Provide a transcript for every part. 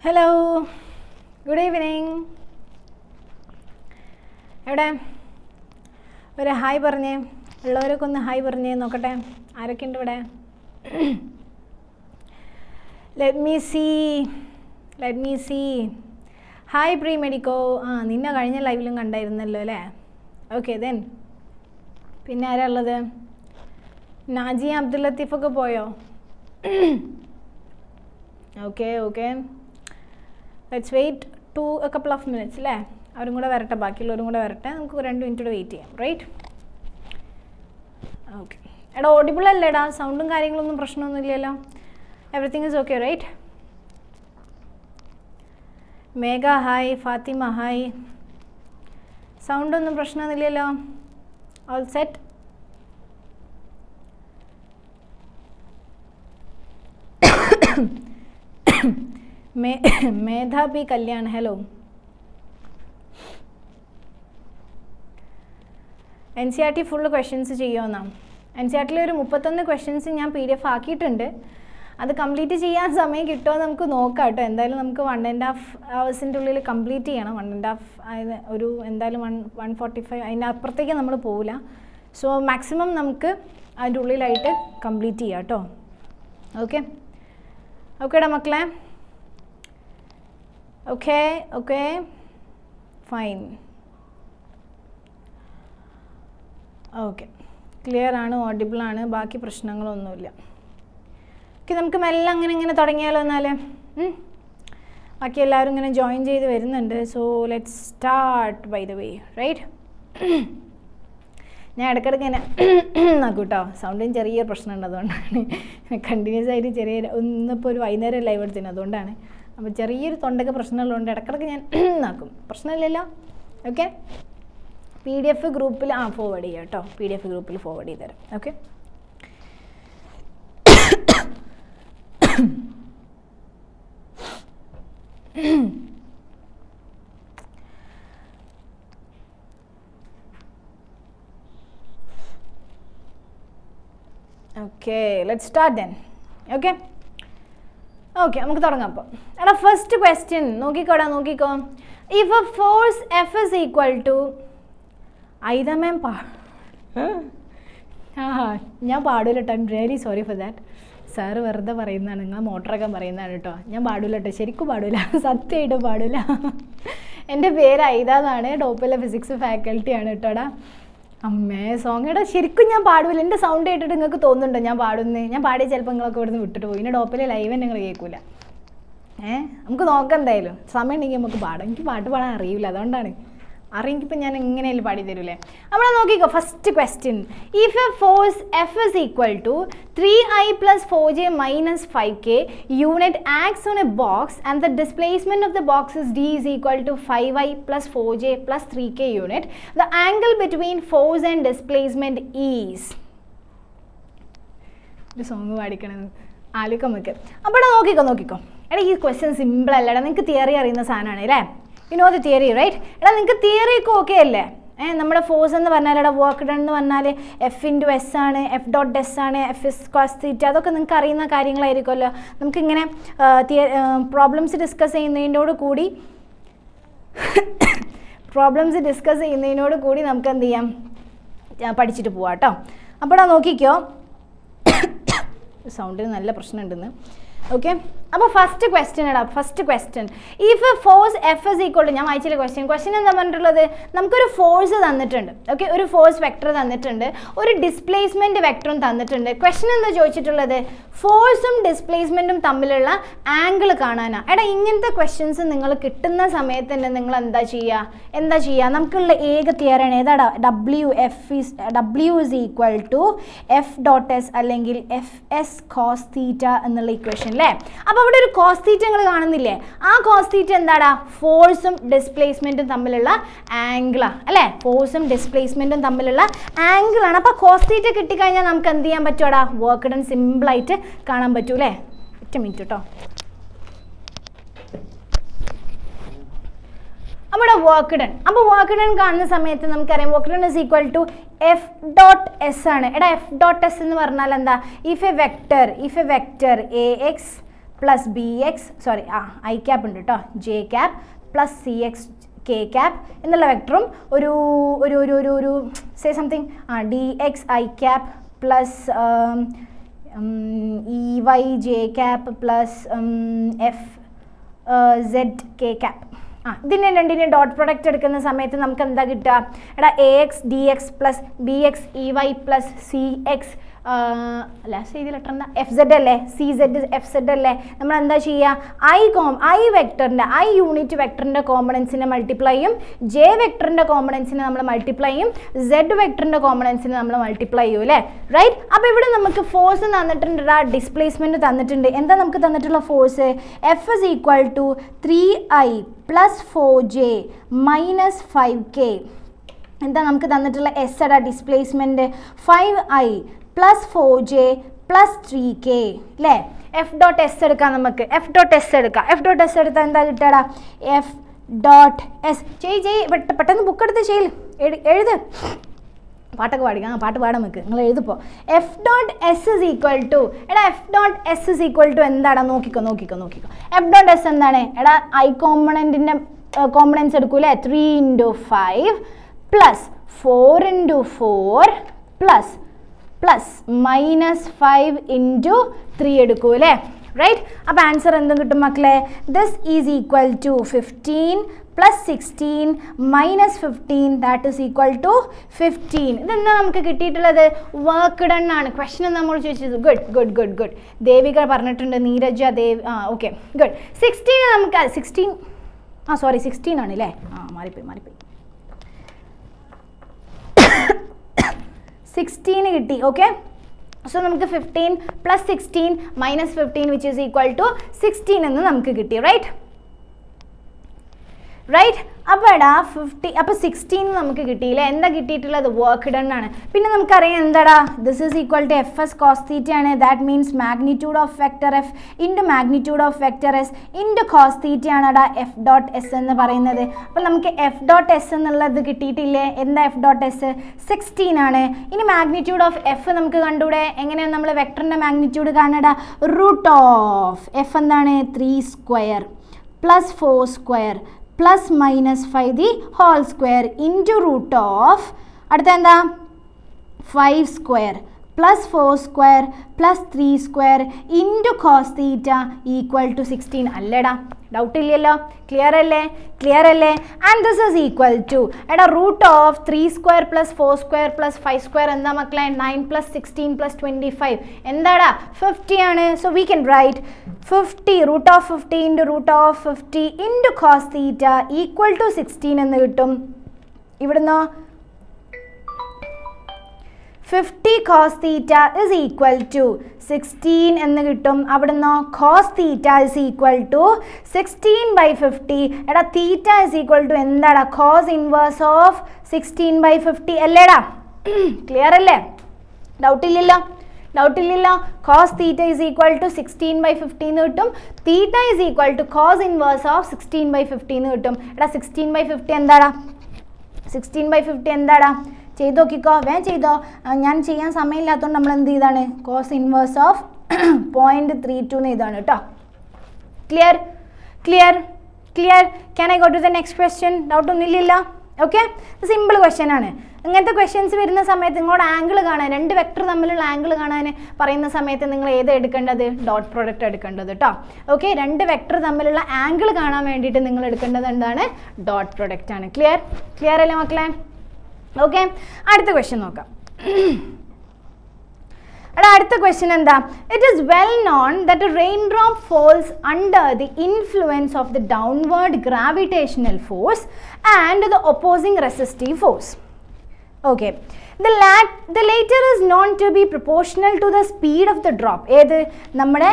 Hello, good evening. എവിടെ ഒരു hi പറഞ്ഞേ, ഉള്ളവരൊക്കെ ഒന്ന് ഹായ് പറഞ്ഞേ നോക്കട്ടെ, ആരൊക്കെ ഉണ്ട് ഇവിടെ? Let me see. Hi pre medico. നിന്നെ കഴിഞ്ഞ ലൈവിലും കണ്ടായിരുന്നല്ലോ അല്ലേ? Okay then. പിന്നെ ആരാ ഉള്ളത്? നാജിയ അബ്ദുൽ ലത്തീഫൊക്കെ പോയോ? Okay okay, let's wait a couple of minutes അല്ലേ? അവരും കൂടെ വരട്ടെ, ബാക്കിയുള്ളവരും കൂടെ വരട്ടെ, നമുക്ക് 2 മിനിറ്റ് വെയിറ്റ് ചെയ്യാം, റൈറ്റ്? ഓക്കെ. എടാ ഓഡിബിൾ അല്ലേടാ? സൗണ്ടും കാര്യങ്ങളൊന്നും പ്രശ്നമൊന്നും ഇല്ലല്ലോ? Everything is okay right? Megha hi, Fathima hi. സൗണ്ടൊന്നും പ്രശ്നമൊന്നുമില്ലല്ലോ? All set? Medhabi Kalyan hello. NCERT full questions ചെയ്യുമെന്നാ? NCERTയിൽ ഒരു 31 ക്വസ്റ്റ്യൻസ് ഞാൻ PDF ആക്കിയിട്ടുണ്ട്. അത് കംപ്ലീറ്റ് ചെയ്യാൻ സമയം കിട്ടുമോ നമുക്ക് നോക്കാം കേട്ടോ. എന്തായാലും നമുക്ക് 1.5 hours ഉള്ളിൽ കംപ്ലീറ്റ് ചെയ്യണം. 1.5 ഒരു എന്തായാലും 145 അതിൻ്റെ അപ്പുറത്തേക്ക് നമ്മൾ പോവില്ല. സോ മാക്സിമം നമുക്ക് അതിൻ്റെ ഉള്ളിലായിട്ട് കംപ്ലീറ്റ് ചെയ്യാം കേട്ടോ. ഓക്കെ ഓക്കേടാ മക്കളെ? Okay okay fine. Okay, clear ആണ്, ഓഡിബിൾ ആണ്, ബാക്കി പ്രശ്നങ്ങളൊന്നുമില്ല. ഓക്കെ, നമുക്ക് മെല്ലെ അങ്ങനെ തുടങ്ങിയാലോ എന്നാൽ? ബാക്കി എല്ലാവരും ഇങ്ങനെ ജോയിൻ ചെയ്ത് വരുന്നുണ്ട്. So let's start by the way, right? ഞാൻ ഇടയ്ക്കിടയ്ക്ക് ഇങ്ങനെ നോക്കൂ കേട്ടോ, സൗണ്ടിന് ചെറിയ പ്രശ്നമുണ്ട്, അതുകൊണ്ടാണ് കണ്ടിന്യൂസ് ആയിട്ട് ഇന്നിപ്പോൾ ഒരു വൈകുന്നേരം ലൈവ് എടുത്തിന്, അതുകൊണ്ടാണ്. അപ്പോൾ ചെറിയൊരു തൊണ്ടൊക്കെ പ്രശ്നമുള്ളതുകൊണ്ട് ഇടയ്ക്കിടയ്ക്ക് ഞാൻ നോക്കും. പ്രശ്നമില്ലല്ലോ? ഓക്കെ. PDF ഗ്രൂപ്പിൽ ഫോർവേഡ് ചെയ്യാം കേട്ടോ, PDF ഗ്രൂപ്പിൽ ഫോർവേഡ് ചെയ്ത് തരാം. Okay. Okay, let's start then. Okay okay, നമുക്ക് തുടങ്ങാം. അപ്പോൾ എടാ ഫസ്റ്റ് ക്വസ്റ്റ്യൻ നോക്കിക്കോടാ, നോക്കിക്കോ. If A force F is equal to ഐതമേം ഞാൻ പാടില്ല കേട്ടോ. I am really sorry for that. Sir വെറുതെ പറയുന്നതാണ്, നിങ്ങൾ മോട്ടറൊക്കെ പറയുന്നതാണ് കേട്ടോ. ഞാൻ പാടില്ല കേട്ടോ, ശരിക്കും പാടില്ല, സത്യമായിട്ടും പാടില്ല. എൻ്റെ പേര് ഐതാന്നാണ്, ഡോപ്പയിലെ ഫിസിക്സ് ഫാക്കൽറ്റിയാണ് കേട്ടോടാ. അമ്മേ സോങ്ങടാ, ശരിക്കും ഞാൻ പാടില്ല. എൻ്റെ സൗണ്ട് കേട്ടിട്ട് നിങ്ങൾക്ക് തോന്നുന്നുണ്ടോ ഞാൻ പാടുന്നത്? ഞാൻ പാടിയ ചിലപ്പോൾ നിങ്ങളൊക്കെ ഇവിടുന്ന് വിട്ടിട്ട് പോയി. പിന്നെ ഡോപ്പിലെ ലൈവ് തന്നെ നിങ്ങൾ കേൾക്കില്ല. നമുക്ക് നോക്കാം, എന്തായാലും സമയം ഉണ്ടെങ്കിൽ നമുക്ക് പാടാം. എനിക്ക് പാട്ട് പാടാൻ അറിയില്ല, അതുകൊണ്ടാണ്. അറിയെങ്കിപ്പോൾ ഞാൻ എങ്ങനെയല്ലേ പാടി തരൂലേ? നമ്മൾ നോക്കിക്കോ, first question. If A force F is equal to 3I plus 4J minus 5K unit acts on a box and the displacement of the box is D is equal to 5I plus 4J plus 3K unit, the angle between force and displacement is. ഒരു song പാടിക്കണത് ആലോചിക്കാൻ നമുക്ക്. അപ്പോൾ നോക്കിക്കോ എടാ, ഈ question simple അല്ലടാ. നിങ്ങൾക്ക് theory അറിയുന്ന സാധനമാണ് അല്ലേ? You know the theory right? എടാ നിങ്ങൾക്ക് തിയറിയൊക്കെ ഓക്കെ അല്ലേ? നമ്മുടെ ഫോഴ്സ് എന്ന് പറഞ്ഞാൽ എടാ വർക്ക് ഡൺ എന്ന് പറഞ്ഞാൽ F×S ആണ്, F.S ആണ്, F cos θ, അതൊക്കെ നിങ്ങൾക്ക് അറിയുന്ന കാര്യങ്ങളായിരിക്കുമല്ലോ. നമുക്കിങ്ങനെ പ്രോബ്ലംസ് ഡിസ്കസ് ചെയ്യുന്നതിനോട് കൂടി നമുക്ക് എന്ത് ചെയ്യാം, പഠിച്ചിട്ട് പോവാം കേട്ടോ. അപ്പോൾ നോക്കിക്കോ, സൗണ്ടിന് നല്ല പ്രശ്നമുണ്ടെന്ന്. ഓക്കെ, അപ്പോൾ first question. If A force F is equal to, ഞാൻ വായിച്ചില്ല ക്വസ്റ്റ്യൻ എന്താ പറഞ്ഞിട്ടുള്ളത്? നമുക്കൊരു ഫോഴ്സ് തന്നിട്ടുണ്ട്. ഓക്കെ, ഒരു ഫോഴ്സ് വെക്ടർ തന്നിട്ടുണ്ട്, ഒരു ഡിസ്പ്ലേസ്മെൻറ്റ് വെക്ടറും തന്നിട്ടുണ്ട്. ക്വസ്റ്റ്യൻ എന്താ ചോദിച്ചിട്ടുള്ളത്? ഫോഴ്സും ഡിസ്പ്ലേസ്മെൻറ്റും തമ്മിലുള്ള ആംഗിൾ കാണാനാണ്. എടാ ഇങ്ങനത്തെ ക്വസ്റ്റ്യൻസ് നിങ്ങൾ കിട്ടുന്ന സമയത്ത് തന്നെ നിങ്ങൾ എന്താ ചെയ്യുക? നമുക്കുള്ള ഏക തിയറിയാണ് ഏതാടാ? W is equal to F.S അല്ലെങ്കിൽ FS cos θ എന്നുള്ള ഇക്വേഷൻ അല്ലേ? അപ്പോൾ അവിടെ ഒരു cos θ നിങ്ങൾ കാണുന്നില്ലേ? ആ cos θ എന്താടാ? ഫോഴ്സും ഡിസ്പ്ലേസ്മെൻറ്റും തമ്മിലുള്ള ആംഗിളാണ് അല്ലേ? ഫോഴ്സും ഡിസ്പ്ലേസ്മെൻറ്റും തമ്മിലുള്ള ആംഗിളാണ്. അപ്പോൾ cos θ കിട്ടിക്കഴിഞ്ഞാൽ നമുക്ക് എന്ത് ചെയ്യാൻ പറ്റുമോടാ? വർക്ക് ഡൺ സിമ്പിളായിട്ട് കാണാൻ പറ്റൂലേ? ഒറ്റ മിനിറ്റ് കേട്ടോ. നമ്മുടെ വർക്ക് ഡൺ. അപ്പോൾ വർക്ക് ഡൺ കാണുന്ന സമയത്ത് നമുക്കറിയാം work done is equal to F.S ആണ്. എടാ F.S എന്ന് പറഞ്ഞാൽ എന്താ? If a vector AX plus B X I cap ഉണ്ട് കേട്ടോ, J cap plus C X K cap എന്നുള്ള വെക്ടറും ഒരു ഒരു ഒരു ഒരു ഒരു say something D X I cap plus E Y J cap plus F Z K cap. ഇതിനെ രണ്ടിനെ ഡോട്ട് പ്രൊഡക്റ്റ് എടുക്കുന്ന സമയത്ത് നമുക്ക് എന്താ കിട്ടുക? എടാ A X D X plus B X E Y plus C X അല്ല സി ലെറ്റർ എന്താ എഫ് സെഡ് അല്ലേ, സി സെഡ് എഫ് സെഡ് അല്ലേ. നമ്മൾ എന്താ ചെയ്യുക? ഐ വെക്ടറിൻ്റെ ഐ യൂണിറ്റ് വെക്ടറിൻ്റെ കോമ്പണൻസിനെ മൾട്ടിപ്ലൈ ചെയ്യും, ജെ വെക്ടറിൻ്റെ കോമ്പണൻസിനെ നമ്മൾ മൾട്ടിപ്ലൈ ചെയ്യും, സെഡ് വെക്ടറിൻ്റെ കോമ്പണൻസിനെ നമ്മൾ മൾട്ടിപ്ലൈ ചെയ്യും അല്ലേ, റൈറ്റ്? അപ്പോൾ ഇവിടെ നമുക്ക് ഫോഴ്സ് തന്നിട്ടുണ്ട്, ഡിസ്പ്ലേസ്മെൻറ്റ് തന്നിട്ടുണ്ട്. എന്താ നമുക്ക് തന്നിട്ടുള്ള force? F is equal to 3i plus 4j minus 5k. എന്താ നമുക്ക് തന്നിട്ടുള്ള എസ് എടാ displacement? 5i plus 4j plus 3k അല്ലേ. എഫ് ഡോട്ട് എസ് എടുക്കാം നമുക്ക്, എഫ് ഡോട്ട് എസ് എടുക്കാം. എഫ് ഡോട്ട് എസ് എടുത്താൽ എന്താ കിട്ടുകടാ? എഫ് ഡോട്ട് എസ് പെട്ടെന്ന് ബുക്ക് എടുത്ത് എഴുത്, പാട്ടൊക്കെ പാടിക്കാം, പാട്ട് പാടാൻ നമുക്ക്, നിങ്ങൾ എഴുതിപ്പോൾ. F dot S is equal to F dot S is equal to എന്താടാ? നോക്കിക്കോ. എഫ് ഡോട്ട് എസ് എന്താണ്? ഐ കോമ്പണൻറ്റിൻ്റെ കോമ്പണൻസ് എടുക്കൂലേ, 3 × 5 പ്ലസ് 4 × 4 പ്ലസ് മൈനസ് 5 × 3 എടുക്കൂ അല്ലേ, റൈറ്റ്? അപ്പോൾ ആൻസർ എന്തും കിട്ടും മക്കളെ? This is equal to 15 plus 16 minus 15 that is equal to 15. ഇതെന്താ നമുക്ക് കിട്ടിയിട്ടുള്ളത്? വർക്ക് ഡൺ ആണ്. ക്വസ്റ്റ്യൻ നമ്മൾ ചോദിച്ചത്. ഗുഡ്. ദേവിക പറഞ്ഞിട്ടുണ്ട്, നീരജ ദേവ്. Okay good. 16 നമുക്ക് 16 ആണ് അല്ലേ? മാറിപ്പോയി 16 കിട്ടി. ഓക്കെ, സോ നമുക്ക് 15 plus 16 minus 15 which is equal to 16 എന്ന് നമുക്ക് കിട്ടി, റൈറ്റ്? അപ്പോൾ 16 നമുക്ക് കിട്ടിയില്ലേ. എന്താ കിട്ടിയിട്ടുള്ളത്? വർക്ക് ഡൺ ആണ്. പിന്നെ നമുക്കറിയാം എന്താടാ? This is equal to F S cos theta ആണ്. That means magnitude of vector F into magnitude of vector S into cos theta ആണെടാ എഫ് ഡോട്ട് എസ് എന്ന് പറയുന്നത്. അപ്പോൾ നമുക്ക് എഫ് ഡോട്ട് എസ് എന്നുള്ളത് കിട്ടിയിട്ടില്ലേ? എന്താ എഫ് ഡോട്ട് എസ്? 16 ആണ്. ഇനി മാഗ്നിറ്റ്യൂഡ് ഓഫ് എഫ് നമുക്ക് കണ്ടൂടെ? എങ്ങനെയാണ് നമ്മൾ വെക്ടറിൻ്റെ മാഗ്നിറ്റ്യൂഡ് കാണടാ? റൂട്ട് ഓഫ് എഫ് എന്താണ്? 3² plus 4² plus minus 5 the whole square into root of അടുത്ത എന്താ? 5² plus 4² plus 3² into cos theta equal to 16 അല്ലേടാ? ഡൗട്ട് ഇല്ലല്ലോ, ക്ലിയർ അല്ലേ? And this is equal to root of 3² plus 4² plus 5² എന്താ മക്കളെ? 9 plus 16 plus 25 എന്താടാ? 50 ആണ്. So we can write 50 root of 50 into root of 50 into cos theta equal to 16 എന്ന് കിട്ടും. ഇവിടുന്ന് 50 cos theta is equal to 16 എന്ന് കിട്ടും. അവിടുന്ന് cos theta is equal to 16/50. Theta is equal to എന്താടാ? കോസ് ഇൻവേഴ്സ് ഓഫ് 16/50 അല്ലേടാ? Clear അല്ലേ? Doubt ഇല്ലല്ലോ. Cos theta is equal to 16/50 എന്ന് കിട്ടും. Theta is equal to cos inverse of 16/50 എന്ന് കിട്ടും. 16/50 എന്താടാ? 16/50 എന്താടാ? ചെയ്ത് നോക്കിക്കോ, വേഗം ചെയ്തോ. ഞാൻ ചെയ്യാൻ സമയമില്ലാത്തതുകൊണ്ട് നമ്മൾ എന്ത് ചെയ്താണ്? കോസ് ഇൻവേഴ്സ് ഓഫ് 0.32 എന്ന് ഇതാണ് കേട്ടോ. Clear? Can I go to the next question? Doubt ഒന്നുമില്ലല്ലോ. ഓക്കെ, സിമ്പിൾ ക്വസ്റ്റ്യൻ ആണ്. ഇങ്ങനത്തെ ക്വസ്റ്റ്യൻസ് വരുന്ന സമയത്ത് നിങ്ങളുടെ ആംഗിൾ കാണാൻ, രണ്ട് വെക്ടർ തമ്മിലുള്ള ആംഗിൾ കാണാൻ പറയുന്ന സമയത്ത് നിങ്ങൾ ഏത് എടുക്കേണ്ടത്? ഡോട്ട് പ്രോഡക്റ്റ് എടുക്കേണ്ടത് കേട്ടോ. ഓക്കെ, രണ്ട് വെക്ടർ തമ്മിലുള്ള ആംഗിൾ കാണാൻ വേണ്ടിയിട്ട് നിങ്ങൾ എടുക്കേണ്ടത് എന്താണ്? ഡോട്ട് പ്രോഡക്റ്റ് ആണ്. ക്ലിയർ അല്ലേ മക്കളെ? ഓക്കെ, അടുത്ത ക്വസ്റ്റ്യൻ നോക്കാം. അടുത്ത ക്വസ്റ്റ്യൻ എന്താ? It is well known that A rain drop false under the influence of the downward gravitational force and the opposing resistive force. Okay, the later is known to be proportional to the speed of the drop. ഏത്? നമ്മുടെ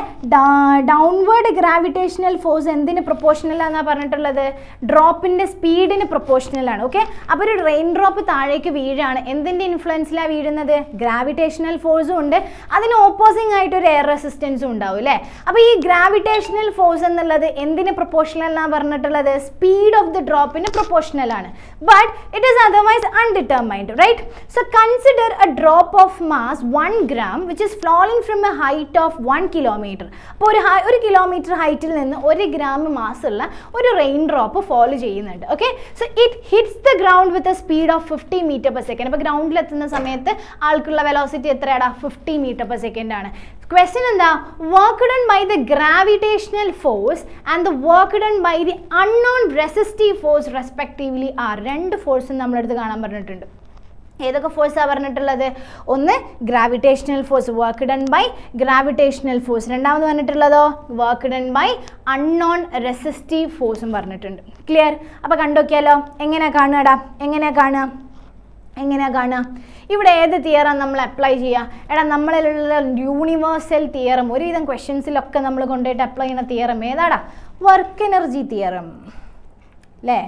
downward gravitational force എന്തിന് proportional ആണെന്നാണ് പറഞ്ഞിട്ടുള്ളത്? ഡ്രോപ്പിൻ്റെ സ്പീഡിന് proportional ആണ്. Okay, അപ്പോൾ ഒരു rain drop താഴേക്ക് വീഴാണ്. എന്തിൻ്റെ ഇൻഫ്ലുവൻസിലാണ് വീഴുന്നത്? ഗ്രാവിറ്റേഷണൽ ഫോഴ്സും ഉണ്ട്, അതിന് ഓപ്പോസിംഗ് ആയിട്ട് ഒരു എയർ റെസിസ്റ്റൻസും ഉണ്ടാവും അല്ലേ? അപ്പോൾ ഈ ഗ്രാവിറ്റേഷണൽ ഫോഴ്സ് എന്നുള്ളത് എന്തിന് പ്രൊപ്പോർഷണൽ എന്നാണ് പറഞ്ഞിട്ടുള്ളത്? സ്പീഡ് ഓഫ് ദി ഡ്രോപ്പിന് പ്രൊപ്പോർഷണൽ ആണ്. But it is otherwise undetermined, right? So consider a drop of mass 1 gram which is falling from a height of 1 kilometer. അപ്പോൾ ഒരു കിലോമീറ്റർ ഹൈറ്റിൽ നിന്ന് 1 gram മാസ് ഉള്ള ഒരു റെയിൻ ഡ്രോപ്പ് ഫോൾ ചെയ്യുന്നുണ്ട്. Okay, so it hits the ground with a speed of 50 meter per second. അപ്പോൾ ഗ്രൗണ്ടിൽ എത്തുന്ന സമയത്ത് ആൾക്കുള്ള വെലോസിറ്റി എത്രയാടാ? 50 meter per second ആണ്. ക്വസ്റ്റ്യൻ എന്താ? Work done by the gravitational force and the work done by the unknown resistive force respectively are. രണ്ട് ഫോഴ്സും നമ്മളെടുത്ത് കാണാൻ പറഞ്ഞിട്ടുണ്ട്. ഏതൊക്കെ ഫോഴ്സാണ് പറഞ്ഞിട്ടുള്ളത്? ഒന്ന് gravitational force, work done by gravitational force. രണ്ടാമത് പറഞ്ഞിട്ടുള്ളതോ work done by unknown resistive ഫോഴ്സും പറഞ്ഞിട്ടുണ്ട്. ക്ലിയർ? അപ്പോൾ കണ്ടോക്കിയാലോ, എങ്ങനെയാണ് കാണുകടാ? എങ്ങനെയാണ് കാണുക? ഇവിടെ ഏത് തിയറാണ് നമ്മൾ അപ്ലൈ ചെയ്യുക? എടാ, നമ്മളിലുള്ള യൂണിവേഴ്സൽ തിയറം, ഒരുവിധം ക്വസ്റ്റ്യൻസിലൊക്കെ നമ്മൾ കൊണ്ടുപോയിട്ട് അപ്ലൈ ചെയ്യുന്ന തിയറം ഏതാടാ? വർക്ക് എനർജി തിയറം അല്ലേ?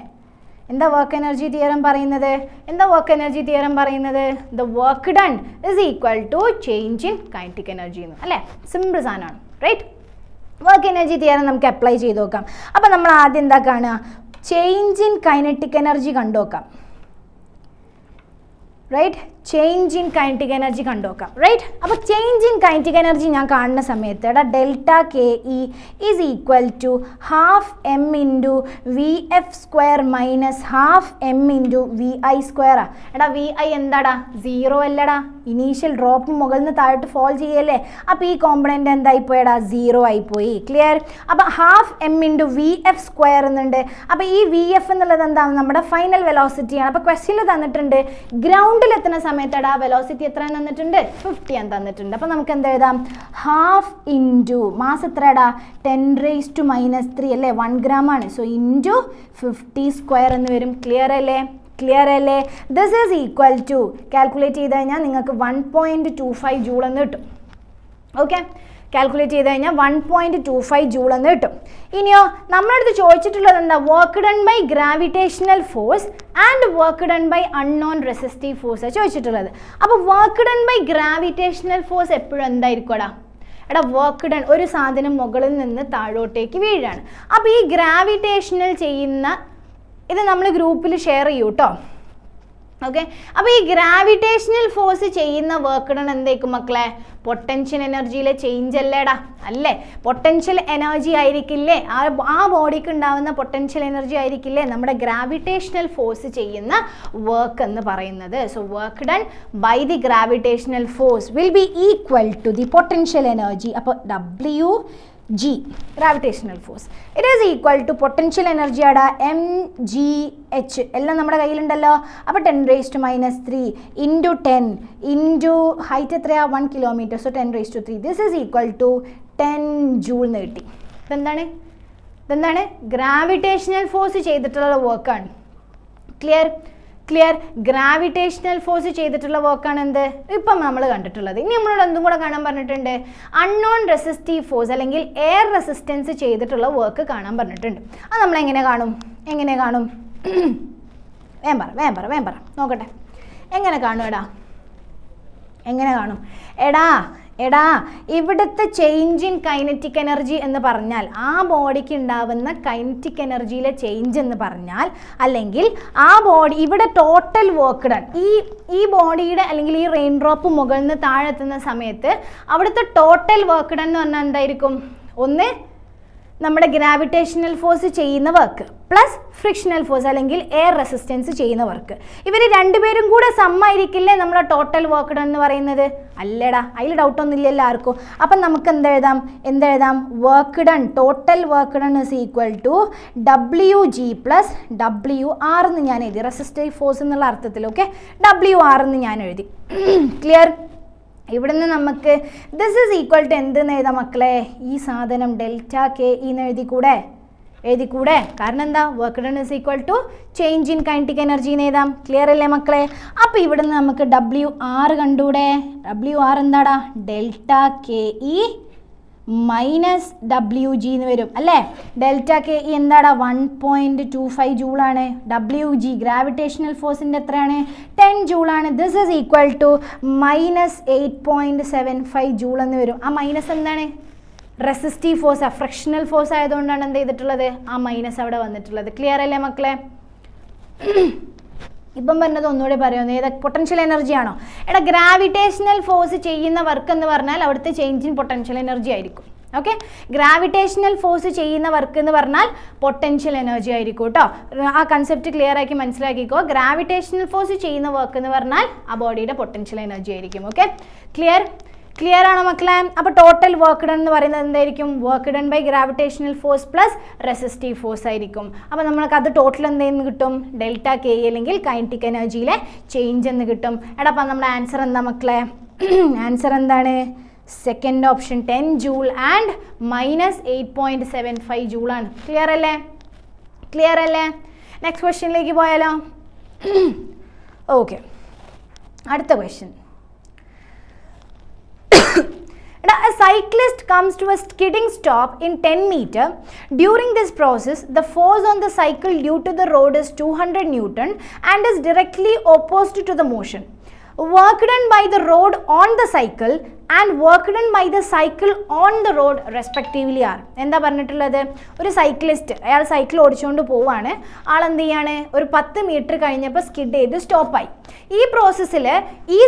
എന്താ വർക്ക് എനർജി തിയറം പറയുന്നത്? The work done is equal to change in kinetic energy എന്ന്, അല്ലേ? സിമ്പിൾ സാധനമാണ്, റൈറ്റ്? വർക്ക് എനർജി തിയറം നമുക്ക് അപ്ലൈ ചെയ്ത് നോക്കാം. അപ്പോൾ നമ്മൾ ആദ്യം എന്താ കാണുക? ചേഞ്ച് ഇൻ കൈനറ്റിക് എനർജി കണ്ടു നോക്കാം, right? Change in kinetic energy കണ്ടുനോക്കാം, റൈറ്റ്? അപ്പോൾ ചേഞ്ച് ഇൻ കൈനറ്റിക് എനർജി ഞാൻ കാണുന്ന സമയത്ത് എടാ delta K E is equal to half M into V F square minus half M into V I സ്ക്വയറാ. എടാ വി ഐ എന്താടാ? 0 അല്ലടാ, ഇനീഷ്യൽ ഡ്രോപ്പ് മുകളിൽ നിന്ന് താഴോട്ട് ഫോൾ ചെയ്യല്ലേ? അപ്പോൾ ഈ കോമ്പണൻ്റ് എന്തായിപ്പോയടാ? 0 ആയിപ്പോയി. ക്ലിയർ? അപ്പോൾ half M into V F square എന്നുണ്ട്. അപ്പോൾ ഈ വി എഫ് എന്നുള്ളത് എന്താണ്? നമ്മുടെ ഫൈനൽ വെലോസിറ്റിയാണ്. അപ്പോൾ ക്വസ്റ്റ്യനിൽ തന്നിട്ടുണ്ട് ഗ്രൗണ്ടിലെത്തുന്ന സമയത്തടാ വെലോസിറ്റി എത്ര തന്നിട്ടുണ്ട്? 50 ആണ് തന്നിട്ടുണ്ട്. അപ്പോൾ നമുക്ക് എന്ത് എഴുതാം? Half into mass എത്രടാ? 10⁻³ അല്ലേ? 1 gram ആണ്. സോ ഇൻറ്റു 50 സ്ക്വയർ എന്ന് വരും. ക്ലിയർ അല്ലേ? This is equal to calculate ചെയ്ത് കഴിഞ്ഞാൽ നിങ്ങൾക്ക് 1.25 ജൂൾ എന്ന് കിട്ടും. ഓക്കെ, കാൽക്കുലേറ്റ് ചെയ്ത് കഴിഞ്ഞാൽ 1.25 ജൂൾ എന്ന് കിട്ടും. ഇനിയോ നമ്മളടുത്ത് ചോദിച്ചിട്ടുള്ളത് എന്താ? Work done by gravitational force and work done by unknown resistive force ചോദിച്ചിട്ടുള്ളത്. അപ്പോൾ work done by gravitational force എപ്പോഴും എന്തായിരിക്കുമടാ? എടാ വർക്ക് ഡൺ, ഒരു സാധനം മുകളിൽ നിന്ന് താഴോട്ടേക്ക് വീഴാണ്. അപ്പോൾ ഈ ഗ്രാവിറ്റേഷണൽ ചെയ്യുന്ന ഇത് നമ്മൾ ഗ്രൂപ്പിൽ ഷെയർ ചെയ്യൂ കേട്ടോ. ഓക്കെ, അപ്പോൾ ഈ ഗ്രാവിറ്റേഷണൽ ഫോഴ്സ് ചെയ്യുന്ന വർക്ക് ഡൺ എന്തായിരിക്കും മക്കളെ? പൊട്ടൻഷ്യൽ എനർജിയിലെ ചേഞ്ച് അല്ലേടാ? അല്ലേ? പൊട്ടൻഷ്യൽ എനർജി ആയിരിക്കില്ലേ? ആ ബോഡിക്ക് ഉണ്ടാവുന്ന പൊട്ടൻഷ്യൽ എനർജി ആയിരിക്കില്ലേ നമ്മുടെ ഗ്രാവിറ്റേഷണൽ ഫോഴ്സ് ചെയ്യുന്ന വർക്ക് എന്ന് പറയുന്നത്. So work done by the gravitational force will be equal to the potential energy. അപ്പോൾ WG gravitational force it is equal to potential energy ada mgh എല്ലാം നമ്മുടെ കയ്യിലുണ്ടല്ലോ. അപ്പോൾ 10⁻³ into 10 into height എത്രയാ? 1 kilometer. So 10⁻³ this is equal to 10 joule എന്ന് കിട്ടി. ഇതെന്താണ്? Gravitational force ചെയ്തിട്ടുള്ള വർക്കാണ്. ക്ലിയർ? ഗ്രാവിറ്റേഷണൽ ഫോഴ്സ് ചെയ്തിട്ടുള്ള വർക്കാണ് എന്ത്? ഇപ്പം നമ്മൾ കണ്ടിട്ടുള്ളത്. ഇനി നമ്മളോട് എന്തും കൂടെ കാണാൻ പറഞ്ഞിട്ടുണ്ട്? അൺനോൺ റെസിസ്റ്റീവ് ഫോഴ്സ് അല്ലെങ്കിൽ എയർ റെസിസ്റ്റൻസ് ചെയ്തിട്ടുള്ള വർക്ക് കാണാൻ പറഞ്ഞിട്ടുണ്ട്. അത് നമ്മൾ എങ്ങനെ കാണും? വേം പറ നോക്കട്ടെ. എങ്ങനെ കാണും? എടാ ഇവിടുത്തെ ചേഞ്ച് ഇൻ കൈനറ്റിക് എനർജി എന്ന് പറഞ്ഞാൽ ആ ബോഡിക്ക് ഉണ്ടാവുന്ന കൈനറ്റിക് എനർജിയിലെ ചേഞ്ച് എന്ന് പറഞ്ഞാൽ, അല്ലെങ്കിൽ ആ ബോഡി ഇവിടെ ടോട്ടൽ വർക്ക് ഡൺ ഈ ബോഡിയുടെ അല്ലെങ്കിൽ ഈ റെയിൻ ഡ്രോപ്പ് മുകളിൽ നിന്ന് താഴെത്തുന്ന സമയത്ത് അവിടുത്തെ ടോട്ടൽ വർക്ക് ഡൺ എന്ന് പറഞ്ഞാൽ എന്തായിരിക്കും? ഒന്ന് നമ്മുടെ ഗ്രാവിറ്റേഷണൽ ഫോഴ്സ് ചെയ്യുന്ന വർക്ക് പ്ലസ് ഫ്രിക്ഷണൽ ഫോഴ്സ് അല്ലെങ്കിൽ എയർ റെസിസ്റ്റൻസ് ചെയ്യുന്ന വർക്ക്. ഇവർ രണ്ടുപേരും കൂടെ സമ്മായിരിക്കില്ലേ നമ്മുടെ ടോട്ടൽ വർക്ക് ഡൺ എന്ന് പറയുന്നത്? അല്ലടാ, അതിൽ ഡൗട്ടൊന്നും ഇല്ലല്ലോ ആർക്കും. അപ്പം നമുക്ക് എന്തെഴുതാം? Work done, total work done is equal to WG plus WR എന്ന് ഞാൻ എഴുതി. റെസിസ്റ്റീവ് ഫോഴ്സ് എന്നുള്ള അർത്ഥത്തിൽ. ഓക്കെ, WR എന്ന് ഞാൻ എഴുതി. ക്ലിയർ? ഇവിടുന്ന് നമുക്ക് ദിസ് ഈസ് ഈക്വൽ ടു എന്തെന്ന് എഴുതാം മക്കളെ? ഈ സാധനം ∆K എന്ന് എഴുതിക്കൂടെ? കാരണം എന്താ? Work done is equal to change in kinetic energy എന്ന് എഴുതാം. ക്ലിയർ അല്ലേ മക്കളെ? അപ്പോൾ ഇവിടുന്ന് നമുക്ക് WR കണ്ടൂടെ? WR എന്താടാ? ∆KE മൈനസ് WG എന്ന് വരും അല്ലേ? ∆KE എന്താടാ? 1.25 ജൂളാണ്. WG ഗ്രാവിറ്റേഷണൽ ഫോഴ്സിൻ്റെ എത്രയാണ്? 10 ജൂളാണ്. This is equal to minus 8.75 joule എന്ന് വരും. ആ മൈനസ് എന്താണ്? റെസിസ്റ്റീവ് ഫോഴ്സ്, ഫ്രിക്ഷണൽ ഫോഴ്സ് ആയതുകൊണ്ടാണ് എന്ത് ചെയ്തിട്ടുള്ളത്? ആ മൈനസ് അവിടെ വന്നിട്ടുള്ളത്. ക്ലിയർ അല്ലേ മക്കളെ? ഇപ്പം പറഞ്ഞത് ഒന്നുകൂടി പറയുന്നത് ഏതാ പൊട്ടൻഷ്യൽ എനർജി ആണോ? എടാ ഗ്രാവിറ്റേഷണൽ ഫോഴ്സ് ചെയ്യുന്ന വർക്ക് എന്ന് പറഞ്ഞാൽ അവിടുത്തെ ചേഞ്ച് ഇൻ പൊട്ടൻഷ്യൽ എനർജി ആയിരിക്കും. ഓക്കെ, ഗ്രാവിറ്റേഷണൽ ഫോഴ്സ് ചെയ്യുന്ന വർക്ക് എന്ന് പറഞ്ഞാൽ പൊട്ടൻഷ്യൽ എനർജി ആയിരിക്കും കേട്ടോ. ആ കൺസെപ്റ്റ് ക്ലിയർ ആക്കി മനസ്സിലാക്കിക്കോ. ഗ്രാവിറ്റേഷണൽ ഫോഴ്സ് ചെയ്യുന്ന വർക്ക് എന്ന് പറഞ്ഞാൽ ആ ബോഡിയുടെ പൊട്ടൻഷ്യൽ എനർജി ആയിരിക്കും. ഓക്കെ, ക്ലിയർ ആണോ മക്കളെ? അപ്പോൾ ടോട്ടൽ വർക്ക് ഡൺ എന്ന് പറയുന്നത് എന്തായിരിക്കും? Work done by gravitational force plus resistive force ആയിരിക്കും. അപ്പോൾ നമ്മൾക്ക് അത് ടോട്ടൽ എന്തെന്ന് കിട്ടും? ഡെൽറ്റ കെ അല്ലെങ്കിൽ കൈനറ്റിക് എനർജിയിലെ ചേഞ്ച് എന്ന് കിട്ടും. എടാ അപ്പം നമ്മുടെ ആൻസർ എന്താ മക്കളെ? ആൻസർ എന്താണ്? സെക്കൻഡ് ഓപ്ഷൻ 10 ജൂൾ ആൻഡ് -8.75 ജൂളാണ്. ക്ലിയർ അല്ലേ? നെക്സ്റ്റ് ക്വസ്റ്റ്യനിലേക്ക് പോയാലോ? ഓക്കെ, അടുത്ത question. A cyclist comes to a skidding stop in 10 meter. During this process, the force on the cycle due to the road is 200 Newton and is directly opposed to the motion. Work done by the road on the cycle and work done by the cycle on the road respectively are. എന്താ പറഞ്ഞിട്ടുള്ളത്? ഒരു cyclist, അയാൾ cycle ഓടിച്ചുകൊണ്ട് പോവാണ്. ആളെന്ത് ചെയ്യാണ്? ഒരു 10 metre കഴിഞ്ഞപ്പോൾ skid ചെയ്ത് സ്റ്റോപ്പായി. ഈ പ്രോസസ്സിൽ ഈ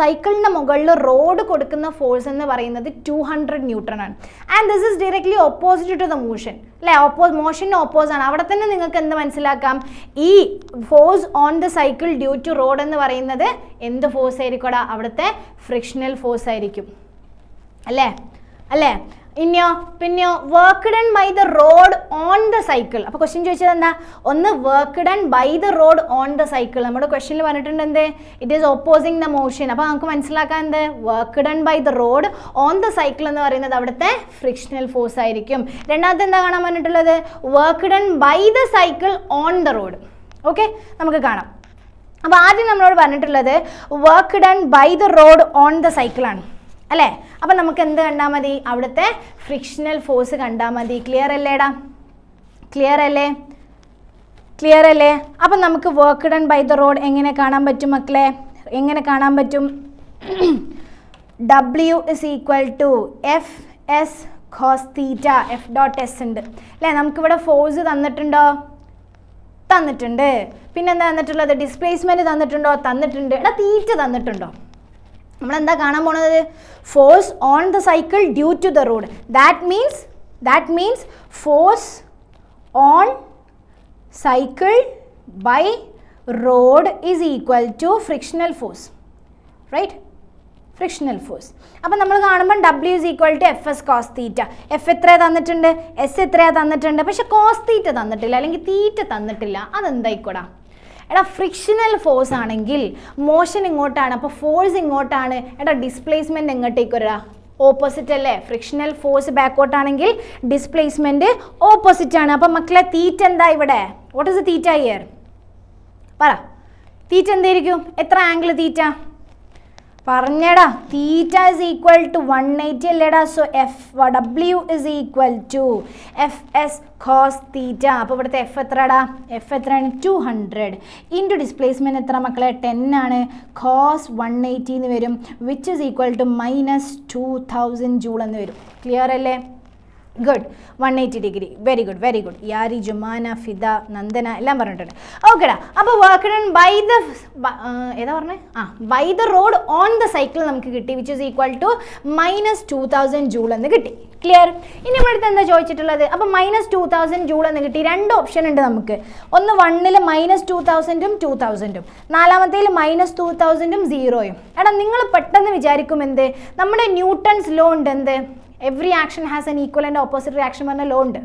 സൈക്കിളിൻ്റെ മുകളിൽ റോഡ് കൊടുക്കുന്ന ഫോഴ്സ് എന്ന് പറയുന്നത് 200 ന്യൂട്ടൺ ആണ്. And this is directly opposite to the motion അല്ലേ? മോഷന് ഓപ്പോസ് ആണ്. അവിടെ തന്നെ നിങ്ങൾക്ക് എന്ത് മനസ്സിലാക്കാം? ഈ force on the cycle due to road എന്ന് പറയുന്നത് എന്ത് ഫോഴ്സ് ആയിരിക്കും? അവിടുത്തെ ഫ്രിക്ഷണൽ ഫോഴ്സ് ആയിരിക്കും അല്ലേ? പിന്നെയോ work done by the road on the cycle. അപ്പോൾ ക്വസ്റ്റ്യൻ ചോദിച്ചത് എന്താ? ഒന്ന് work done by the road on the cycle. നമ്മുടെ ക്വസ്റ്റ്യനിൽ പറഞ്ഞിട്ടുണ്ട് എന്ത്? It is opposing the motion. അപ്പോൾ നമുക്ക് മനസ്സിലാക്കാൻ എന്ത്? Work done by the road on the cycle എന്ന് പറയുന്നത് അവിടുത്തെ ഫ്രിക്ഷണൽ ഫോഴ്സ് ആയിരിക്കും. രണ്ടാമത്തെ എന്താ കാണാൻ പറഞ്ഞിട്ടുള്ളത്? Work done by the cycle on the road. Okay, നമുക്ക് കാണാം. അപ്പോൾ ആദ്യം നമ്മളോട് പറഞ്ഞിട്ടുള്ളത് work done by the road on the സൈക്കിളാണ് അല്ലേ? അപ്പം നമുക്ക് എന്ത് കണ്ടാൽ മതി? അവിടുത്തെ ഫ്രിക്ഷണൽ ഫോഴ്സ് കണ്ടാൽ മതി. ക്ലിയർ അല്ലേ? അപ്പം നമുക്ക് work done by the road എങ്ങനെ കാണാൻ പറ്റും മക്കളെ? W is equal to FS cos theta F dot S ഉണ്ട് അല്ലേ? നമുക്കിവിടെ ഫോഴ്സ് തന്നിട്ടുണ്ട്. പിന്നെന്താ തന്നിട്ടുള്ളത്? ഡിസ്പ്ലേസ്മെൻറ്റ് തന്നിട്ടുണ്ട്. എടാ തീറ്റ തന്നിട്ടുണ്ടോ? നമ്മളെന്താ കാണാൻ പോണത്? Force on the cycle due to the road. That means force on cycle by road is equal to frictional force, right? Frictional force. അപ്പം നമ്മൾ കാണുമ്പോൾ W is equal to FS cos theta. F എത്രയാണ് തന്നിട്ടുണ്ട്? S എത്രയാണ് തന്നിട്ടുണ്ട്? പക്ഷെ cos theta തന്നിട്ടില്ല, അല്ലെങ്കിൽ തീറ്റ തന്നിട്ടില്ല. അതെന്തായിക്കോടാ? എടാ ഫ്രിക്ഷണൽ ഫോഴ്സ് ആണെങ്കിൽ മോഷൻ ഇങ്ങോട്ടാണ്, അപ്പോൾ ഫോഴ്സ് ഇങ്ങോട്ടാണ്. എടാ ഡിസ്പ്ലേസ്മെൻറ്റ് എങ്ങോട്ടേക്ക് വരാ? ഓപ്പോസിറ്റ് അല്ലേ? ഫ്രിക്ഷണൽ ഫോഴ്സ് ബാക്കോട്ടാണെങ്കിൽ ഡിസ്പ്ലേസ്മെൻറ്റ് ഓപ്പോസിറ്റ് ആണ്. അപ്പം മക്കളെ തീറ്റ എന്താ ഇവിടെ? What is theta here? പറ, തീറ്റ എന്തായിരിക്കും? എത്ര ആംഗിൾ തീറ്റ? പറഞ്ഞടാ. തീറ്റ ഇസ് ഈക്വൽ ടു 180 അല്ലേടാ? So W is equal to FS cos theta. അപ്പോൾ ഇവിടുത്തെ F എത്രടാ? F എത്രയാണ്? 200 ഇൻറ്റു ഡിസ്പ്ലേസ്മെൻറ്റ് എത്ര മക്കളെ? 10 ആണ്. cos 180 എന്ന് വരും, which is equal to -2000 joule എന്ന് വരും. ക്ലിയർ അല്ലേ? Good. 180 degree. Very good. Yari, Jumana, Fida, Nandana എല്ലാം പറഞ്ഞിട്ടുണ്ട്. ഓക്കെടാ. അപ്പോൾ വർക്ക് ഡൺ ബൈ ദ ഏതാ പറഞ്ഞേ? By the road on the cycle നമുക്ക് കിട്ടി, which is equal to -2000 joule എന്ന് കിട്ടി. ക്ലിയർ? ഇനി ഇവിടെ അടുത്ത് എന്താ ചോദിച്ചിട്ടുള്ളത്? അപ്പോൾ -2000 ജൂൾ എന്ന് കിട്ടി. രണ്ട് ഓപ്ഷൻ ഉണ്ട് നമുക്ക്. ഒന്ന് 1ൽ -2000ഉം 2000ഉം, നാലാമത്തേൽ -2000ഉം 0യും. എടാ നിങ്ങൾ പെട്ടെന്ന് വിചാരിക്കും എന്ത്? നമ്മുടെ ന്യൂട്ടൺസ് ലോ ഉണ്ട് എന്ത്? Every action has N equal and opposite reaction പറഞ്ഞ ലോ ഉണ്ട്,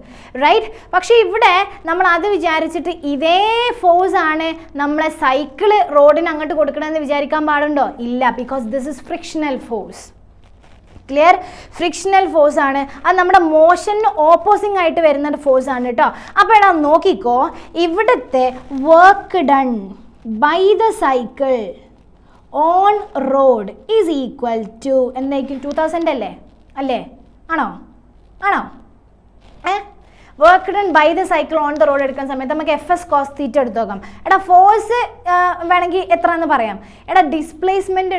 റൈറ്റ്? പക്ഷേ ഇവിടെ നമ്മൾ അത് വിചാരിച്ചിട്ട് ഇതേ ഫോഴ്സ് ആണ് നമ്മളെ സൈക്കിള് റോഡിന് അങ്ങോട്ട് കൊടുക്കണമെന്ന് വിചാരിക്കാൻ പാടുണ്ടോ? ഇല്ല. Because this is frictional force. Clear? Frictional force ആണ്. അത് നമ്മുടെ മോഷന് ഓപ്പോസിങ് ആയിട്ട് വരുന്ന ഫോഴ്സ് ആണ് കേട്ടോ. അപ്പോൾ എടാ നോക്കിക്കോ, ഇവിടുത്തെ work done by the cycle on road is equal to എന്തായിരിക്കും? 2000 അല്ലേ? ആണോ? Work done by the cycle on the road എടുക്കുന്ന സമയത്ത് നമുക്ക് FS cos theta എടുത്ത് നോക്കാം. എടാ ഫോഴ്സ് വേണമെങ്കിൽ എത്ര എന്ന് പറയാം. എടാ ഡിസ്പ്ലേസ്മെൻറ്റ്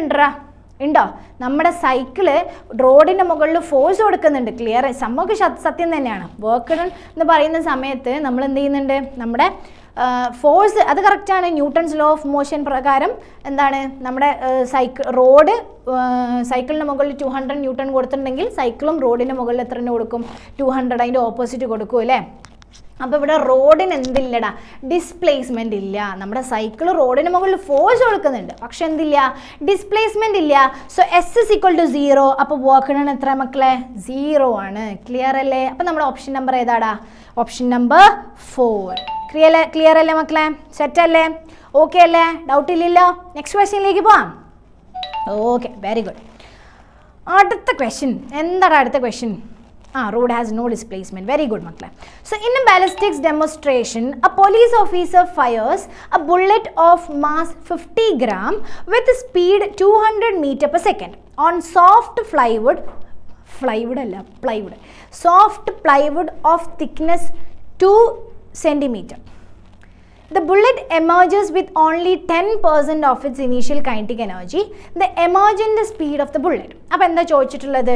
ഉണ്ടോ? നമ്മുടെ സൈക്കിള് റോഡിൻ്റെ മുകളിൽ ഫോഴ്സ് കൊടുക്കുന്നുണ്ട്. ക്ലിയർ? സംഭവമൊക്കെ സത്യം തന്നെയാണ്. വർക്ക് ഡൺ എന്ന് പറയുന്ന സമയത്ത് നമ്മൾ എന്ത് ചെയ്യുന്നുണ്ട്? നമ്മുടെ ഫോഴ്സ് അത് കറക്റ്റാണ്. ന്യൂട്ടൺസ് ലോ ഓഫ് മോഷൻ പ്രകാരം എന്താണ് നമ്മുടെ റോഡ് സൈക്കിളിന് മുകളിൽ 200 ന്യൂട്ടൺ കൊടുത്തിട്ടുണ്ടെങ്കിൽ സൈക്കിളും റോഡിൻ്റെ മുകളിൽ എത്ര കൊടുക്കും? 200. അതിൻ്റെ ഓപ്പോസിറ്റ് കൊടുക്കും അല്ലേ? അപ്പോൾ ഇവിടെ റോഡിന് എന്തില്ലടാ? ഡിസ്പ്ലേസ്മെൻ്റ് ഇല്ല. നമ്മുടെ സൈക്കിൾ റോഡിന് മുകളിൽ ഫോഴ്സ് കൊടുക്കുന്നുണ്ട്, പക്ഷെ എന്തില്ല? ഡിസ്പ്ലേസ്മെൻ്റ് ഇല്ല. So S is equal to 0. അപ്പോൾ വർക്ക് ഡൺ എത്ര മക്കളെ? 0 ആണ്. ക്ലിയർ അല്ലേ? അപ്പോൾ നമ്മുടെ ഓപ്ഷൻ നമ്പർ ഏതാടാ? Option number 4. ക്ലിയർ അല്ലേ മക്കളെ? സെറ്റ് അല്ലേ? ഓക്കെ അല്ലേ? ഡൗട്ട് ഇല്ലല്ലോ? നെക്സ്റ്റ് ക്വസ്റ്റ്യനിലേക്ക് പോവാം. Okay, very good. അടുത്ത ക്വസ്റ്റ്യൻ എന്താണ്? അടുത്ത question road has no displacement. Very good makla. So in a ballistics demonstration, a police officer fires a bullet of mass 50 gram with speed 200 meter per second on soft plywood of thickness 2 centimeter. The bullet emerges with only 10% of its initial kinetic energy. The emergent speed of the bullet. അപ്പോൾ എന്താ ചോദിച്ചിട്ടുള്ളത്?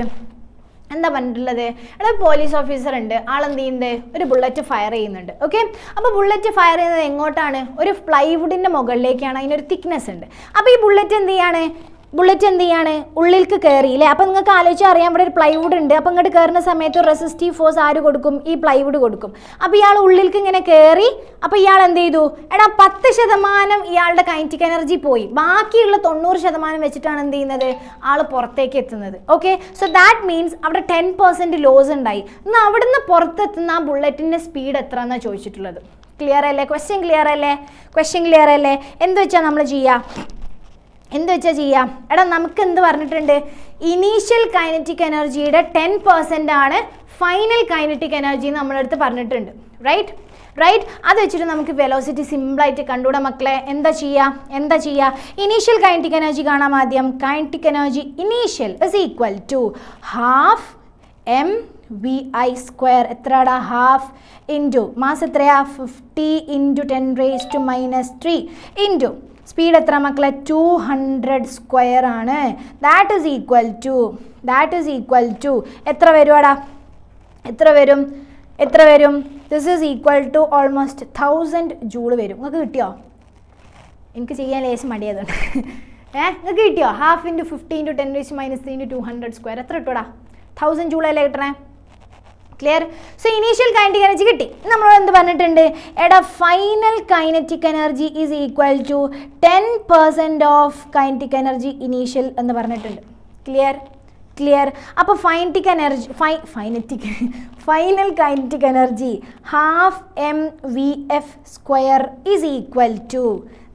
എന്താ പറഞ്ഞിട്ടുള്ളത്? ഇവിടെ police officer ഉണ്ട്, ആളെന്ത് ചെയ്യുന്നുണ്ട്? ഒരു bullet fire ചെയ്യുന്നുണ്ട്. ഓക്കെ, അപ്പോൾ ബുള്ളറ്റ് ഫയർ ചെയ്യുന്നത് എങ്ങോട്ടാണ്? ഒരു പ്ലൈവുഡിൻ്റെ മുകളിലേക്കാണ്. അതിനൊരു തിക്നെസ് ഉണ്ട്. അപ്പോൾ ഈ ബുള്ളറ്റ് എന്ത് ചെയ്യാണ്? ഉള്ളിലേക്ക് കയറിയില്ലേ? അപ്പോൾ നിങ്ങൾക്ക് ആലോചിച്ചാൽ അറിയാം, ഇവിടെ ഒരു പ്ലൈവുഡ് ഉണ്ട്. അപ്പോൾ ഇങ്ങോട്ട് കയറുന്ന സമയത്ത് റെസിസ്റ്റീവ് ഫോഴ്സ് ആര് കൊടുക്കും? ഈ പ്ലൈവുഡ് കൊടുക്കും. അപ്പോൾ ഇയാൾ ഉള്ളിലേക്ക് ഇങ്ങനെ കയറി. അപ്പോൾ ഇയാൾ എന്ത് ചെയ്തു? 10% ഇയാളുടെ കൈനറ്റിക് എനർജി പോയി. ബാക്കിയുള്ള 90% വെച്ചിട്ടാണ് എന്ത് ചെയ്യുന്നത്? ആൾ പുറത്തേക്ക് എത്തുന്നത്. ഓക്കെ, സോ ദാറ്റ് മീൻസ് അവിടെ 10% ലോസ് ഉണ്ടായി. എന്നാൽ അവിടുന്ന് പുറത്തെത്തുന്ന ആ ബുള്ളറ്റിൻ്റെ സ്പീഡ് എത്ര എന്നാണ് ചോദിച്ചിട്ടുള്ളത്. ക്ലിയർ അല്ലേ? ക്വസ്റ്റ്യൻ ക്ലിയർ അല്ലേ? എന്ത് വെച്ചാൽ നമ്മൾ ചെയ്യുക? നമുക്ക് എന്ത് പറഞ്ഞിട്ടുണ്ട്? ഇനീഷ്യൽ കൈനറ്റിക് എനർജിയുടെ 10% ആണ് ഫൈനൽ കൈനറ്റിക് എനർജി എന്ന് നമ്മളടുത്ത് പറഞ്ഞിട്ടുണ്ട്. റൈറ്റ്? അത് വെച്ചിട്ട് നമുക്ക് വെലോസിറ്റി സിമ്പിളായിട്ട് കണ്ടുകൂടാ മക്കളെ. എന്താ ചെയ്യുക? ഇനീഷ്യൽ കൈനറ്റിക് എനർജി കാണാം ആദ്യം. Kinetic energy initial is equal to half mvi². എത്രടാ? ഹാഫ് ഇൻറ്റു മാസ് എത്രയാ? 50 × 10⁻³ ഇൻറ്റു സ്പീഡ് എത്ര മക്കളെ? 200² ആണ്. ദാറ്റ് ഈസ് ഈക്വൽ ടു എത്ര വരുവാടാ? എത്ര വരും? This is equal to almost 1000 joule വരും. നിങ്ങൾക്ക് കിട്ടിയോ? എനിക്ക് ചെയ്യാൻ ലേശം മടിയായതുകൊണ്ട്. നിങ്ങൾക്ക് കിട്ടിയോ? ഹാഫ് ഇൻറ്റു 50 × 10⁻³ × 200² എത്ര കിട്ടുവാടാ? 1000 ജൂൾ അല്ലേ കിട്ടണേ? Clear? So initial kinetic energy കിട്ടി. നമ്മളോട് എന്ത് പറഞ്ഞിട്ടുണ്ട്? Final kinetic energy is equal to 10% of kinetic energy initial എന്ന് പറഞ്ഞിട്ടുണ്ട്. ക്ലിയർ? അപ്പോൾ final kinetic energy half mvf² is equal to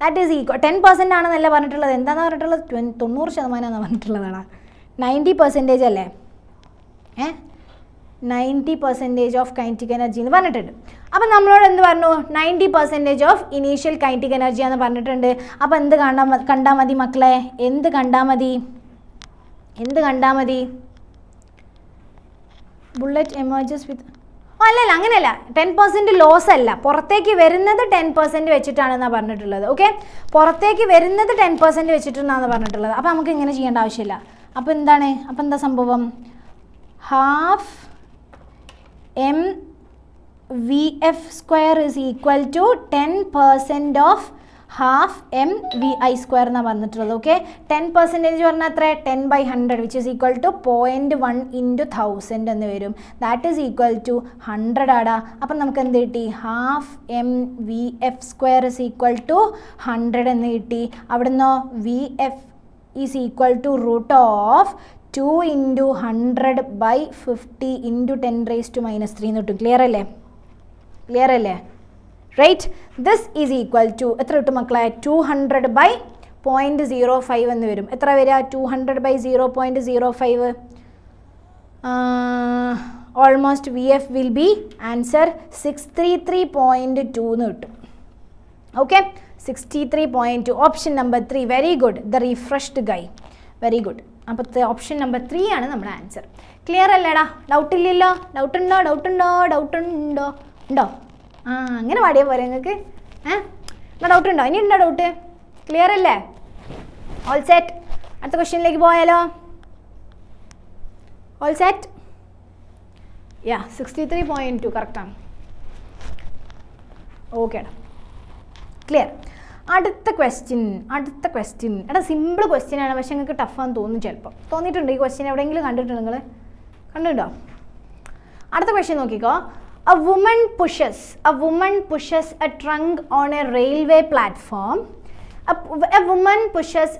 10% ആണെന്നല്ല പറഞ്ഞിട്ടുള്ളത്. എന്താണെന്ന് പറഞ്ഞിട്ടുള്ളത്? 90% പറഞ്ഞിട്ടുള്ളതാണ്. 90% അല്ലേ? 90% ഓഫ് കൈനറ്റിക് എനർജി എന്ന് പറഞ്ഞിട്ടുണ്ട്. അപ്പം നമ്മളോട് എന്ത് പറഞ്ഞു? 90% ഓഫ് ഇനീഷ്യൽ കൈനറ്റിക് എനർജി എന്ന് പറഞ്ഞിട്ടുണ്ട്. അപ്പോൾ എന്ത് കണ്ടാൽ മതി മക്കളെ? എന്ത് കണ്ടാൽ മതി? ബുള്ളറ്റ് എമർജസ് വിത്ത് അല്ലല്ല, അങ്ങനെയല്ല. 10% ലോസ് അല്ല, പുറത്തേക്ക് വരുന്നത് 10% വെച്ചിട്ടാണെന്നാണ് പറഞ്ഞിട്ടുള്ളത്. ഓക്കെ, പുറത്തേക്ക് വരുന്നത് 10% വെച്ചിട്ടാണെന്നാണ് പറഞ്ഞിട്ടുള്ളത്. അപ്പോൾ നമുക്ക് ഇങ്ങനെ ചെയ്യേണ്ട ആവശ്യമില്ല. അപ്പോൾ എന്താ സംഭവം? Half mvf² is equal to 10% of half mvi² എന്നാണ് പറഞ്ഞിട്ടുള്ളത്. ഓക്കെ, 10% പറഞ്ഞാൽ എത്ര? 10/100 വിച്ച് ഈസ് ഈക്വൽ ടു 0.1 × 1000 എന്ന് വരും. ദാറ്റ് ഈസ് ഈക്വൽ ടു 100 ആടാ. അപ്പം നമുക്ക് എന്ത് കിട്ടി? Half mvf² is equal to 100 എന്ന് കിട്ടി. അവിടുന്ന് vf is equal to √of 2 × 100/50 × 10⁻³ എന്ന് കിട്ടും. ക്ലിയർ അല്ലേ? Right? This is equal to എത്ര കിട്ടും മക്കളെ? 200/0.05 എന്ന് വരും. എത്ര വരിക? 200/0.05. Almost vf will be answer 633.2 എന്ന് കിട്ടും. Okay, 63.2. Option number 3. Very good. The refreshed guy. Very good. അപ്പോൾ ഓപ്ഷൻ നമ്പർ 3 ആണ് നമ്മുടെ ആൻസർ. ക്ലിയർ അല്ലേടാ? ഡൗട്ടില്ലല്ലോ? ഡൗട്ടുണ്ടോ? അങ്ങനെ പാടിയാൽ പോരെ നിങ്ങൾക്ക്? എന്നാ ഡൗട്ടുണ്ടോ? ഇനി ഉണ്ടോ ഡൗട്ട്? ക്ലിയർ അല്ലേ? All set? അടുത്ത ക്വസ്റ്റ്യനിലേക്ക് പോയാലോ? All set? 63.2 കറക്റ്റാണ്. ഓക്കേടാ. ക്ലിയർ? അടുത്ത ക്വസ്റ്റ്യൻ എടാ സിമ്പിൾ ക്വസ്റ്റ്യൻ ആണ്, പക്ഷെ നിങ്ങൾക്ക് ടഫാന്ന് തോന്നും ചിലപ്പോൾ. തോന്നിയിട്ടുണ്ടോ ഈ ക്വസ്റ്റ്യൻ എവിടെയെങ്കിലും കണ്ടിട്ടുണ്ടോ നിങ്ങൾ? കണ്ടിട്ടുണ്ടോ? അടുത്ത ക്വസ്റ്റ്യൻ നോക്കിക്കോ. A woman pushes a trunk on a railway platform. A woman pushes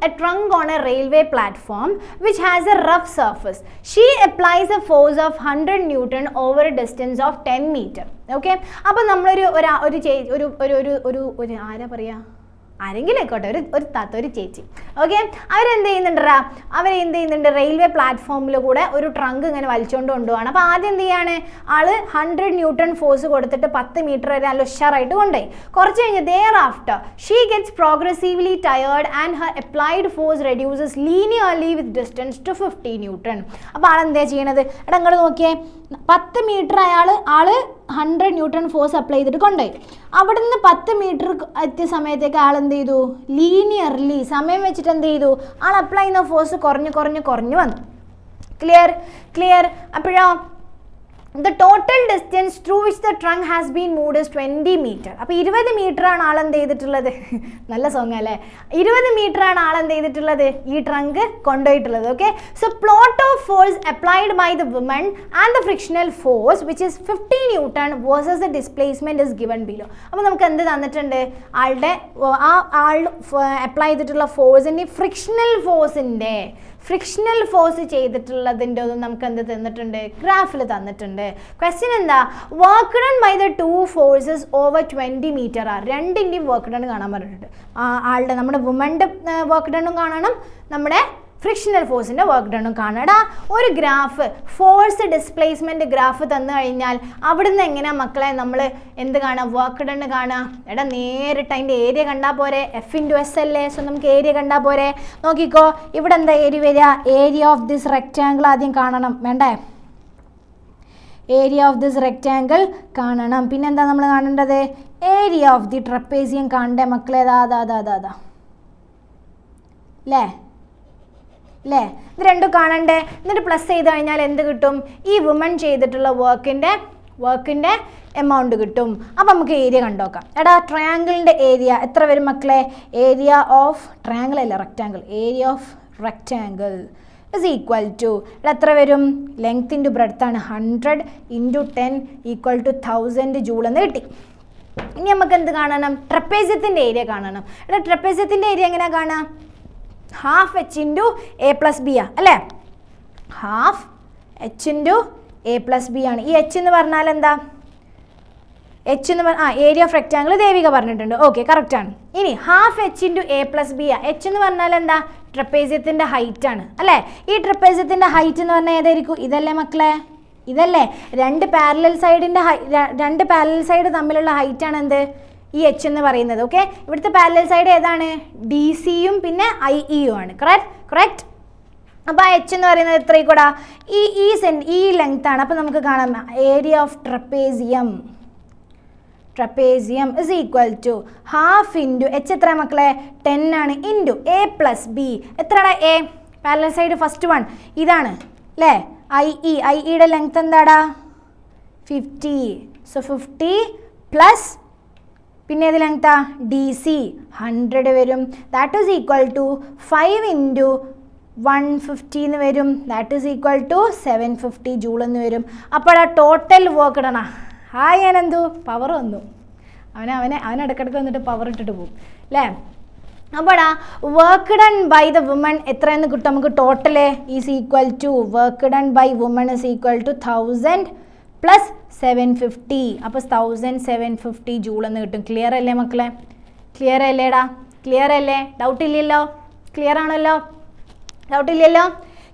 a trunk on a railway platform which has a rough surface. She applies a force of 100 Newton over a distance of 10 meter. Okay? അപ്പോൾ നമ്മളൊരു ആരാ പറയാ, ആരെങ്കിലും ആയിക്കോട്ടെ, ഒരു ചേച്ചി. Okay, അവരെന്ത് ചെയ്യുന്നുണ്ട്, റെയിൽവേ പ്ലാറ്റ്ഫോമിൽ കൂടെ ഒരു ട്രങ്ക് ഇങ്ങനെ വലിച്ചുകൊണ്ട് കൊണ്ടുപോവാണ്. അപ്പോൾ ആദ്യം എന്ത് ചെയ്യാണ്, ആള് 100 ന്യൂട്ടൺ ഫോഴ്സ് കൊടുത്തിട്ട് 10 മീറ്റർ വരെ നല്ല ഉഷാറായിട്ട് കൊണ്ടുപോയി. കുറച്ച് കഴിഞ്ഞ് thereafter she gets progressively tired and her applied force reduces linearly with distance to 50 Newton. അപ്പോൾ ആളെന്താ ചെയ്യണത്, എടാ ഇങ്ങോട്ട് നോക്കിയേ, 10 മീറ്റർ ആള് 100 ന്യൂട്ടൺ ഫോഴ്സ് അപ്ലൈ ചെയ്തിട്ട് കൊണ്ടുപോയി. അവിടെ നിന്ന് 10 മീറ്റർ എത്തിയ സമയത്തേക്ക് ആൾ എന്ത് ചെയ്തു, ലീനിയർലി സമയം വെച്ചിട്ട് എന്ത് ചെയ്തു, ആൾ അപ്ലൈ ചെയ്യുന്ന ഫോഴ്സ് കുറഞ്ഞു വന്നു. Clear? അപ്പോഴോ the total distance through which the trunk has been moved is 20 meter. അപ്പോൾ 20 മീറ്റർ ആണ് ആൾ എന്ത് ചെയ്തിട്ടുള്ളത്, നല്ല സോങ് അല്ലേ, 20 മീറ്റർ ആണ് ആൾ എന്ത് ചെയ്തിട്ടുള്ളത്, ഈ ട്രങ്ക് കൊണ്ടുപോയിട്ടുള്ളത്. Okay, so plot of force applied by the woman and the frictional force which is 50 newton versus the displacement is given below. അപ്പോൾ നമുക്ക് എന്ത് തന്നിട്ടുണ്ട്, ആളുടെ ആൾ അപ്ലൈ ചെയ്തിട്ടുള്ള ഫോഴ്സിൻ്റെ ഫ്രിക്ഷണൽ ഫോഴ്സ് ചെയ്തിട്ടുള്ളതിൻ്റെ ഒന്നും നമുക്ക് എന്ത് തന്നിട്ടുണ്ട്, ഗ്രാഫിൽ തന്നിട്ടുണ്ട്. ക്വസ്റ്റ്യൻ എന്താ, work done by the 2 forces over 20 metre are. രണ്ടിൻ്റെയും വർക്ക് ഡൺ കാണാൻ പറഞ്ഞിട്ടുണ്ട്. ആളുടെ നമ്മുടെ വുമൻ്റെ വർക്ക് ഡണ്ണും കാണണം, നമ്മുടെ ഫ്രിക്ഷണൽ ഫോഴ്സിൻ്റെ വർക്ക് ഡണ്ണും കാണടാ. ഒരു ഗ്രാഫ്, ഫോഴ്സ് ഡിസ്പ്ലേസ്മെൻറ്റ് ഗ്രാഫ് തന്നു കഴിഞ്ഞാൽ അവിടുന്ന് എങ്ങനെയാ മക്കളെ നമ്മൾ എന്ത് കാണാം, വർക്ക് ഡണ്ണ് കാണാം. എടാ നേരിട്ട് അതിൻ്റെ ഏരിയ കണ്ടാൽ പോരെ, F×S അല്ലേ, സോ നമുക്ക് ഏരിയ കണ്ടാൽ പോരെ. നോക്കിക്കോ, ഇവിടെ എന്താ ഏരിയ വരിക, ഏരിയ ഓഫ് ദിസ് റെക്റ്റാങ്കിൾ ആദ്യം കാണണം, വേണ്ടേ, ഏരിയ ഓഫ് ദിസ് റെക്റ്റാങ്കിൾ കാണണം. പിന്നെന്താ നമ്മൾ കാണേണ്ടത്, ഏരിയ ഓഫ് ദി ട്രപ്പേസിയം കാണണ്ടേ മക്കളെ, അതാ അല്ലേ, ഇത് രണ്ടും കാണണ്ടേ. എന്നിട്ട് പ്ലസ് ചെയ്ത് കഴിഞ്ഞാൽ എന്ത് കിട്ടും, ഈ വുമൺ ചെയ്തിട്ടുള്ള വർക്കിൻ്റെ എമൗണ്ട് കിട്ടും. അപ്പോൾ നമുക്ക് ഏരിയ കണ്ടുനോക്കാം. എടാ ട്രയാങ്കിളിൻ്റെ ഏരിയ എത്ര വരും മക്കളെ, ഏരിയ ഓഫ് ട്രയാങ്കിൾ അല്ല rectangle, area of rectangle is equal to എത്ര വരും, ലെങ്ത് ഇൻറ്റു ബ്രെഡ്ത്ത് ആണ്, 100 × 10 = 1000 ജൂൾ എന്ന് കിട്ടി. ഇനി നമുക്ക് എന്ത് കാണണം, ട്രപ്പേസിയത്തിൻ്റെ ഏരിയ കാണണം. എടാ ട്രപ്പേസിയത്തിൻ്റെ ഏരിയ എങ്ങനെയാണ് കാണാം, ½ h × a+b അല്ലേ, ½ h × a+b ആണ്. ഈ h എന്ന് പറഞ്ഞാൽ എന്താ, h എന്ന് ഏരിയ ഓഫ് റെക്റ്റാങ്കിൾ ദേവിക പറഞ്ഞിട്ടുണ്ട്. ഓക്കെ, കറക്റ്റാണ്. ഇനി ½ h × a+b h എന്ന് പറഞ്ഞാൽ എന്താ, ട്രപ്പേസിയത്തിൻ്റെ ഹൈറ്റ് ആണ് അല്ലേ. ഈ ട്രപ്പേസിയത്തിൻ്റെ ഹൈറ്റ് എന്ന് പറഞ്ഞാൽ ഏതായിരിക്കും, ഇതല്ലേ മക്കളെ, ഇതല്ലേ, രണ്ട് പാരലൽ സൈഡ് തമ്മിലുള്ള ഹൈറ്റ് ആണ് എന്ത്, ഈ h എന്ന് പറയുന്നത്. ഓക്കെ, ഇവിടുത്തെ പാരലൽ സൈഡ് ഏതാണ്, DC-യും പിന്നെ IE-യും ആണ്. കറക്റ്റ്. അപ്പോൾ ആ h എന്ന് പറയുന്നത് എത്രയിക്കൂടാ, ഈ ലെങ്ത് ആണ്. അപ്പോൾ നമുക്ക് കാണാം area of trapezium is equal to ½ × h എത്ര മക്കളെ, 10 ആണ്, ഇൻറ്റു a+b എത്രയാണ്, a parallel side first one ഇതാണ് അല്ലേ, IE-യുടെ ലെങ്ത് എന്താടാ, 50. സോ 50 പ്ലസ് പിന്നെ ഏത് ലെങ്താ, DC 100 വരും. ദാറ്റ് ഈസ് ഈക്വൽ ടു 5 × 150 എന്ന് വരും. That is equal to 750 joule എന്ന് വരും. അപ്പോൾ ആ ടോട്ടൽ വർക്ക് ഇടണ. ഹായ് അനന്തു, പവർ വന്നു. അവൻ ഇടയ്ക്കിടയ്ക്ക് വന്നിട്ട് പവർ ഇട്ടിട്ട് പോകും അല്ലേ. അപ്പോൾ work done by the woman എത്രയെന്ന് കിട്ടും നമുക്ക്, total is equal to work done by woman is equal to 1000 plus 750. അപ്പോൾ 1750 ജൂൾ എന്ന് കിട്ടും. ക്ലിയർ അല്ലേ മക്കളെ, ക്ലിയർ അല്ലേടാ, ക്ലിയർ അല്ലേ, ഡൗട്ട് ഇല്ലല്ലോ, ക്ലിയർ ആണല്ലോ, ഡൗട്ട് ഇല്ലല്ലോ.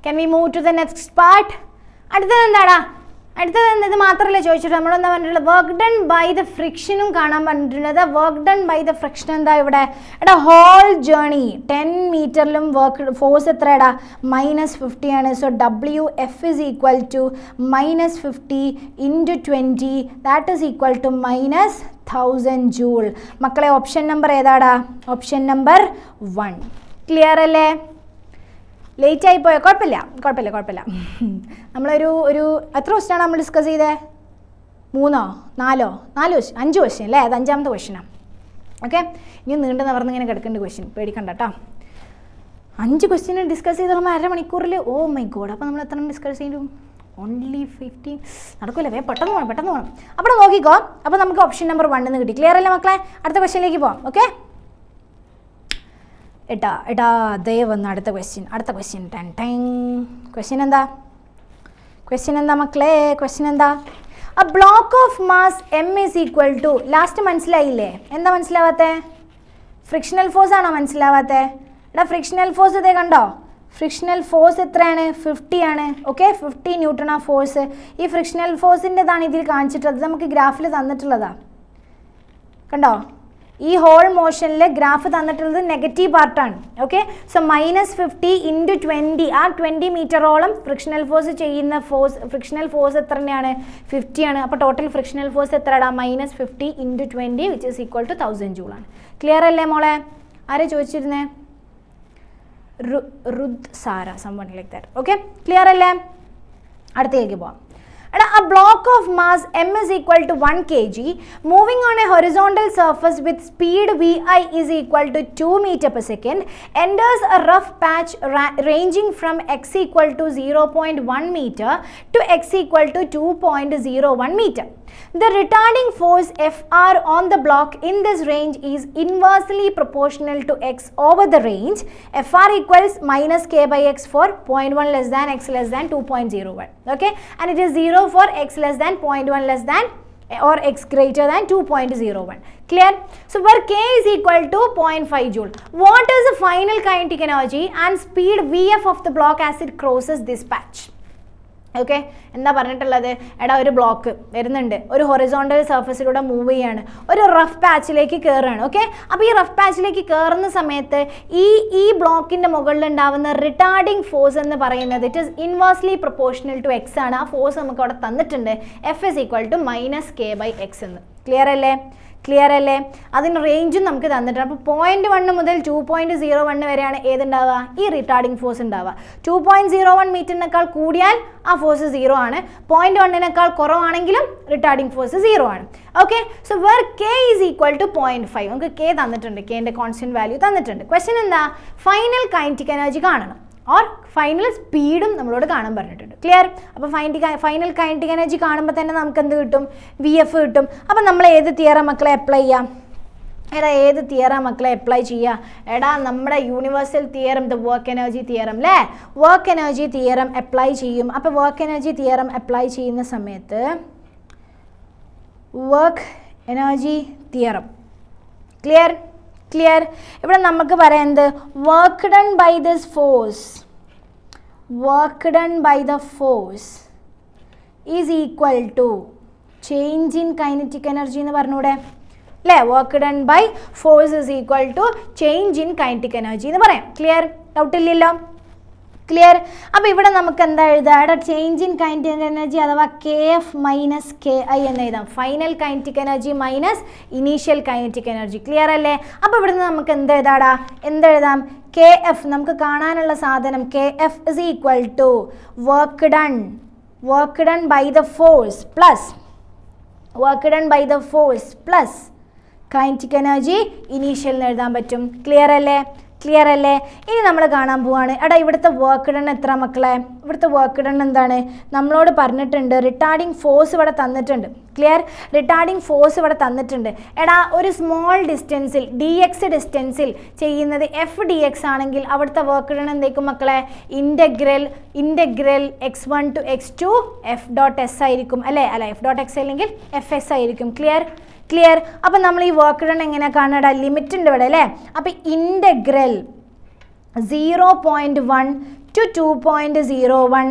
Can we move to the next part. അടുത്തത് എന്താടാ, ഇത് മാത്രമല്ല ചോദിച്ചിട്ട് നമ്മളെന്താ പറഞ്ഞിട്ടുള്ളത്, വർക്ക് ഡൺ ബൈ ദ ഫ്രിക്ഷനും കാണാൻ പറഞ്ഞിട്ടുള്ളത്. Work done by the friction എന്താ ഇവിടെ, എടാ ഹോൾ ജേണി 10 മീറ്ററിലും വർക്ക് ഫോഴ്സ് എത്രയാടാ, -50 ആണ്. So WF is equal to -50 × 20 that is equal to -1000 joule. മക്കളെ ഓപ്ഷൻ നമ്പർ ഏതാടാ, ഓപ്ഷൻ നമ്പർ 1. ക്ലിയർ അല്ലേ, ലേറ്റ് ആയി പോയോ, കുഴപ്പമില്ല. നമ്മളൊരു എത്ര ക്വസ്റ്റ്യനാണ് നമ്മൾ ഡിസ്കസ് ചെയ്തത്, 3 4 5 ക്വസ്റ്റ്യൻ അല്ലേ, അത് 5ാമത്തെ ക്വസ്റ്റ്യനാണ്. ഓക്കെ, ഇനി നീണ്ടു നിവർന്ന് ഇങ്ങനെ കിടക്കേണ്ട ക്വസ്റ്റ്യൻ, പേടിക്കണ്ട കേട്ടോ. 5 ക്വസ്റ്റ്യൻ ഡിസ്കസ് ചെയ്ത് നമ്മൾ അരമണിക്കൂറിൽ, ഓ മൈ ഗോഡ്, അപ്പോൾ നമ്മൾ എത്ര ഡിസ്കസ് ചെയ്തു? ഓൺലി 15. നടക്കൂല, പെട്ടെന്ന് പോകണം. അപ്പോൾ നോക്കിക്കോ. അപ്പോൾ നമുക്ക് ഓപ്ഷൻ നമ്പർ 1 എന്ന് കിട്ടി. ക്ലിയർ അല്ലേ മക്കളെ? അടുത്ത ക്വസ്റ്റ്യനിലേക്ക് പോകാം. ഓക്കെ, എട്ടാ ദേ വന്ന് അടുത്ത ക്വസ്റ്റ്യൻ. ക്വസ്റ്റ്യൻ എന്താ മക്കളെ? ക്വസ്റ്റ്യൻ എന്താ? A block of mass m is equal to, last മനസ്സിലായില്ലേ? എന്താ മനസ്സിലാവാത്തേ? ഫ്രിക്ഷണൽ ഫോഴ്സ് ആണോ മനസ്സിലാവാത്തേ? എടാ ഫ്രിക്ഷണൽ ഫോഴ്സ് ഇതേ കണ്ടോ? ഫ്രിക്ഷണൽ ഫോഴ്സ് എത്രയാണ്? 50 ആണ്. ഓക്കെ, 50 ന്യൂട്ടൺ ആ ഫോഴ്സ്. ഈ ഫ്രിക്ഷണൽ ഫോഴ്സിൻ്റെതാണ് ഇതിൽ കാണിച്ചിട്ടുള്ളത്, നമുക്ക് ഗ്രാഫിൽ തന്നിട്ടുള്ളതാ. കണ്ടോ? ഈ ഹോൾ മോഷനിൽ ഗ്രാഫ് തന്നിട്ടുള്ളത് നെഗറ്റീവ് പാർട്ടാണ്. ഓക്കെ, സോ -50 × 20, ആ 20 മീറ്ററോളം ഫ്രിക്ഷണൽ ഫോഴ്സ് ചെയ്യുന്ന ഫ്രിക്ഷണൽ ഫോഴ്സ് എത്ര തന്നെയാണ്? 50 ആണ്. അപ്പോൾ ടോട്ടൽ ഫ്രിക്ഷണൽ ഫോഴ്സ് എത്രടാ? -50 × 20 which is equal to 1000 joule ആണ്. ക്ലിയർ അല്ലേ മോളെ? ആരെ ചോദിച്ചിരുന്നേ? Rud Sara, someone like that. Okay, clear അല്ലേ? അടുത്തേക്ക് പോവാം. A block of mass m is equal to 1 kg moving on a horizontal surface with speed vi is equal to 2 meter per second enters a rough patch ranging from x equal to 0.1 meter to x equal to 2.01 meter. The retarding force Fr on the block in this range is inversely proportional to x over the range. Fr equals -k by x for 0.1 less than x less than 2.01. Okay, and it is 0 for x less than 0.1 less than or x greater than 2.01. Clear? So where k is equal to 0.5 joule. What is the final kinetic energy and speed Vf of the block as it crosses this patch? Okay, എന്താ പറഞ്ഞിട്ടുള്ളത്? എടാ ഒരു block വരുന്നുണ്ട്, ഒരു horizontal സർഫസിലൂടെ move ചെയ്യാണ്, ഒരു rough പാച്ചിലേക്ക് കയറുകയാണ്. Okay, അപ്പോൾ ഈ റഫ് പാച്ചിലേക്ക് കയറുന്ന സമയത്ത് ഈ ബ്ലോക്കിൻ്റെ മുകളിൽ ഉണ്ടാവുന്ന റിട്ടാർഡിങ് ഫോഴ്സ് എന്ന് പറയുന്നത് it is inversely proportional to x ആണ്. ആ ഫോഴ്സ് നമുക്ക് അവിടെ തന്നിട്ടുണ്ട്, F is equal to -k by x എന്ന്. ക്ലിയർ അല്ലേ? അതിന് റേഞ്ചും നമുക്ക് തന്നിട്ടുണ്ട്. അപ്പോൾ 0.1 മുതൽ 2.01 വരെയാണ് ഏതുണ്ടാവുക? ഈ റിട്ടാർഡിങ് ഫോഴ്സ് ഉണ്ടാവുക. 2.01 മീറ്ററിനേക്കാൾ കൂടിയാൽ ആ ഫോഴ്സ് 0 ആണ്. 0.1 കുറവാണെങ്കിലും റിട്ടാർഡിങ് ഫോഴ്സ് 0 ആണ്. Okay, so where k is equal to 0.5. നമുക്ക് k തന്നിട്ടുണ്ട്, kന്റെ കോൺസ്റ്റന്റ് വാല്യൂ തന്നിട്ടുണ്ട്. ക്വസ്റ്റ്യൻ എന്താ? ഫൈനൽ കൈനറ്റിക് എനർജി കാണണം, ഓർ ഫൈനൽ സ്പീഡും നമ്മളോട് കാണാൻ പറഞ്ഞിട്ടുണ്ട്. ക്ലിയർ? അപ്പോൾ ഫൈനൽ കൈനറ്റിക് എനർജി കാണുമ്പോൾ തന്നെ നമുക്ക് എന്ത് കിട്ടും? VF കിട്ടും. അപ്പോൾ നമ്മൾ ഏത് തിയറം മക്കളെ അപ്ലൈ ചെയ്യാം? ഏത് തിയറം മക്കളെ അപ്ലൈ ചെയ്യുക? നമ്മുടെ universal theorem, the work energy theorem അല്ലേ? വർക്ക് എനർജി തിയറം അപ്ലൈ ചെയ്യും. അപ്പോൾ വർക്ക് എനർജി തിയറം അപ്ലൈ ചെയ്യുന്ന സമയത്ത് വർക്ക് എനർജി തിയറം ക്ലിയർ? ഇവിടെ നമുക്ക് പറയുന്നത് work done by this force, work done by the force is equal to change in kinetic energy എന്ന് പറഞ്ഞൂടെ അല്ലേ? Work done by force is equal to change in kinetic energy എന്ന് പറയാം. Clear? Doubt ഇല്ലല്ലോ? Clear? അപ്പോൾ ഇവിടെ നമുക്ക് എന്താ എഴുതാം? ചേഞ്ച് ഇൻ കൈനറ്റിക് എനർജി അഥവാ KF - KI എന്ന് എഴുതാം. Final kinetic energy minus initial kinetic energy. Clear അല്ലേ? അപ്പോൾ ഇവിടുന്ന് നമുക്ക് എന്തെഴുതാം? KF നമുക്ക് കാണാനുള്ള സാധനം KF is equal to work done by the force plus kinetic energy initial എന്ന് എഴുതാൻ പറ്റും. ക്ലിയർ അല്ലേ? ഇനി നമ്മൾ കാണാൻ പോവാണ്. ഇവിടുത്തെ വർക്ക് ഡൺ എത്ര മക്കളെ? ഇവിടുത്തെ വർക്ക് ഡൺ എന്താണ്? നമ്മളോട് പറഞ്ഞിട്ടുണ്ട് റിട്ടാർഡിങ് ഫോഴ്സ് ഇവിടെ തന്നിട്ടുണ്ട്. ക്ലിയർ? റിട്ടാർഡിങ് ഫോഴ്സ് ഇവിടെ തന്നിട്ടുണ്ട്. ഒരു സ്മോൾ ഡിസ്റ്റൻസിൽ dx ഡിസ്റ്റൻസിൽ ചെയ്യുന്നത് FDX ആണെങ്കിൽ അവിടുത്തെ വർക്ക് ഡൺ എന്തേക്കും മക്കളെ? Integral x1 to x2 F.S ആയിരിക്കും അല്ലേ? അല്ല, F.x അല്ലെങ്കിൽ FS ആയിരിക്കും. ക്ലിയർ? അപ്പം നമ്മൾ ഈ വർക്ക് ഡൺ എങ്ങനെ കാണുക? ലിമിറ്റ് ഉണ്ട് ഇവിടെ അല്ലേ? അപ്പം ഇൻ്റഗ്രൽ 0.1 to 2.01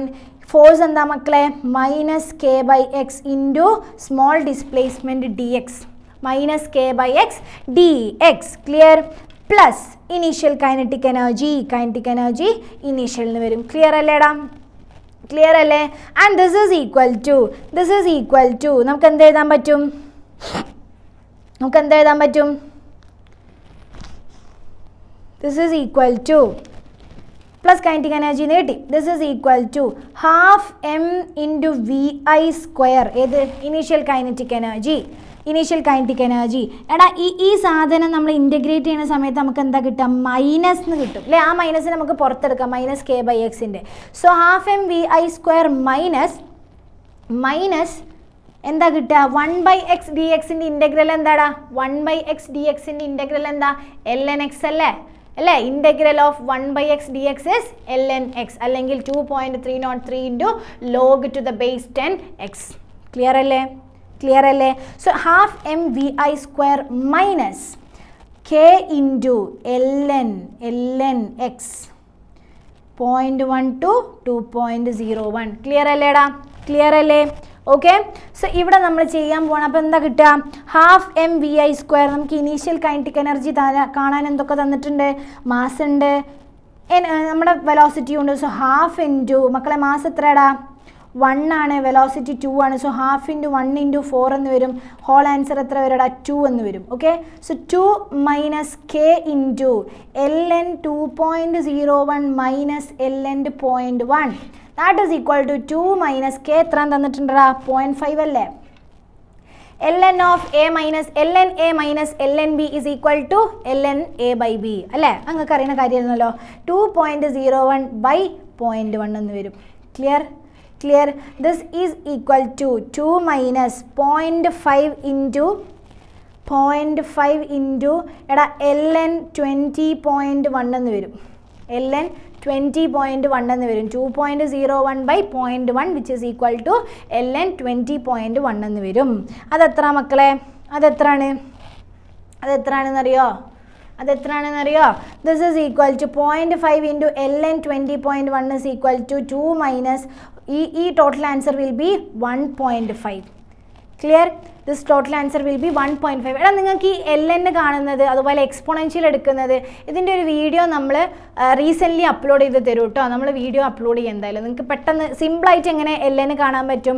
ഫോഴ്സ് എന്താ മക്കളെ? -k by x into small displacement dx, -k by x dx. Clear? Plus initial kinetic energy initial എന്ന് വരും. ക്ലിയർ അല്ലേ? And this is equal to നമുക്ക് എന്ത് എഴുതാൻ പറ്റും? This is equal to plus kinetic energy നേടി. This is equal to half m into vi square. ഏത്? Initial kinetic energy initial kinetic energy. എടാ ഈ സാധനം നമ്മൾ ഇൻറ്റഗ്രേറ്റ് ചെയ്യുന്ന സമയത്ത് നമുക്ക് എന്താ കിട്ടുക? മൈനസ് എന്ന് കിട്ടും അല്ലേ? ആ മൈനസ് നമുക്ക് പുറത്തെടുക്കാം, മൈനസ് k/xൻ്റെ. സോ ഹാഫ് mvi² മൈനസ് എന്താ കിട്ടുക? 1/x dxൻ്റെ ഇൻ്റഗ്രൽ എന്താടാ? 1/x dxൻ്റെ ഇൻ്റഗ്രൽ എന്താ? ln x അല്ലേ? Integral of 1/x dx is ln x അല്ലെങ്കിൽ 2.303 into log to the base 10x. Clear അല്ലേ? So half mvi² minus k into ln x 0.1 to 2.01. Clear അല്ലേ? Okay, so ഇവിടെ നമ്മൾ ചെയ്യാൻ പോകണം. അപ്പോൾ എന്താ കിട്ടുക? Half mvi². നമുക്ക് ഇനീഷ്യൽ കൈനറ്റിക് എനർജി കാണാൻ എന്തൊക്കെ തന്നിട്ടുണ്ട്? മാസ് ഉണ്ട്, നമ്മുടെ വെലോസിറ്റി ഉണ്ട്. സോ ഹാഫ് ഇൻറ്റു മക്കളെ മാസ് എത്രയാടാ? 1 ആണ്, വെലോസിറ്റി 2 ആണ്. സോ ഹാഫ് ഇൻറ്റു 1 ഇൻറ്റു 4 എന്ന് വരും. ഹോൾ ആൻസർ എത്ര വരെടാ? 2 എന്ന് വരും. Okay, so 2 minus K into ln 2.01 minus ln 0.1 that is equal to 2 minus k എത്ര തന്നിട്ടുണ്ടാ? 0.5 അല്ലേ? ln of a minus ln b is equal to ln a by b അല്ലേ? നിങ്ങൾക്ക് അറിയുന്ന കാര്യമായിരുന്നല്ലോ. 2.01 by 0.1 എന്ന് വരും. Clear? This is equal to 2 minus 0.5 into എടാ ln 20.1 എന്ന് വരും. ln 20.1 എന്ന് വരും. 2.01 by 0.1 which is equal to ln 20.1 എന്ന് വരും. അതെത്ര മക്കളെ? അതെത്രാണെന്നറിയോ? This is equal to 0.5 into ln 20.1 is equal to 2 minus ഈ total answer will be 1.5. Clear? This total answer will be 1.5. എടാ നിങ്ങൾക്ക് ഈ ln കാണുന്നത് അതുപോലെ എക്സ്പോണൻഷ്യൽ എടുക്കുന്നത് ഇതിൻ്റെ ഒരു വീഡിയോ നമ്മൾ റീസെൻ്റ്ലി അപ്ലോഡ് ചെയ്ത് തരും കേട്ടോ. നമ്മൾ വീഡിയോ അപ്ലോഡ് ചെയ്യും എന്തായാലും. നിങ്ങൾക്ക് പെട്ടെന്ന് സിമ്പിളായിട്ട് എങ്ങനെ ln കാണാൻ പറ്റും,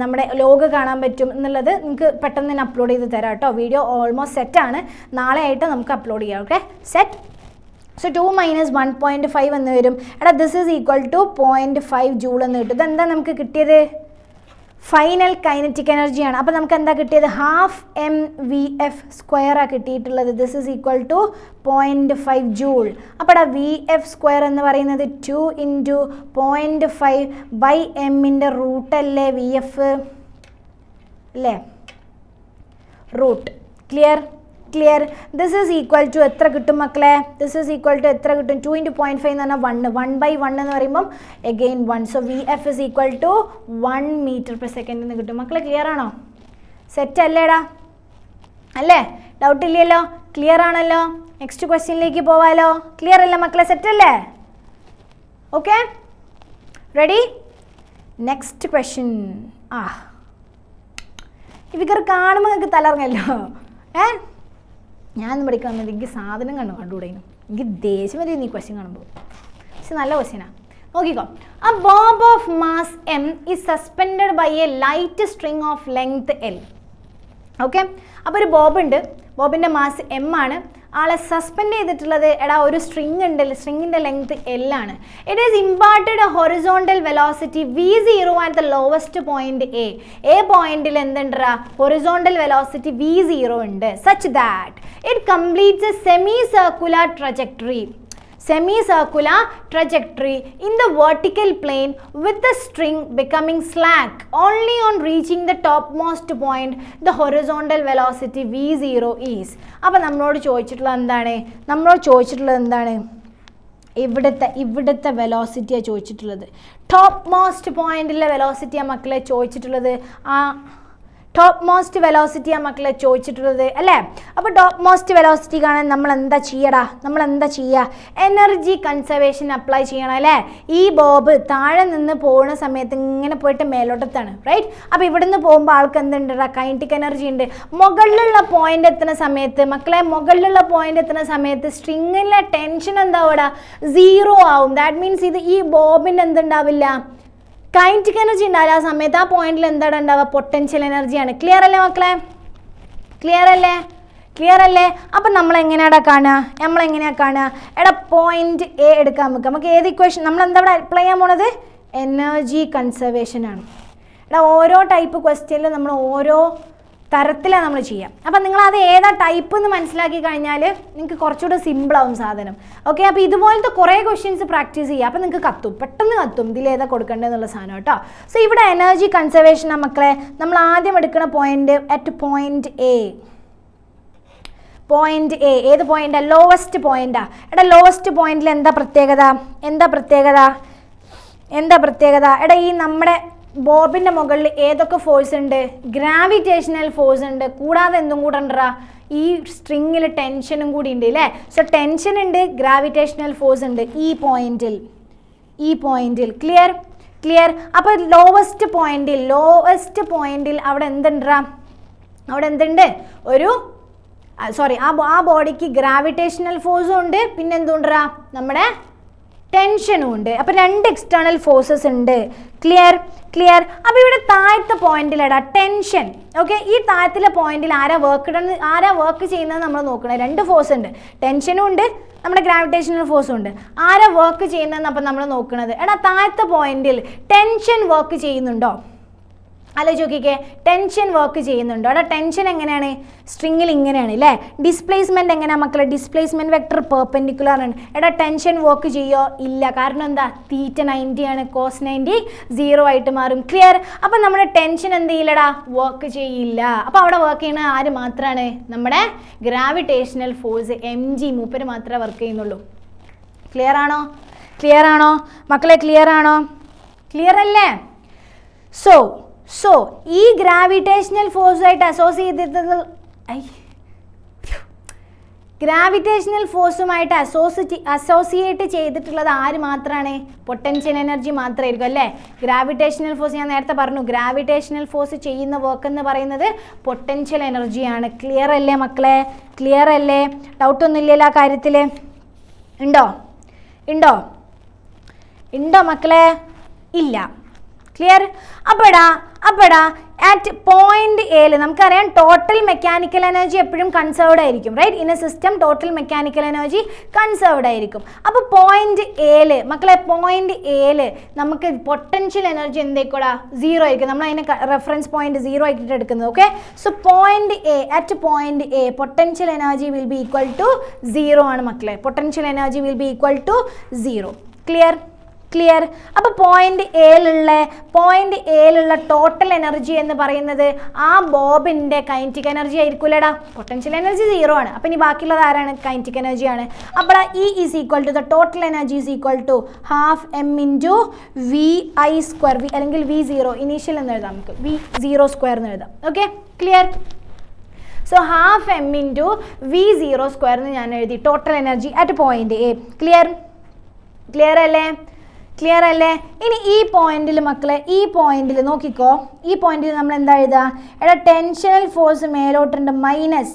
നമ്മുടെ ലോഗ് കാണാൻ പറ്റും എന്നുള്ളത് നിങ്ങൾക്ക് പെട്ടെന്ന് തന്നെ അപ്ലോഡ് ചെയ്ത് തരാം കേട്ടോ. വീഡിയോ ഓൾമോസ്റ്റ് സെറ്റാണ്, നാളെ ആയിട്ട് നമുക്ക് അപ്ലോഡ് ചെയ്യാം. Okay, set. സോ 2 മൈനസ് 1.5 എന്ന് വരും. എടാ this is equal to 0.5 joule എന്ന് കിട്ടും. ഇതെന്താ നമുക്ക് കിട്ടിയത്? ഫൈനൽ കൈനറ്റിക് എനർജിയാണ്. അപ്പോൾ നമുക്ക് എന്താ കിട്ടിയത്? ഹാഫ് mvf² കിട്ടിയിട്ടുള്ളത്. This is equal to 0.5 joule. അപ്പോൾ vf² എന്ന് പറയുന്നത് 2 ഇൻറ്റു 0.5 ബൈ എമ്മിൻ്റെ റൂട്ട് അല്ലേ vf അല്ലേ? Root. Clear? This is equal to എത്ര കിട്ടും മക്കളെ? This is equal to എത്ര കിട്ടും? 2 into 0.5 എന്ന് പറഞ്ഞാൽ 1 by 1 എന്ന് പറയുമ്പം again 1. So vf is equal to 1 meter per second എന്ന് കിട്ടും. മക്കളെ ക്ലിയർ ആണോ? സെറ്റ് അല്ലേടാ? അല്ലേ? ഡൗട്ട് ഇല്ലല്ലോ? ക്ലിയർ ആണല്ലോ? നെക്സ്റ്റ് ക്വസ്റ്റ്യനിലേക്ക് പോവാലോ? ക്ലിയർ അല്ലേ മക്കളെ? സെറ്റ് അല്ലേ? Okay, ready? Next question. ഇവർ കാണുമ്പോൾ നിങ്ങൾക്ക് തലറങ്ങല്ലോ. ഞാനൊന്നും പഠിക്കാൻ വന്നത് എനിക്ക് സാധനം കണ്ടുകൂടേനു. എനിക്ക് ദേഷ്യം വരും ഈ ക്വസ്റ്റ്യൻ കാണുമ്പോൾ. പക്ഷെ നല്ല ക്വസ്റ്റ്യനാണ്. നോക്കിക്കോ. A bob of mass m is suspended by a light string of length l. Okay, അപ്പോൾ ഒരു ബോബ് ഉണ്ട്, ബോബിൻ്റെ മാസ് m ആണ്. ആളെ സസ്പെൻഡ് ചെയ്തിട്ടുള്ളത് എടാ ഒരു സ്ട്രിങ് ഉണ്ട്, സ്ട്രിങ്ങിൻ്റെ ലെങ്ത് L ആണ്. It is imparted A horizontal velocity V0 at the lowest point A പോയിന്റിൽ എന്തുണ്ടാ? ഹൊറിസോണ്ടൽ വെലോസിറ്റി V0 ഉണ്ട്. Such that it completes A semi circular trajectory in the vertical plane with the string becoming slack only on reaching the topmost point. The horizontal velocity v0 is. അപ്പോൾ നമ്മളോട് ചോദിച്ചിട്ടുള്ളത് എന്താണ്? ഇവിടുത്തെ വെലോസിറ്റിയാണ് ചോദിച്ചിട്ടുള്ളത്. Top most പോയിന്റിലെ വെലോസിറ്റിയാണ് മക്കളെ ചോദിച്ചിട്ടുള്ളത്. ടോപ്പ് മോസ്റ്റ് വെലോസിറ്റിയാണ് മക്കളെ ചോദിച്ചിട്ടുള്ളത് അല്ലേ? അപ്പോൾ ടോപ്പ് മോസ്റ്റ് വെലോസിറ്റി കാണാൻ നമ്മൾ എന്താ ചെയ്യുക? എനർജി കൺസർവേഷൻ അപ്ലൈ ചെയ്യണം അല്ലേ? ഈ ബോബ് താഴെ നിന്ന് പോകുന്ന സമയത്ത് ഇങ്ങനെ പോയിട്ട് മേലോട്ടത്താണ്, റൈറ്റ്? അപ്പോൾ ഇവിടെ നിന്ന് പോകുമ്പോൾ ആൾക്ക് എന്തുണ്ട്? കൈനറ്റിക് എനർജി ഉണ്ട്. മുകളിലുള്ള പോയിന്റ് എത്തുന്ന സമയത്ത് സ്ട്രിങ്ങിലെ ടെൻഷൻ എന്താവും? 0 ആവും. ദാറ്റ് മീൻസ് ഈ ബോബിൻ്റെ എന്തുണ്ടാവില്ല? കൈനറ്റിക് എനർജി ഉണ്ടാവില്ല. ആ സമയത്ത് ആ പോയിന്റിൽ എന്താണ് ഉണ്ടാവുക? പൊട്ടൻഷ്യൽ എനർജിയാണ്. ക്ലിയർ അല്ലേ മക്കളെ? ക്ലിയർ അല്ലേ? അപ്പം നമ്മളെങ്ങനെയാണ് കാണുക? എടാ പോയിന്റ് എ എടുക്കാൻ നമുക്ക് ഏത് ഇക്വേഷൻ നമ്മൾ എന്താ ഇവിടെ അപ്ലൈ ചെയ്യാൻ പോണത്? എനർജി കൺസർവേഷൻ ആണ്. എടാ ഓരോ ടൈപ്പ് ക്വസ്റ്റ്യനിൽ നമ്മൾ ഓരോ തരത്തിലാണ് നമ്മൾ ചെയ്യുക. അപ്പം നിങ്ങൾ അത് ഏതാ ടൈപ്പ് എന്ന് മനസ്സിലാക്കി കഴിഞ്ഞാൽ നിങ്ങൾക്ക് കുറച്ചുകൂടെ സിമ്പിളാവും സാധനം. ഓക്കെ, അപ്പോൾ ഇതുപോലത്തെ കുറേ ക്വസ്റ്റ്യൻസ് പ്രാക്ടീസ് ചെയ്യുക. അപ്പം നിങ്ങൾക്ക് കത്തും, പെട്ടെന്ന് കത്തും ഇതിലേതാ കൊടുക്കേണ്ടതെന്നുള്ള സാധനം കേട്ടോ. സോ ഇവിടെ എനർജി കൺസർവേഷൻ മക്കളെ നമ്മൾ ആദ്യം എടുക്കുന്ന point at point A. Point A ഏത് പോയിന്റാ? ലോവസ്റ്റ് പോയിന്റാ. എടാ ലോവസ്റ്റ് പോയിന്റിൽ എന്താ പ്രത്യേകത? എടാ ഈ നമ്മുടെ ബോബിൻ്റെ മുകളിൽ ഏതൊക്കെ ഫോഴ്സ് ഉണ്ട്? ഗ്രാവിറ്റേഷണൽ ഫോഴ്സ് ഉണ്ട്. കൂടാതെ എന്തും കൂടെ ഉണ്ടറാ? ഈ സ്ട്രിങ്ങിൽ ടെൻഷനും കൂടി ഉണ്ട് അല്ലേ? സോ ടെൻഷൻ ഉണ്ട്, ഗ്രാവിറ്റേഷണൽ ഫോഴ്സ് ഉണ്ട് ഈ പോയിന്റിൽ. ക്ലിയർ. അപ്പോൾ ലോവസ്റ്റ് പോയിന്റിൽ അവിടെ എന്തുണ്ടാ? അവിടെ എന്തുണ്ട്? ആ ബോഡിക്ക് ഗ്രാവിറ്റേഷണൽ ഫോഴ്സും ഉണ്ട്, പിന്നെ എന്തുണ്ടാ? നമ്മുടെ ടെൻഷനും ഉണ്ട്. അപ്പം 2 എക്സ്റ്റേണൽ ഫോഴ്സസ് ഉണ്ട്. ക്ലിയർ. അപ്പോൾ ഇവിടെ താഴത്തെ പോയിന്റിലെടാ ടെൻഷൻ. ഓക്കെ, ഈ താഴത്തിലെ പോയിന്റിൽ ആരാ വർക്ക് ചെയ്യുന്നത് നമ്മൾ നോക്കണം. 2 ഫോഴ്സ് ഉണ്ട്, ടെൻഷനും ഉണ്ട്, നമ്മുടെ ഗ്രാവിറ്റേഷണൽ ഫോഴ്സും ഉണ്ട്. ആരാ വർക്ക് ചെയ്യുന്നതെന്ന് അപ്പം നമ്മൾ നോക്കുന്നത്. എടാ താഴത്തെ പോയിന്റിൽ ടെൻഷൻ വർക്ക് ചെയ്യുന്നുണ്ടോ? ആലോചിച്ച് നോക്കിക്കേ, ടെൻഷൻ വർക്ക് ചെയ്യുന്നുണ്ടോ? അവിടെ ടെൻഷൻ എങ്ങനെയാണ്? സ്ട്രിങ്ങിൽ ഇങ്ങനെയാണ് അല്ലേ? ഡിസ്പ്ലേസ്മെൻറ്റ് എങ്ങനെയാണ് മക്കളെ? ഡിസ്പ്ലേസ്മെൻറ്റ് വെക്ടർ പെർപെൻഡിക്കുലർ ആണ്. എടാ ടെൻഷൻ വർക്ക് ചെയ്യോ? ഇല്ല. കാരണം എന്താ? തീറ്റ 90 ആണ്, കോസ് 90 0 ആയിട്ട് മാറും. ക്ലിയർ. അപ്പം നമ്മുടെ ടെൻഷൻ എന്ത് ചെയ്യില്ലടാ? വർക്ക് ചെയ്യില്ല. അപ്പോൾ അവിടെ വർക്ക് ചെയ്യുന്ന ആര് മാത്രമാണ്? നമ്മുടെ ഗ്രാവിറ്റേഷണൽ ഫോഴ്സ് mg മൂപ്പര് മാത്രമേ വർക്ക് ചെയ്യുന്നുള്ളൂ. ക്ലിയർ ആണോ മക്കളെ? ക്ലിയർ അല്ലേ? സോ ഈ ഗ്രാവിറ്റേഷണൽ ഫോഴ്സുമായിട്ട് അസോസിയേറ്റ് ചെയ്തിട്ടുള്ളത് ആര് മാത്രമാണ്? പൊട്ടൻഷ്യൽ എനർജി മാത്രമായിരിക്കും അല്ലേ? ഗ്രാവിറ്റേഷണൽ ഫോഴ്സ് ഞാൻ നേരത്തെ പറഞ്ഞു, ഗ്രാവിറ്റേഷണൽ ഫോഴ്സ് ചെയ്യുന്ന വർക്ക് എന്ന് പറയുന്നത് പൊട്ടൻഷ്യൽ എനർജിയാണ്. ക്ലിയർ അല്ലേ മക്കളെ? ഡൗട്ടൊന്നും ഇല്ലല്ലോ ആ കാര്യത്തിൽ? ഉണ്ടോ മക്കളെ? ഇല്ല. ക്ലിയർ. അപ്പോടാ അറ്റ് പോയിന്റ് എയിൽ നമുക്കറിയാം ടോട്ടൽ മെക്കാനിക്കൽ എനർജി എപ്പോഴും കൺസേർവ്ഡ് ആയിരിക്കും. Right? In a system total mechanical energy conserved ആയിരിക്കും. അപ്പോൾ പോയിന്റ് എയിൽ നമുക്ക് പൊട്ടൻഷ്യൽ എനർജി എന്തായിക്കൂടാ? 0 ആയിരിക്കും. നമ്മൾ അതിനെ റെഫറൻസ് പോയിന്റ് 0 ആയിട്ട് എടുക്കുന്നത്. Okay, so at point A potential energy will be equal to 0 ആണ് മക്കളെ. Potential energy will be equal to 0. Clear. അപ്പോൾ പോയിന്റ് എയിലുള്ള ടോട്ടൽ എനർജി എന്ന് പറയുന്നത് ആ ബോബിൻ്റെ കൈനറ്റിക് എനർജി ആയിരിക്കൂലടാ. പൊട്ടൻഷ്യൽ എനർജി 0 ആണ്. അപ്പം ഇനി ബാക്കിയുള്ളത് ആരാണ്? കൈനറ്റിക് എനർജിയാണ്. അപ്പോൾ E is equal to the total energy is equal to ½ m into VI², അല്ലെങ്കിൽ V0 ഇനീഷ്യൽ എന്ന് എഴുതാം, നമുക്ക് V0² എന്ന് എഴുതാം. Okay, clear. So ½ m into V0² എന്ന് ഞാൻ എഴുതി total energy at point A. Clear അല്ലേ? ഇനി ഈ പോയിന്റിൽ മക്കളെ, നോക്കിക്കോ, ഈ പോയിന്റിൽ നമ്മൾ എന്താ എഴുതുക? എടാ ടെൻഷണൽ ഫോഴ്സ് മേലോട്ടുണ്ട്, minus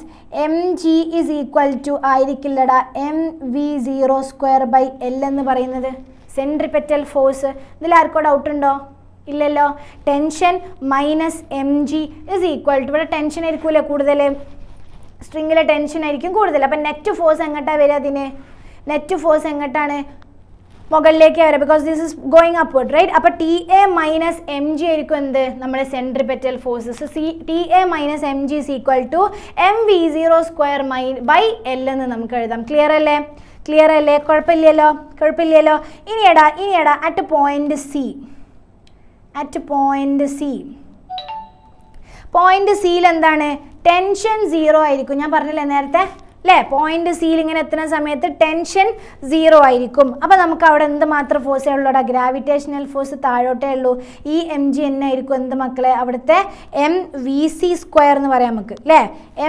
mg is equal to ആയിരിക്കില്ലടാ mv0²/L എന്ന് പറയുന്നത് സെൻട്രിപെറ്റൽ ഫോഴ്സ്. ഇതിൽ ആർക്കോ ഡൗട്ട് ഉണ്ടോ? ഇല്ലല്ലോ. Tension minus mg is equal to, ഇവിടെ ടെൻഷൻ ആയിരിക്കൂലേ കൂടുതൽ, സ്ട്രിങ്ങിലെ ടെൻഷൻ ആയിരിക്കും കൂടുതൽ. അപ്പം നെറ്റ് ഫോഴ്സ് എങ്ങോട്ടാണ് വരിക? നെറ്റ് ഫോഴ്സ് എങ്ങോട്ടാണ്? മുകളിലേക്ക് വരാം, because this is going upward. Right? അപ്പോൾ TA മൈനസ് mg ആയിരിക്കും എന്ത്? നമ്മുടെ centripetal forces. TA minus mg is equal to mv0²/L എന്ന് നമുക്ക് എഴുതാം. ക്ലിയർ അല്ലേ? കുഴപ്പമില്ലല്ലോ. ഇനിയെടാ അറ്റ് പോയിന്റ് സിയിൽ എന്താണ്? ടെൻഷൻ 0 ആയിരിക്കും. ഞാൻ പറഞ്ഞില്ലേ നേരത്തെ അല്ലേ? പോയിന്റ് സിയിൽ ഇങ്ങനെ എത്തുന്ന സമയത്ത് ടെൻഷൻ 0 ആയിരിക്കും. അപ്പോൾ നമുക്ക് അവിടെ എന്ത് മാത്രം ഫോഴ്സേ ഉള്ളൂടാ? ഗ്രാവിറ്റേഷണൽ ഫോഴ്സ് താഴോട്ടേ ഉള്ളൂ. ഈ mg തന്നെ ആയിരിക്കും എന്ത് മക്കളെ? അവിടുത്തെ mvc² എന്ന് പറയാം നമുക്ക് അല്ലേ?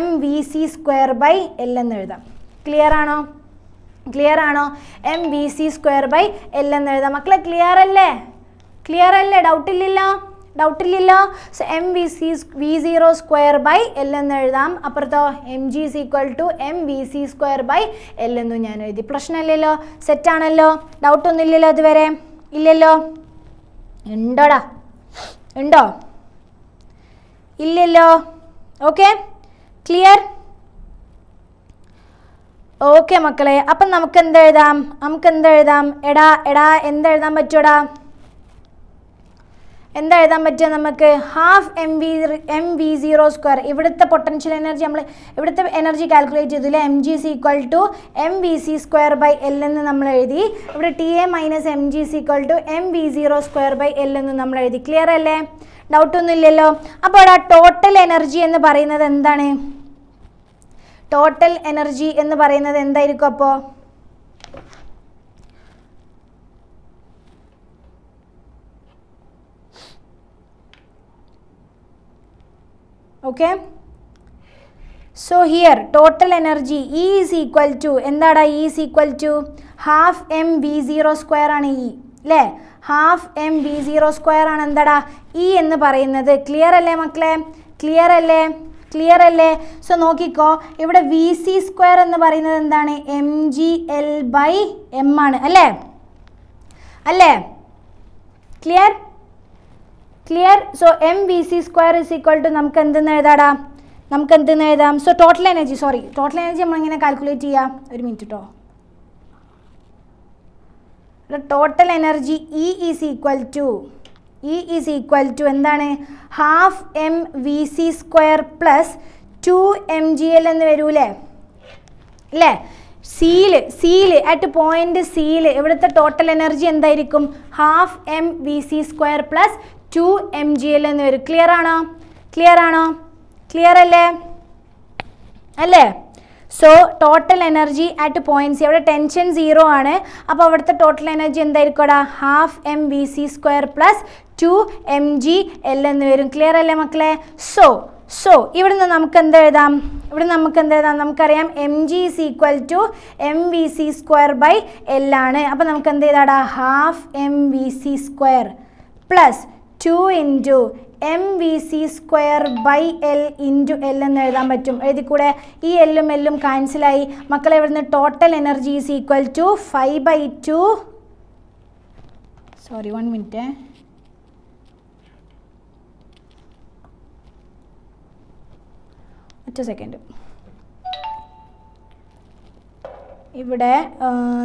mvc²/L എന്ന് എഴുതാം. ക്ലിയർ ആണോ? mvc²/L എന്ന് എഴുതാം മക്കളെ. ക്ലിയർ അല്ലേ? ഡൗട്ടില്ലല്ലോ. സോ mv0²/L എന്ന് എഴുതാം. അപ്പുറത്തോ mg is equal to mvc²/L എന്നും ഞാൻ എഴുതി. പ്രശ്നമില്ലല്ലോ? സെറ്റാണല്ലോ? ഡൗട്ടൊന്നും ഇല്ലല്ലോ ഇതുവരെ? ഇല്ലല്ലോ. ഉണ്ടോ? ഇല്ലല്ലോ. Okay, clear. ഓക്കെ മക്കളെ, അപ്പം നമുക്ക് എന്തെഴുതാം? എടാ എന്തെഴുതാൻ പറ്റൂടാ? എന്താ എഴുതാൻ പറ്റുക നമുക്ക്? Half mv0². ഇവിടുത്തെ പൊട്ടൻഷ്യൽ എനർജി നമ്മൾ ഇവിടുത്തെ എനർജി കാൽക്കുലേറ്റ് ചെയ്തു അല്ലേ? mg is equal to mvc²/L എന്ന് നമ്മൾ എഴുതി. ഇവിടെ TA - mg is equal to mv0²/L എന്ന് നമ്മൾ എഴുതി. ക്ലിയർ അല്ലേ? ഡൗട്ടൊന്നും ഇല്ലല്ലോ. അപ്പോൾ ഇവിടെ ടോട്ടൽ എനർജി എന്ന് പറയുന്നത് എന്താണ്? ടോട്ടൽ എനർജി എന്ന് പറയുന്നത് എന്തായിരിക്കും അപ്പോൾ? Okay, so here total energy E is equal to endada? E is equal to half mv0² ആണ് E അല്ലേ? ഹാഫ് mv0² ആണ് endada? E എന്ന് പറയുന്നത്. ക്ലിയർ അല്ലേ മക്കളെ? ക്ലിയർ അല്ലേ? ക്ലിയർ അല്ലേ? സോ നോക്കിക്കോ, ഇവിടെ vc² എന്ന് പറയുന്നത് എന്താണ്? mgl/m ആണ് അല്ലേ? അല്ലേ? Clear? Clear? So mvc² is equal to നമുക്ക് എന്തെന്ന് എഴുതാടാ? നമുക്ക് എന്തെന്ന് എഴുതാം? So total energy total energy നമ്മളിങ്ങനെ കാൽക്കുലേറ്റ് ചെയ്യാം. ഒരു മിനിറ്റ് കേട്ടോ. Total energy E is equal to എന്താണ്? ഹാഫ് mvc² പ്ലസ് 2mgl എന്ന് വരൂലേ? അല്ലേ? സീല് അറ്റ് പോയിന്റ് സീല് ഇവിടുത്തെ ടോട്ടൽ എനർജി എന്തായിരിക്കും? ഹാഫ് mvc² പ്ലസ് 2mgl എന്ന് വരും. ക്ലിയർ ആണോ? ക്ലിയർ ആണോ? ക്ലിയർ അല്ലേ? അല്ലേ? So total energy at point C, അവിടെ ടെൻഷൻ 0 ആണ്. അപ്പോൾ അവിടുത്തെ ടോട്ടൽ എനർജി എന്തായിരിക്കും? അവിടെ ഹാഫ് mvc² പ്ലസ് 2mgl എന്ന് വരും. ക്ലിയർ അല്ലേ മക്കളെ? സോ ഇവിടുന്ന് നമുക്ക് എന്ത് എഴുതാം? നമുക്കറിയാം mg is equal to mvc²/L ആണ്. അപ്പോൾ നമുക്ക് എന്ത് ചെയ്താടാ? Half mvc² plus 2 into mvc²/L into L എന്ന് എഴുതാൻ പറ്റും. എഴുതിക്കൂടെ? ഈ എല്ലും എല്ലും ക്യാൻസലായി മക്കളെ. ഇവിടുന്ന് total energy is equal to 5/2. Sorry 1 minute. ഒറ്റ സെക്കൻഡ്. ഇവിടെ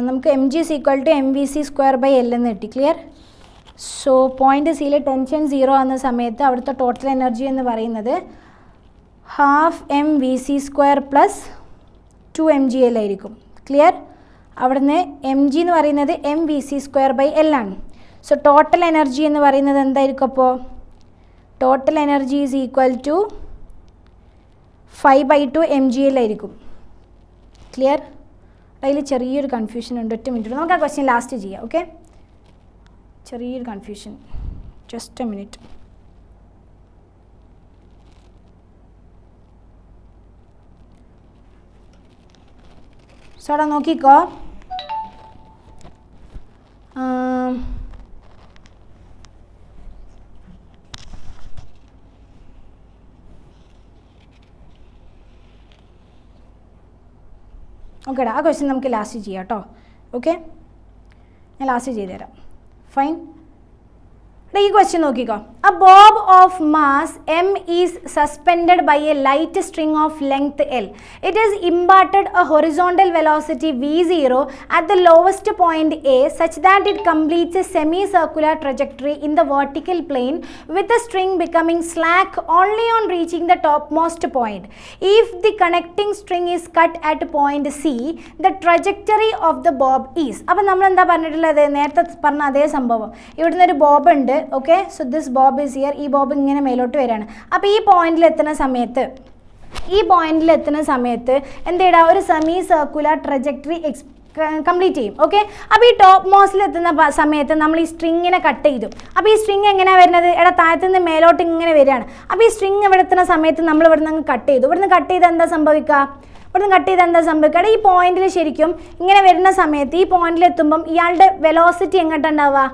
നമുക്ക് mg is equal to mvc²/L എന്ന് കിട്ടി. ക്ലിയർ? സോ പോയിന്റ് സിയിൽ ടെൻഷൻ 0 ആകുന്ന സമയത്ത് അവിടുത്തെ ടോട്ടൽ എനർജി എന്ന് പറയുന്നത് ഹാഫ് mvc² പ്ലസ് 2mgl ആയിരിക്കും. ക്ലിയർ? അവിടുന്ന് mg എന്ന് പറയുന്നത് mvc²/L ആണ്. സോ ടോട്ടൽ എനർജി എന്ന് പറയുന്നത് എന്തായിരിക്കും? അപ്പോൾ total energy is equal to 5/2 mgl ആയിരിക്കും. ക്ലിയർ? അതിൽ ചെറിയൊരു കൺഫ്യൂഷൻ ഉണ്ട്. ഒറ്റ മിനിറ്റ്, നമുക്ക് ആ ക്വസ്റ്റ്യൻ ലാസ്റ്റ് ചെയ്യാം. ഓക്കെ, ചെറിയൊരു കൺഫ്യൂഷൻ, ജസ്റ്റ് എ മിനിറ്റ്. സോടാ നോക്കിക്കോ. ഓക്കേടാ, ആ ക്വസ്റ്റ്യൻ നമുക്ക് ലാസ്റ്റ് ചെയ്യാം കേട്ടോ. ഓക്കെ, ഞാൻ ലാസ്റ്റ് ചെയ്തു തരാം. ഫൈൻ. ഈ ക്വസ്റ്റ്യൻ നോക്കിക്കോ. A bob of mass m is suspended by a light string of length L. It is imparted a horizontal velocity v0 at the lowest point A such that it completes a semicircular trajectory in the vertical plane with the string becoming slack only on reaching the topmost point. If the connecting string is cut at point C, the trajectory of the bob is. അപ്പോൾ നമ്മൾ എന്താ പറഞ്ഞിട്ടുള്ളത്? നേരത്തെ പറഞ്ഞ അതേ സംഭവം. ഇവിടുന്ന് ഒരു ബോബ് ഉണ്ട്. Okay, so this Bob is here. ഈ ബോബ് ഇങ്ങനെ മേലോട്ട് വരികയാണ്. അപ്പോൾ ഈ പോയിന്റിൽ എത്തുന്ന സമയത്ത് എന്തെടാ? ഒരു സെമി സർക്കുലർ ട്രജക്ടറി കംപ്ലീറ്റ് ചെയ്യും. ഓക്കെ, അപ്പോൾ ഈ ടോപ്പ് മോസ്റ്റിൽ എത്തുന്ന സമയത്ത് നമ്മൾ ഈ സ്ട്രിങ്ങിനെ കട്ട് ചെയ്തു. അപ്പോൾ ഈ സ്ട്രിങ് എങ്ങനെയാണ് വരുന്നത്? താഴത്തു നിന്ന് മേലോട്ട് ഇങ്ങനെ വരികയാണ്. അപ്പോൾ ഈ സ്ട്രിങ് ഇവിടെ എത്തുന്ന സമയത്ത് നമ്മൾ ഇവിടെ നിന്ന് കട്ട് ചെയ്തു. ഇവിടുന്ന് കട്ട് ചെയ്ത് എന്താ സംഭവിക്കുക? ഈ പോയിന്റിൽ ശരിക്കും ഇങ്ങനെ വരുന്ന സമയത്ത് ഈ പോയിന്റിൽ എത്തുമ്പം ഇയാളുടെ വെലോസിറ്റി എങ്ങോട്ടുണ്ടാവുക?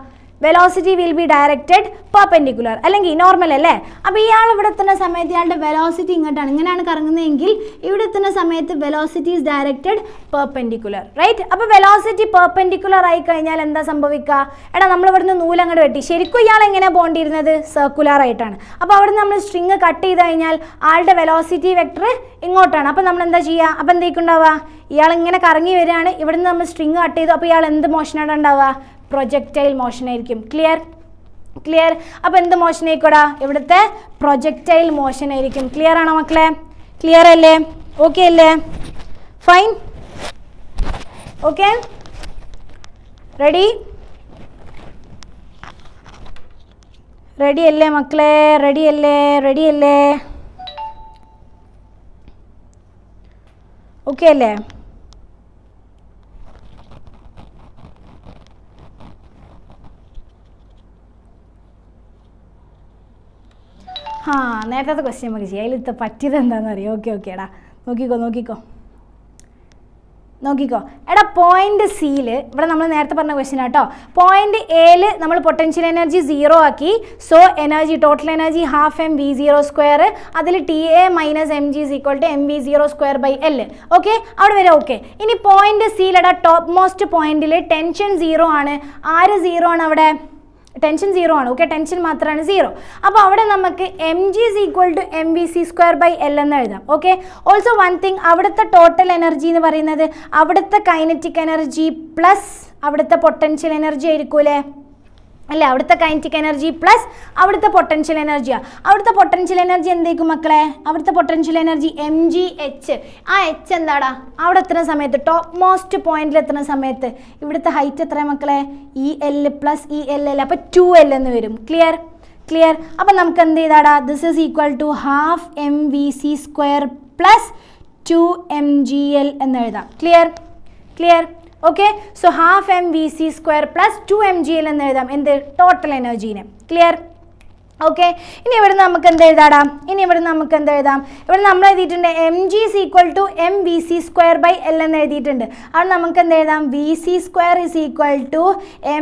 Velocity will be directed perpendicular, അല്ലെങ്കിൽ നോർമൽ അല്ലേ? അപ്പോൾ ഇയാൾ ഇവിടെ എത്തുന്ന സമയത്ത് ഇയാളുടെ വെലോസിറ്റി ഇങ്ങനെയാണ് കറങ്ങുന്നതെങ്കിൽ ഇവിടെ എത്തുന്ന സമയത്ത് velocity is directed perpendicular, right? അപ്പോൾ വെലോസിറ്റി പെർപെൻഡിക്കുലർ ആയി കഴിഞ്ഞാൽ എന്താ സംഭവിക്കുക? നമ്മൾ ഇവിടുന്ന് നൂലങ്ങോട്ട് വെട്ടി. ശരിക്കും ഇയാൾ എങ്ങനെയാണ് പോകേണ്ടിയിരുന്നത്? സർക്കുലർ ആയിട്ടാണ്. അപ്പോൾ അവിടെ നമ്മൾ സ്ട്രിങ് കട്ട് ചെയ്ത് കഴിഞ്ഞാൽ ആളുടെ വെലോസിറ്റി വെക്ടർ ഇങ്ങോട്ടാണ്. അപ്പോൾ നമ്മൾ എന്താ ചെയ്യുക? അപ്പോൾ എന്തായിരിക്കും ഇയാൾ ഇങ്ങനെ കറങ്ങി വരികയാണ്. ഇവിടുന്ന് നമ്മൾ സ്ട്രിങ് കട്ട് ചെയ്തു. അപ്പോൾ ഇയാൾ എന്ത് മോഷനാണ് ഉണ്ടാവുക? പ്രൊജക്റ്റൈൽ മോഷൻ ആയിരിക്കും. ക്ലിയർ? ക്ലിയർ? അപ്പോൾ എന്ത് മോഷൻ ആയിക്കോടാ? ഇവിടുത്തെ പ്രൊജക്റ്റൈൽ മോഷൻ ആയിരിക്കും. ക്ലിയർ ആണോ മക്കളെ? ക്ലിയർ അല്ലേ? ഓക്കെ അല്ലേ? ഫൈൻ. Okay, ready? റെഡി അല്ലേ മക്കളെ? റെഡി അല്ലേ? റെഡി അല്ലേ? ഓക്കെ അല്ലേ? നേരത്തെ ക്വസ്റ്റ്യൻ നമുക്ക് ചെയ്യാം. അതിൽ പറ്റിയത് എന്താണെന്ന് അറിയാം. ഓക്കെ എടാ, നോക്കിക്കോ എടാ. പോയിന്റ് സിയിൽ ഇവിടെ നമ്മൾ നേരത്തെ പറഞ്ഞ ക്വസ്റ്റ്യൻ ആട്ടോ. പോയിന്റ് എയിൽ നമ്മൾ പൊട്ടൻഷ്യൽ എനർജി 0 ആക്കി. So energy, total energy ½ mv02. അതിൽ TA - mg = mv02/L. ഓക്കെ, അവിടെ വരെ ഓക്കെ. ഇനി പോയിന്റ് സിയിലെടാ ടോപ്പ് മോസ്റ്റ് പോയിന്റിൽ ടെൻഷൻ 0 ആണ്. ആര് 0 ആണ് അവിടെ? ടെൻഷൻ 0 ആണ്. ഓക്കെ, ടെൻഷൻ മാത്രമാണ് 0. അപ്പോൾ അവിടെ നമുക്ക് mg = mvc²/L എന്ന് എഴുതാം. ഓക്കെ, ഓൾസോ വൺ തിങ്, അവിടുത്തെ ടോട്ടൽ എനർജി എന്ന് പറയുന്നത് അവിടുത്തെ കൈനറ്റിക് എനർജി പ്ലസ് അവിടുത്തെ പൊട്ടൻഷ്യൽ എനർജി ആയിരിക്കൂലേ? അല്ലേ? അവിടുത്തെ കൈനറ്റിക് എനർജി പ്ലസ് അവിടുത്തെ പൊട്ടൻഷ്യൽ എനർജിയാണ്. അവിടുത്തെ പൊട്ടൻഷ്യൽ എനർജി എന്തായിരിക്കും മക്കളെ? അവിടുത്തെ പൊട്ടൻഷ്യൽ എനർജി mgh. ആ h എന്താടാ? അവിടെ എത്തുന്ന സമയത്ത്, ടോപ്പ് മോസ്റ്റ് പോയിന്റിൽ എത്തുന്ന സമയത്ത് ഇവിടുത്തെ ഹൈറ്റ് എത്ര മക്കളെ? EL + ELL, അപ്പോൾ 2L എന്ന് വരും. ക്ലിയർ? അപ്പോൾ നമുക്ക് എന്ത് ചെയ്താടാ? This is equal to ½ mvc² + 2mgl എന്ന് എഴുതാം. Clear? Okay, so ½ mvc² + 2mgl എന്ന് എഴുതാം. എന്ത്? ടോട്ടൽ എനർജീനെ. ക്ലിയർ? ഓക്കെ, ഇനി ഇവിടെ നമുക്ക് എന്ത് എഴുതാം? ഇവിടെ നമ്മൾ എഴുതിയിട്ടുണ്ട് mg = mvc²/L എന്ന് എഴുതിയിട്ടുണ്ട്. അവിടെ നമുക്ക് എന്ത് എഴുതാം? vc² =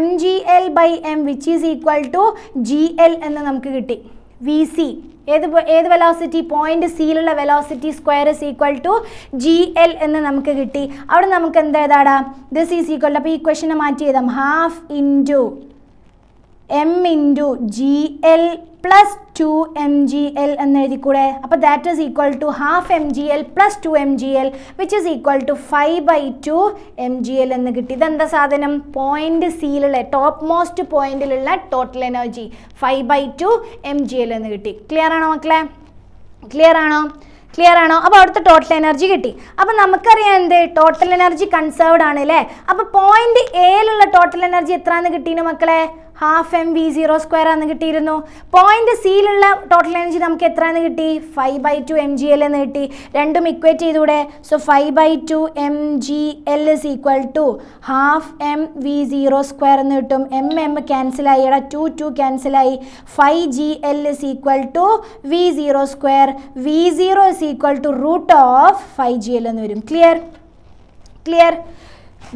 mgl/m which is equal to gl എന്ന് നമുക്ക് കിട്ടി. vc ഏത് വെലോസിറ്റി? പോയിന്റ് സിയിലുള്ള velocity square is equal to gl എന്ന് നമുക്ക് കിട്ടി. അവിടെ നമുക്ക് എന്ത് എഴുതാടാ? ദിസ് ഈസ് ഈക്വൽ, അപ്പോൾ ഈ ക്വസ്റ്റ്യനെ മാറ്റി എഴുതാം. ½ m × gl + 2mgl എന്ന് എഴുതിക്കൂടെ? അപ്പോൾ that is equal to ½ mgl + 2mgl which is equal to 5/2 mgl എന്ന് കിട്ടി. ഇതെന്താ സാധനം? പോയിന്റ് സിയിലുള്ള ടോപ്പ് മോസ്റ്റ് പോയിന്റിലുള്ള ടോട്ടൽ എനർജി 5/2 mgl എന്ന് കിട്ടി. ക്ലിയർ ആണോ മക്കളെ? ക്ലിയർ ആണോ? അപ്പോൾ അവിടുത്തെ ടോട്ടൽ എനർജി കിട്ടി. അപ്പോൾ നമുക്കറിയാം എന്ത്? ടോട്ടൽ എനർജി കൺസേർവ്ഡ് ആണ് അല്ലേ? അപ്പോൾ പോയിന്റ് എയിലുള്ള ടോട്ടൽ എനർജി എത്രയാണെന്ന് കിട്ടീന് മക്കളെ? ½ mv02 ആണെന്ന് കിട്ടിയിരുന്നു. പോയിന്റ് സിയിലുള്ള ടോട്ടൽ എനർജി നമുക്ക് എത്രയാണെന്ന് കിട്ടി? 5/2 mgl എന്ന് കിട്ടി. രണ്ടും ഇക്വേറ്റ് ചെയ്തൂടെ? So 5/2 mgl is equal to ½ mv02 എന്ന് കിട്ടും. ക്യാൻസലായി, 2 ക്യാൻസലായി. 5gl is equal to v02. v0 is equal to √5gl എന്ന് വരും. Clear?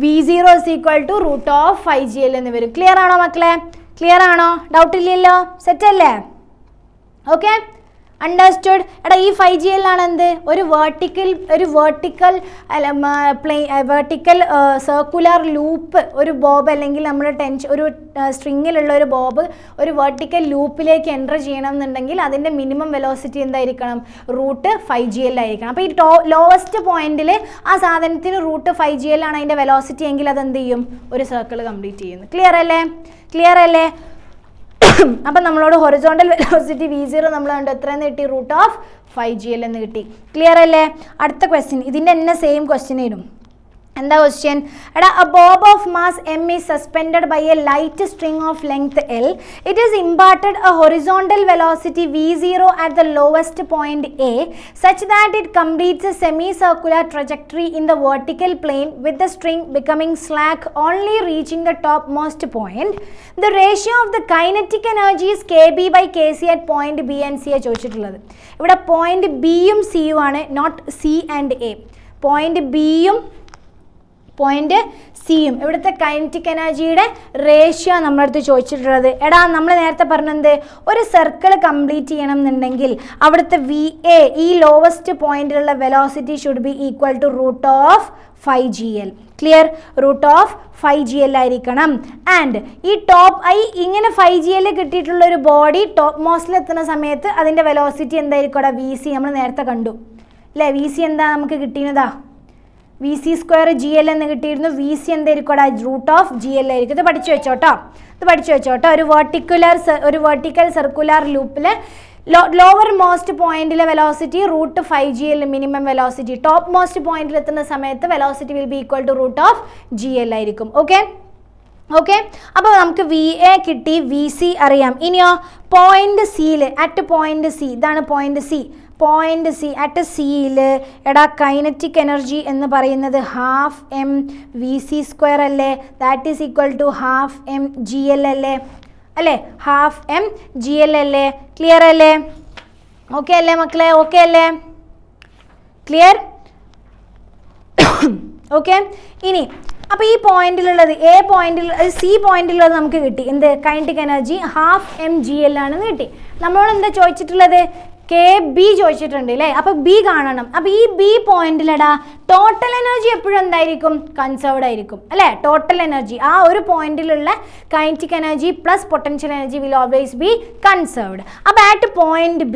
v0 is equal to √5gl എന്ന് വരും. ക്ലിയർ ആണോ മക്കളെ? ക്ലിയർ ആണോ? ഡൗട്ട് ഇല്ലല്ലോ? സെറ്റ് അല്ലേ? Okay, understood. എടാ, ഈ 5gl ആണ് എന്ത്? ഒരു വെർട്ടിക്കൽ സർക്കുലർ ലൂപ്പ്, ഒരു ബോബ് അല്ലെങ്കിൽ നമ്മുടെ ഒരു സ്ട്രിങ്ങിലുള്ള ഒരു ബോബ് ഒരു വെർട്ടിക്കൽ ലൂപ്പിലേക്ക് എൻ്റർ ചെയ്യണം എന്നുണ്ടെങ്കിൽ അതിൻ്റെ മിനിമം വെലോസിറ്റി എന്തായിരിക്കണം? √5gl ആയിരിക്കണം. അപ്പോൾ ഈ ലോവസ്റ്റ് പോയിന്റിൽ ആ സാധനത്തിന് √5gl ആണ് അതിൻ്റെ വെലോസിറ്റി എങ്കിൽ അതെന്ത് ചെയ്യും? ഒരു സർക്കിൾ കംപ്ലീറ്റ് ചെയ്യുന്നു. ക്ലിയർ അല്ലേ? അപ്പം നമ്മളോട് ഹൊറിസോണ്ടൽ വെലോസിറ്റി v0 നമ്മൾ കണ്ടു എത്രയെന്ന് കിട്ടി? √5gl എന്ന് കിട്ടി. ക്ലിയർ അല്ലേ? അടുത്ത ക്വസ്റ്റ്യൻ ഇതിൻ്റെ തന്നെ സെയിം ക്വസ്റ്റ്യൻ ആയിരുന്നു. എന്താ ക്വസ്റ്റ്യൻ? എടാ, a bob of mass m is suspended by a light string of length L. It is imparted a horizontal velocity v0 at the lowest point A such that it completes a semicircular trajectory in the vertical plane with the string becoming slack only reaching the topmost point. The ratio of the kinetic energy is kb/kc at point B and C ചോദിച്ചിട്ടുള്ളത്. ഇവിടെ point ബിയും സിയും ആണ്, not C and A. Point ബിയും point സിയും ഇവിടുത്തെ kinetic എനർജിയുടെ ratio നമ്മുടെ അടുത്ത് ചോദിച്ചിട്ടുള്ളത്. എടാ, നമ്മൾ നേരത്തെ പറഞ്ഞത് ഒരു സർക്കിൾ കംപ്ലീറ്റ് ചെയ്യണം എന്നുണ്ടെങ്കിൽ അവിടുത്തെ VA ഈ ലോവസ്റ്റ് പോയിന്റിലുള്ള velocity should be equal to √5gl. Clear? √5gl ആയിരിക്കണം. ആൻഡ് ഈ ടോപ്പ് ഇങ്ങനെ 5gl കിട്ടിയിട്ടുള്ള ഒരു ബോഡി ടോപ്പ് മോസ്റ്റിൽ എത്തുന്ന സമയത്ത് അതിൻ്റെ വെലോസിറ്റി എന്തായിരിക്കും? VC നമ്മൾ നേരത്തെ കണ്ടു അല്ലേ? VC എന്താ നമുക്ക് കിട്ടിയതാ? VC² GL എന്ന് കിട്ടിയിരുന്നു. VC എന്തായിരിക്കും √GL ആയിരിക്കും. ഇത് പഠിച്ചു വെച്ചോട്ടോ. ഒരു വെർട്ടിക്കൽ സർക്കുലർ ലൂപ്പിൽ ലോവർ മോസ്റ്റ് പോയിന്റിലെ velocity √5GL minimum velocity, top most പോയിന്റിൽ എത്തുന്ന സമയത്ത് velocity will be equal to √GL ആയിരിക്കും. ഓക്കെ, അപ്പോൾ നമുക്ക് VA കിട്ടി, VC അറിയാം. ഇനിയോ പോയിന്റ് സിയിൽ, അറ്റ് പോയിന്റ് സി, ഇതാണ് പോയിന്റ് സി അറ്റ് സിയിൽ എടാ കൈനറ്റിക് എനർജി എന്ന് പറയുന്നത് ½ mVC² അല്ലേ, that is equal to ½ mGL അല്ലേ, ½ mGL അല്ലേ. ക്ലിയർ അല്ലേ? ഓക്കെ അല്ലേ മക്കളെ? ഓക്കെ അല്ലേ? ക്ലിയർ? ഓക്കെ. ഇനി അപ്പോൾ ഈ പോയിന്റിലുള്ളത് സി പോയിന്റിലുള്ളത് നമുക്ക് കിട്ടി. എന്ത്? കൈനറ്റിക് എനർജി ½ mGL ആണെന്ന് കിട്ടി. നമ്മളോട് എന്താ ചോദിച്ചിട്ടുള്ളത്? KB ചോദിച്ചിട്ടുണ്ട് അല്ലേ. അപ്പോൾ B കാണണം. അപ്പോൾ ഈ B പോയിന്റിലടാ ടോട്ടൽ എനർജി എപ്പോഴും എന്തായിരിക്കും? കൺസേർവ്ഡ് ആയിരിക്കും അല്ലേ. ടോട്ടൽ എനർജി ആ ഒരു പോയിന്റിലുള്ള kinetic energy plus potential energy will always be conserved. അപ്പോൾ അറ്റ് പോയിന്റ്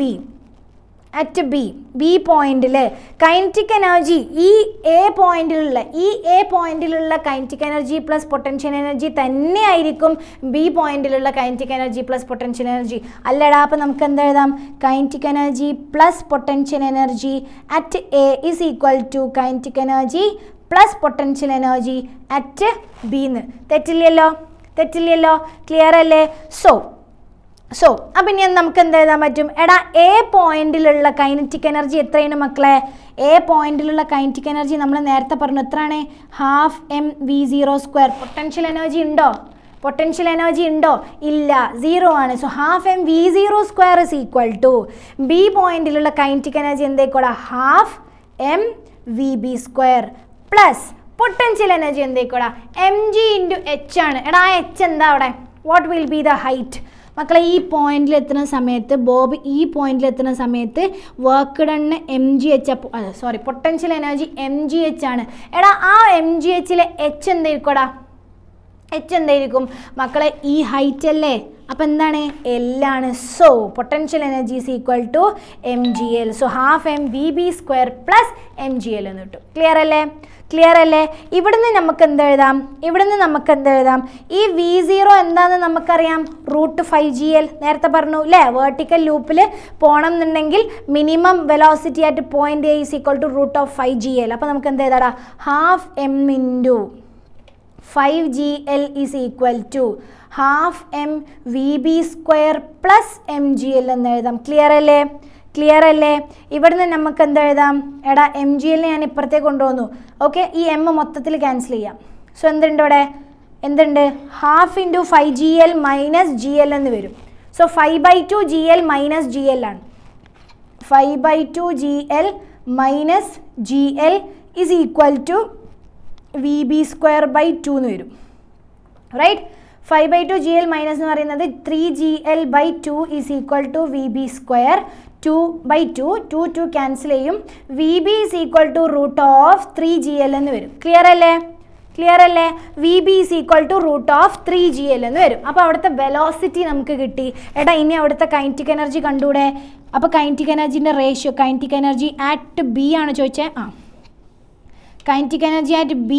ബി പോയിന്റിൽ കൈനറ്റിക് എനർജി ഈ എ പോയിന്റിലുള്ള kinetic energy plus potential energy തന്നെ ആയിരിക്കും ബി പോയിന്റിലുള്ള kinetic energy plus potential energy അല്ലടാ. അപ്പം നമുക്ക് എന്താ എഴുതാം? Kinetic energy plus potential energy at A is equal to kinetic energy plus potential energy at B എന്ന്. തെറ്റില്ലല്ലോ? ക്ലിയർ അല്ലേ? സോ അപ്പം ഇനി നമുക്ക് എന്ത് എഴുതാൻ പറ്റും? എടാ എ പോയിന്റിലുള്ള കൈനറ്റിക് എനർജി എത്രയാണ് മക്കളെ? എ പോയിന്റിലുള്ള കൈനറ്റിക് എനർജി നമ്മൾ നേരത്തെ പറഞ്ഞു എത്രയാണ്? ½ mV02. പൊട്ടൻഷ്യൽ എനർജി ഉണ്ടോ? ഇല്ല, 0 ആണ്. So ½ mV02 is equal to B പോയിന്റിലുള്ള കൈനറ്റിക് എനർജി എന്തായിക്കോടാ? ½ mVB² പ്ലസ് പൊട്ടൻഷ്യൽ എനർജി എന്തായിക്കോടാ? mg × h ആണ്. എടാ ആ h എന്താ അവിടെ? What will be the height? മക്കളെ ഈ പോയിന്റിലെത്തുന്ന സമയത്ത് ഈ പോയിന്റിലെത്തുന്ന സമയത്ത് work done mgh, potential energy mgh ആണ്. എടാ ആ mghലെ h എന്തായിരിക്കും മക്കളെ? ഈ ഹൈറ്റ് അല്ലേ. അപ്പം എന്താണ്? L ആണ്. So potential energy is equal to mgl. So ½ mVB² plus mgl എന്ന് കിട്ടും. ക്ലിയർ അല്ലേ? ഇവിടുന്ന് നമുക്ക് എന്തെഴുതാം? ഈ V0 എന്താണെന്ന് നമുക്കറിയാം. √5GL നേരത്തെ പറഞ്ഞു അല്ലേ. വേർട്ടിക്കൽ ലൂപ്പിൽ പോകണം എന്നുണ്ടെങ്കിൽ മിനിമം വെലോസിറ്റി ആയിട്ട് point A is equal to √5GL. അപ്പോൾ നമുക്ക് എന്ത് എഴുതാടാ? ½ m × 5GL is equal to ½ mVB² plus mgl എന്ന് എഴുതാം. ക്ലിയർ അല്ലേ? ഇവിടുന്ന് നമുക്ക് എന്തെഴുതാം? എടാ mgl ഞാൻ ഇപ്പുറത്തേക്ക് കൊണ്ടുവന്നു. ഓക്കെ, ഈ m മൊത്തത്തിൽ ക്യാൻസൽ ചെയ്യാം. സോ എന്തുണ്ട് ഇവിടെ? ½ × 5GL മൈനസ് GL എന്ന് വരും. സോ 5/2GL മൈനസ് GL ആണ്. 5/2GL minus GL is equal to VB²/2 എന്ന് വരും. റൈറ്റ്? 5/2GL മൈനസ് എന്ന് പറയുന്നത് 3GL/2 is equal to VB². 2/2 cancel ചെയ്യും. VB is equal to √3GL എന്ന് വരും. ക്ലിയർ അല്ലേ? VB is equal to √3GL എന്ന് വരും. അപ്പോൾ അവിടുത്തെ വെലോസിറ്റി നമുക്ക് കിട്ടി. എടാ ഇനി അവിടുത്തെ കൈനറ്റിക് എനർജി കണ്ടൂടെ? അപ്പോൾ കൈനറ്റിക് എനർജിൻ്റെ ratio, kinetic energy at B ആണ് ചോദിച്ചത്. kinetic energy at B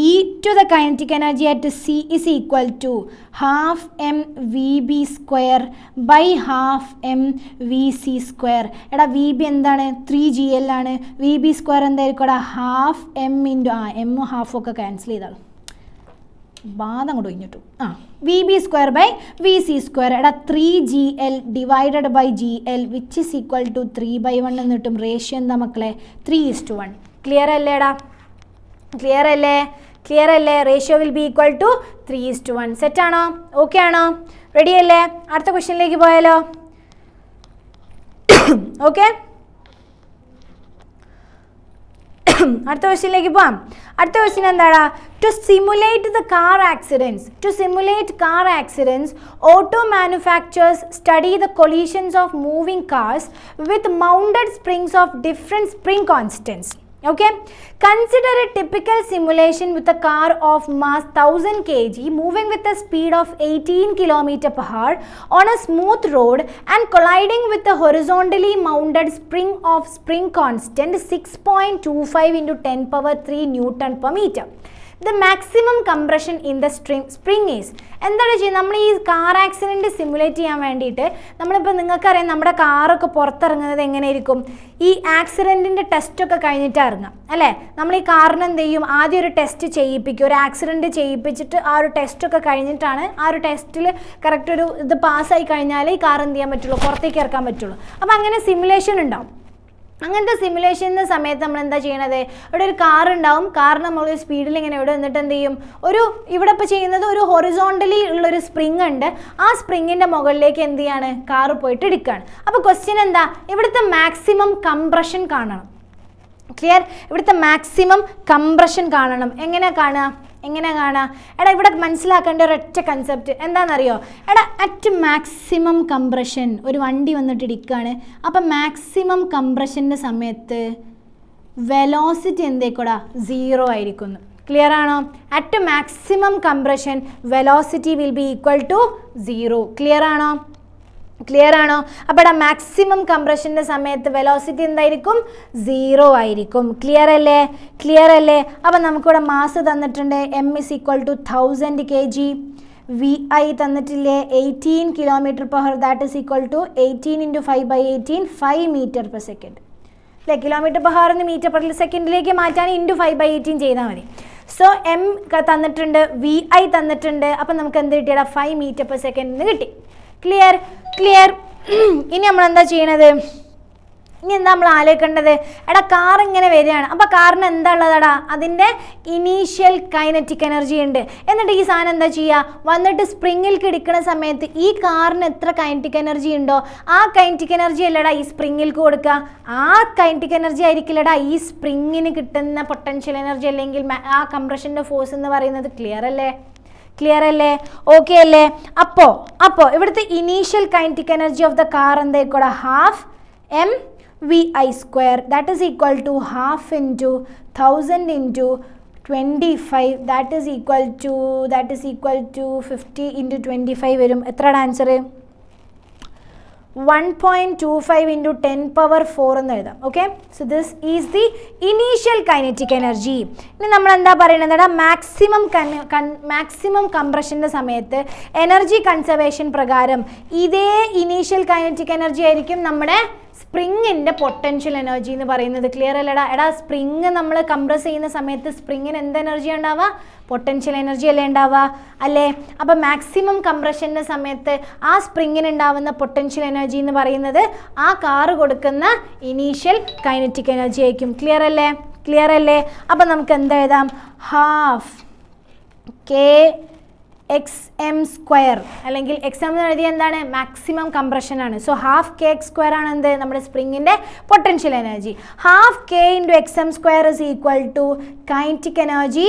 to the kinetic energy at C is equal to half mVb square by half mVc square. എടാ VB എന്താണ്? 3GL ആണ്. VB square എന്തായിരിക്കും? Half m into m half ഒക്കെ cancel ചെയ്താൽ ബാധം കൊണ്ട് കഴിഞ്ഞിട്ടു. VB square by VC square. എടാ 3GL divided by GL which is equal to 3/1 എന്ന് കിട്ടും. റേഷ്യോ എന്താ മക്കളെ? 3:1. ക്ലിയർ അല്ലേടാ? ക്ലിയർ അല്ലേ? Ratio will be equal to 3:1. Set ആണോ? ഓക്കെ ആണോ? റെഡി അല്ലേ? അടുത്ത ക്വസ്റ്റ്യനിലേക്ക് പോയാലോ? ഓക്കെ, അടുത്ത ക്വസ്റ്റ്യനിലേക്ക് പോവാം. അടുത്ത ക്വസ്റ്റ്യൻ എന്താടാ? To simulate car accidents auto manufacturers study the collisions of moving cars with mounted springs of different spring constants. Okay, consider a typical simulation with a car of mass 1000 kg moving with a speed of 18 km per hour on a smooth road and colliding with a horizontally mounted spring of spring constant 6.25 into 10 power 3 Newton per meter. The maximum compression in the spring is. എന്താണ് ചെയ്യുക, നമ്മൾ ഈ car accident simulate ചെയ്യാൻ വേണ്ടിയിട്ട് നമ്മളിപ്പോൾ നിങ്ങൾക്കറിയാം നമ്മുടെ കാറൊക്കെ പുറത്തിറങ്ങുന്നത് എങ്ങനെയായിരിക്കും, ഈ ആക്സിഡൻറ്റിൻ്റെ ടെസ്റ്റൊക്കെ കഴിഞ്ഞിട്ടാണ് ഇറങ്ങുക അല്ലേ. നമ്മൾ ഈ കാറിന് എന്ത് ചെയ്യും, ആദ്യം ഒരു ടെസ്റ്റ് ചെയ്യിപ്പിക്കും, ഒരു ആക്സിഡൻറ്റ് ചെയ്യിപ്പിച്ചിട്ട് ആ ഒരു ടെസ്റ്റൊക്കെ കഴിഞ്ഞിട്ടാണ് ആ ഒരു ടെസ്റ്റിൽ കറക്റ്റ് ഒരു ഇത് പാസ്സായി കഴിഞ്ഞാൽ ഈ കാർ എന്ത് ചെയ്യാൻ പറ്റുള്ളൂ, പുറത്തേക്ക് ഇറക്കാൻ പറ്റുള്ളൂ. അപ്പോൾ അങ്ങനെ സിമുലേഷൻ ഉണ്ടാവും. അങ്ങനത്തെ സിമുലേഷൻ്റെ സമയത്ത് നമ്മൾ എന്താ ചെയ്യണത്, ഇവിടെ ഒരു കാർ ഉണ്ടാവും, കാറിന് നമ്മൾ സ്പീഡിൽ ഇങ്ങനെ ഇവിടെ നിന്നിട്ട് എന്ത് ചെയ്യും, ഒരു ഇവിടെ ഇപ്പോൾ ചെയ്യുന്നത് ഒരു ഹൊറിസോണ്ടലി ഉള്ളൊരു സ്പ്രിങ് ഉണ്ട്, ആ സ്പ്രിങ്ങിൻ്റെ മുകളിലേക്ക് എന്ത് ചെയ്യാണ്, കാറ് പോയിട്ട് ഇടിക്കുകയാണ്. അപ്പോൾ ക്വസ്റ്റ്യൻ എന്താ, ഇവിടുത്തെ മാക്സിമം കംപ്രഷൻ കാണണം. ക്ലിയർ, ഇവിടുത്തെ മാക്സിമം കംപ്രഷൻ കാണണം. എങ്ങനെ കാണുക, എടാ ഇവിടെ മനസ്സിലാക്കേണ്ട ഒരൊറ്റ കൺസെപ്റ്റ് എന്താണെന്നറിയോ, എടാ അറ്റ് മാക്സിമം കംപ്രഷൻ ഒരു വണ്ടി വന്നിട്ട് ഇടിക്കുകയാണ്, അപ്പം മാക്സിമം കംപ്രഷൻ്റെ സമയത്ത് വെലോസിറ്റി എന്തേക്കൂടാ 0 ആയിരിക്കുന്നു. ക്ലിയർ ആണോ, at maximum compression velocity will be equal to 0. Clear ആണോ, അപ്പോൾ ഇവിടെ മാക്സിമം കംപ്രഷൻ്റെ സമയത്ത് വെലോസിറ്റി എന്തായിരിക്കും, 0 ആയിരിക്കും. ക്ലിയർ അല്ലേ. അപ്പോൾ നമുക്കിവിടെ മാസ് തന്നിട്ടുണ്ട്, m is equal to 1000 kg, vi തന്നിട്ടില്ലേ 18 km/h, that is equal to 18 into 5/18 5 meter per second അല്ലേ. km/h എന്ന് മീറ്റർ പെർ സെക്കൻഡിലേക്ക് മാറ്റാൻ ഇൻറ്റു 5/18 ചെയ്താൽ മതി. സോ m തന്നിട്ടുണ്ട്, vi തന്നിട്ടുണ്ട്, അപ്പം നമുക്ക് എന്ത് കിട്ടിയടാ 5 meter per second എന്ന് കിട്ടി. ക്ലിയർ. ഇനി നമ്മൾ എന്താ ചെയ്യണത്, ഇനി എന്താ നമ്മൾ ആലോചിക്കേണ്ടത്, എടാ കാർ ഇങ്ങനെ വരികയാണ്, അപ്പോൾ കാറിന് എന്താ ഉള്ളതാടാ, അതിൻ്റെ ഇനീഷ്യൽ കൈനറ്റിക് എനർജി ഉണ്ട്. എന്നിട്ട് ഈ സാധനം എന്താ ചെയ്യുക, വന്നിട്ട് സ്പ്രിങ്ങിൽ കിടക്കുന്ന സമയത്ത് ഈ കാറിന് എത്ര കൈനറ്റിക് എനർജി ഉണ്ടോ ആ കൈനറ്റിക് എനർജി അല്ലടാ ഈ സ്പ്രിങ്ങിൽക്ക് കൊടുക്കുക, ആ കൈനറ്റിക് എനർജി ആയിരിക്കില്ലടാ ഈ സ്പ്രിങ്ങിന് കിട്ടുന്ന പൊട്ടൻഷ്യൽ എനർജി അല്ലെങ്കിൽ ആ കംപ്രഷൻ്റെ ഫോഴ്സ് എന്ന് പറയുന്നത്. ക്ലിയർ അല്ലേ, ഓക്കെ അല്ലേ. അപ്പോൾ ഇവിടുത്തെ initial kinetic energy of the car എന്തായിക്കോടാ, half mvi², that is equal to half into 1000 into 25, that is equal to 50 into 25 വരും. എത്രയാണ് ആൻസർ, 1.25 into 10 power 4 എന്ന് എഴുതാം. Okay, so this is the initial kinetic energy. ഇനി നമ്മൾ എന്താ പറയുന്നത്, maximum കംപ്രഷൻ്റെ സമയത്ത് എനർജി കൺസർവേഷൻ പ്രകാരം ഇതേ ഇനീഷ്യൽ കൈനറ്റിക് എനർജി ആയിരിക്കും നമ്മുടെ സ്പ്രിങ്ങിൻ്റെ പൊട്ടൻഷ്യൽ എനർജി എന്ന് പറയുന്നത്. ക്ലിയർ അല്ലടാ, എടാ സ്പ്രിങ് നമ്മൾ കംപ്രസ് ചെയ്യുന്ന സമയത്ത് സ്പ്രിങ്ങിന് എന്ത് എനർജി ഉണ്ടാവുക, പൊട്ടൻഷ്യൽ എനർജി അല്ലേ ഉണ്ടാവുക അല്ലേ. അപ്പോൾ മാക്സിമം കംപ്രഷൻ്റെ സമയത്ത് ആ സ്പ്രിങ്ങിന് ഉണ്ടാവുന്ന പൊട്ടൻഷ്യൽ എനർജി എന്ന് പറയുന്നത് ആ കാറ് കൊടുക്കുന്ന ഇനീഷ്യൽ കൈനറ്റിക് എനർജി ആയിരിക്കും. ക്ലിയർ അല്ലേ. അപ്പോൾ നമുക്ക് എന്താ എഴുതാം, ഹാഫ് kx_m അല്ലെങ്കിൽ എക്സ് എന്ന് എഴുതിയ എന്താണ്, മാക്സിമം കംപ്രഷൻ ആണ്. സോ ഹാഫ് kx² ആണ് എന്ത്, നമ്മുടെ സ്പ്രിങ്ങിൻ്റെ potential energy. Half k into xm² is equal to kinetic energy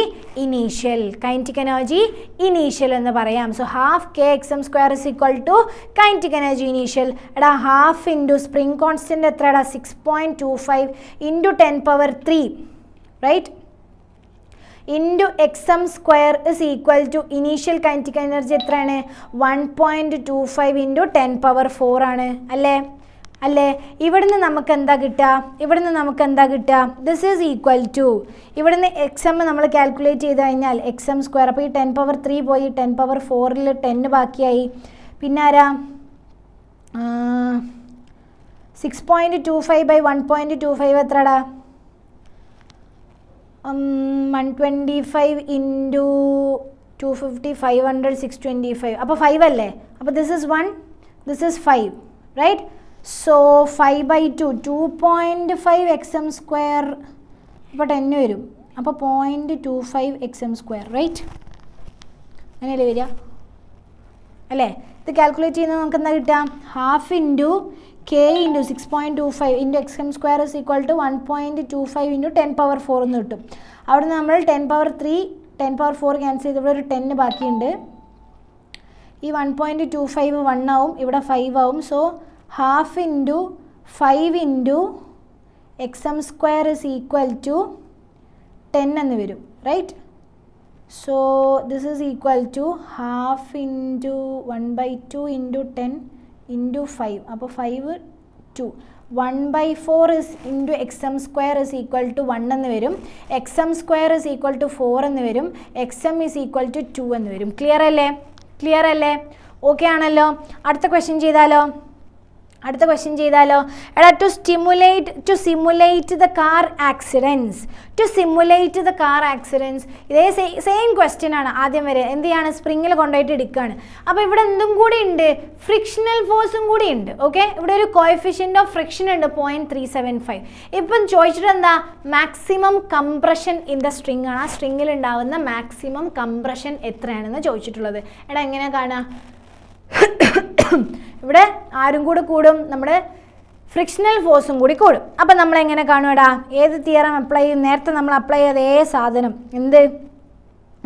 initial എന്ന് പറയാം. So half kxm² is equal to kinetic energy initial. എടാ ഹാഫ് ഇൻറ്റു സ്പ്രിങ് കോൺസ്റ്റൻറ്റ് എത്രടാ, 6.25 into 10 power 3 right into xm² is equal to initial kinetic energy എത്രയാണ്, 1.25 into 10 power 4 ആണ് അല്ലേ. ഇവിടുന്ന് നമുക്ക് എന്താ കിട്ടുക, ദിസ് ഈസ് ഈക്വൽ ടു ഇവിടുന്ന് xm നമ്മൾ കാൽക്കുലേറ്റ് ചെയ്ത് കഴിഞ്ഞാൽ xm², അപ്പോൾ ഈ 10 power 3 പോയി 10 power 4ൽ 10 ബാക്കിയായി, പിന്നെ ആരാ 6.25 by 1.25 എത്രടാ, 125 into 250 500 625, അപ്പോൾ 5 അല്ലേ. അപ്പോൾ this is 1, this is 5 right. So 5/2 2.5 xm², അപ്പോൾ 10 വരും, അപ്പോൾ 0.25 xm² റൈറ്റ്, അങ്ങനെയല്ലേ വരിക അല്ലേ. ഇത് കാൽക്കുലേറ്റ് ചെയ്യുന്നത് നമുക്ക് എന്താ കിട്ടുക, half into k into 6.25 into xm² is equal to 1.25 into 10 power 4 എന്ന് കിട്ടും. അവിടെ നിന്ന് നമ്മൾ 10 power 3 10 power 4 ക്യാൻസൽ ചെയ്ത് ഇവിടെ ഒരു 10 ബാക്കിയുണ്ട്, ഈ 1.25 1 ആവും, ഇവിടെ 5 ആവും. So half into 5 into xm square is equal to 10 എന്ന് വരും, right? So this is equal to half into 1/2 into 10 into 5. അപ്പോൾ 5 2. 1/4 is into xm square is equal to 1 എന്ന് വരും. xm square is equal to 4 എന്ന് വരും. xm is equal to 2 എന്ന് വരും. Clear അല്ലേ? ക്ലിയർ അല്ലേ? ഓക്കെ ആണല്ലോ. അടുത്ത ക്വസ്റ്റ്യൻ ചെയ്താലോ? അടുത്ത ക്വസ്റ്റ്യൻ ചെയ്താലോ? എടാ, to simulate the car accidents. To simulate the car accidents. ഇതേ സെയിം ക്വസ്റ്റ്യൻ ആണ് ആദ്യം വരെ. എന്ത് ചെയ്യാണ്? സ്പ്രിങ്ങിൽ കൊണ്ടുപോയിട്ട് എടുക്കുകയാണ്. അപ്പോൾ ഇവിടെ എന്തും കൂടി ഉണ്ട്? ഫ്രിക്ഷണൽ ഫോഴ്സും കൂടി ഉണ്ട്. ഓക്കെ, ഇവിടെ ഒരു കോഎഫിഷ്യൻ്റ് ഓഫ് ഫ്രിക്ഷൻ ഉണ്ട് 0.375. ഇപ്പം ചോദിച്ചിട്ട് എന്താ? Maximum compression in the string ആണ്. ആ സ്ട്രിങ്ങിൽ ഉണ്ടാവുന്ന മാക്സിമം കംപ്രഷൻ എത്രയാണെന്ന് ചോദിച്ചിട്ടുള്ളത്. എടാ, എങ്ങനെ കാണാം? ഇവിടെ ആരും കൂടെ കൂടും? നമ്മുടെ ഫ്രിക്ഷണൽ ഫോഴ്സും കൂടി കൂടും. അപ്പം നമ്മളെങ്ങനെ കാണുമെടാ? ഏത് തിയറം അപ്ലൈ ചെയ്യും? നേരത്തെ നമ്മൾ അപ്ലൈ ചെയ്ത അതേ സാധനം. എന്ത്?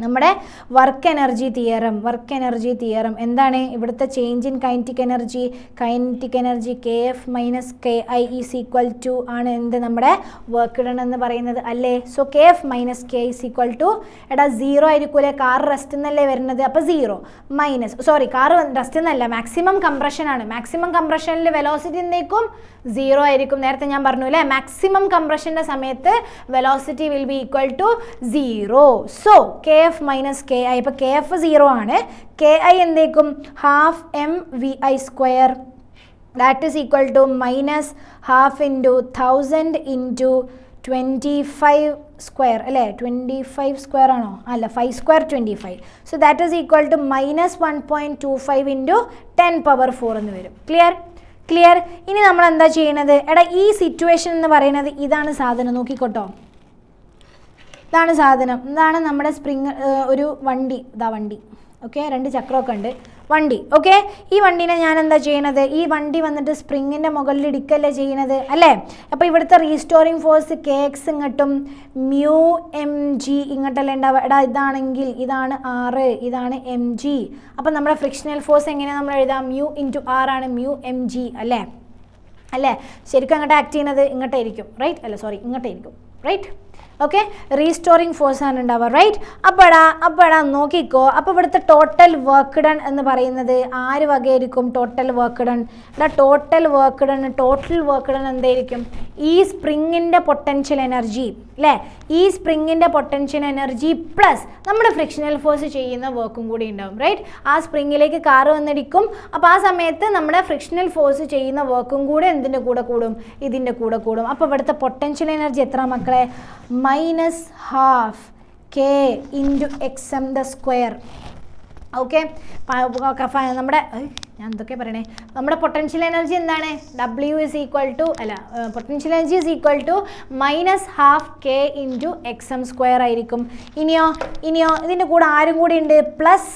നമ്മുടെ വർക്ക് എനർജി തിയറം. എന്താണ് ഇവിടുത്തെ change in kinetic energy KF minus KI is equal to ആണ് എന്ത്? നമ്മുടെ വർക്ക് ഡൺ എന്ന് പറയുന്നത് അല്ലേ? So KF minus KI is equal to, എടാ 0 ആയിരിക്കൂലേ? കാർ റെസ്റ്റ് എന്നല്ലേ വരുന്നത്. അപ്പോൾ 0 മൈനസ്, സോറി, കാർ റെസ്റ്റ് എന്നല്ല, മാക്സിമം കംപ്രഷൻ ആണ്. മാക്സിമം കംപ്രഷനിൽ വെലോസിറ്റി എന്തേക്കും? 0 ആയിരിക്കും. നേരത്തെ ഞാൻ പറഞ്ഞു അല്ലേ, മാക്സിമം കംപ്രഷൻ്റെ സമയത്ത് velocity will be equal to 0. So KF minus KI. ഇപ്പോൾ KF 0 ആണ്. KI എന്തേക്കും? Half mvi square, that is equal to minus half into 1000 into 25 square അല്ലേ? 25 സ്ക്വയർ ആണോ? അല്ല, 5 square 25. So that is equal to minus 1.25 into 10⁴ എന്ന് വരും. Clear? ഇനി നമ്മൾ എന്താ ചെയ്യണത്? എടാ, ഈ സിറ്റുവേഷൻ എന്ന് പറയുന്നത് ഇതാണ് സാധനം. നോക്കിക്കോട്ടോ, ഇതാണ് സാധനം. ഇതാണ് നമ്മുടെ സ്പ്രിങ്. ഒരു വണ്ടി, ഇതാ വണ്ടി. ഓക്കെ, 2 ചക്രമൊക്കെ ഉണ്ട് വണ്ടി. ഓക്കെ, ഈ വണ്ടീനെ ഞാൻ എന്താ ചെയ്യണത്? ഈ വണ്ടി വന്നിട്ട് സ്പ്രിങ്ങിൻ്റെ മുകളിൽ ഇടിക്കല്ലേ ചെയ്യണത് അല്ലേ? അപ്പോൾ ഇവിടുത്തെ റീസ്റ്റോറിങ് ഫോഴ്സ് KX ഇങ്ങോട്ടും μmg ഇങ്ങോട്ടല്ലേ ഉണ്ടാവുക. എടാ, ഇതാണെങ്കിൽ ഇതാണ് R, ഇതാണ് mg. അപ്പം നമ്മുടെ ഫ്രിക്ഷണൽ ഫോഴ്സ് എങ്ങനെയാണ് നമ്മൾ എഴുതാം? μ × R ആണ് μmg അല്ലേ? ശരിക്കും അങ്ങോട്ട് ആക്ട് ചെയ്യുന്നത് ഇങ്ങോട്ടായിരിക്കും, റൈറ്റ്? അല്ല, സോറി, ഇങ്ങോട്ടായിരിക്കും, റൈറ്റ്? ഓക്കെ, റീസ്റ്റോറിങ് ഫോഴ്സ് ആണ് ഉണ്ടാവുക, റൈറ്റ്? അപ്പോഴാ നോക്കിക്കോ. അപ്പോൾ ഇവിടുത്തെ ടോട്ടൽ വർക്ക് ഡൺ എന്ന് പറയുന്നത് ആര് വകയായിരിക്കും? ടോട്ടൽ വർക്ക് ഡൺ എന്തായിരിക്കും? ഈ സ്പ്രിങ്ങിൻ്റെ പൊട്ടൻഷ്യൽ എനർജി അല്ലേ? ഈ സ്പ്രിങ്ങിൻ്റെ പൊട്ടൻഷ്യൽ എനർജി പ്ലസ് നമ്മുടെ ഫ്രിക്ഷണൽ ഫോഴ്സ് ചെയ്യുന്ന വർക്കും കൂടി ഉണ്ടാവും, റൈറ്റ്? ആ സ്പ്രിങ്ങിലേക്ക് കാറ് വന്നിടിക്കും. അപ്പോൾ ആ സമയത്ത് നമ്മുടെ ഫ്രിക്ഷണൽ ഫോഴ്സ് ചെയ്യുന്ന വർക്കും കൂടെ എന്തിൻ്റെ കൂടെ കൂടും? ഇതിൻ്റെ കൂടെ കൂടും. അപ്പോൾ ഇവിടുത്തെ പൊട്ടൻഷ്യൽ എനർജി എത്ര മക്കളെ? -12 K into XM the square. Okay, നമ്മുടെ ഞാൻ എന്തൊക്കെ പറയണേ? നമ്മുടെ പൊട്ടൻഷ്യൽ എനർജി എന്താണ്? W ഇസ് ഈക്വൽ ടു, അല്ല, potential energy is equal to -12 K into XM square ആയിരിക്കും. ഇനിയോ ഇതിൻ്റെ കൂടെ ആരും കൂടി ഉണ്ട്? പ്ലസ്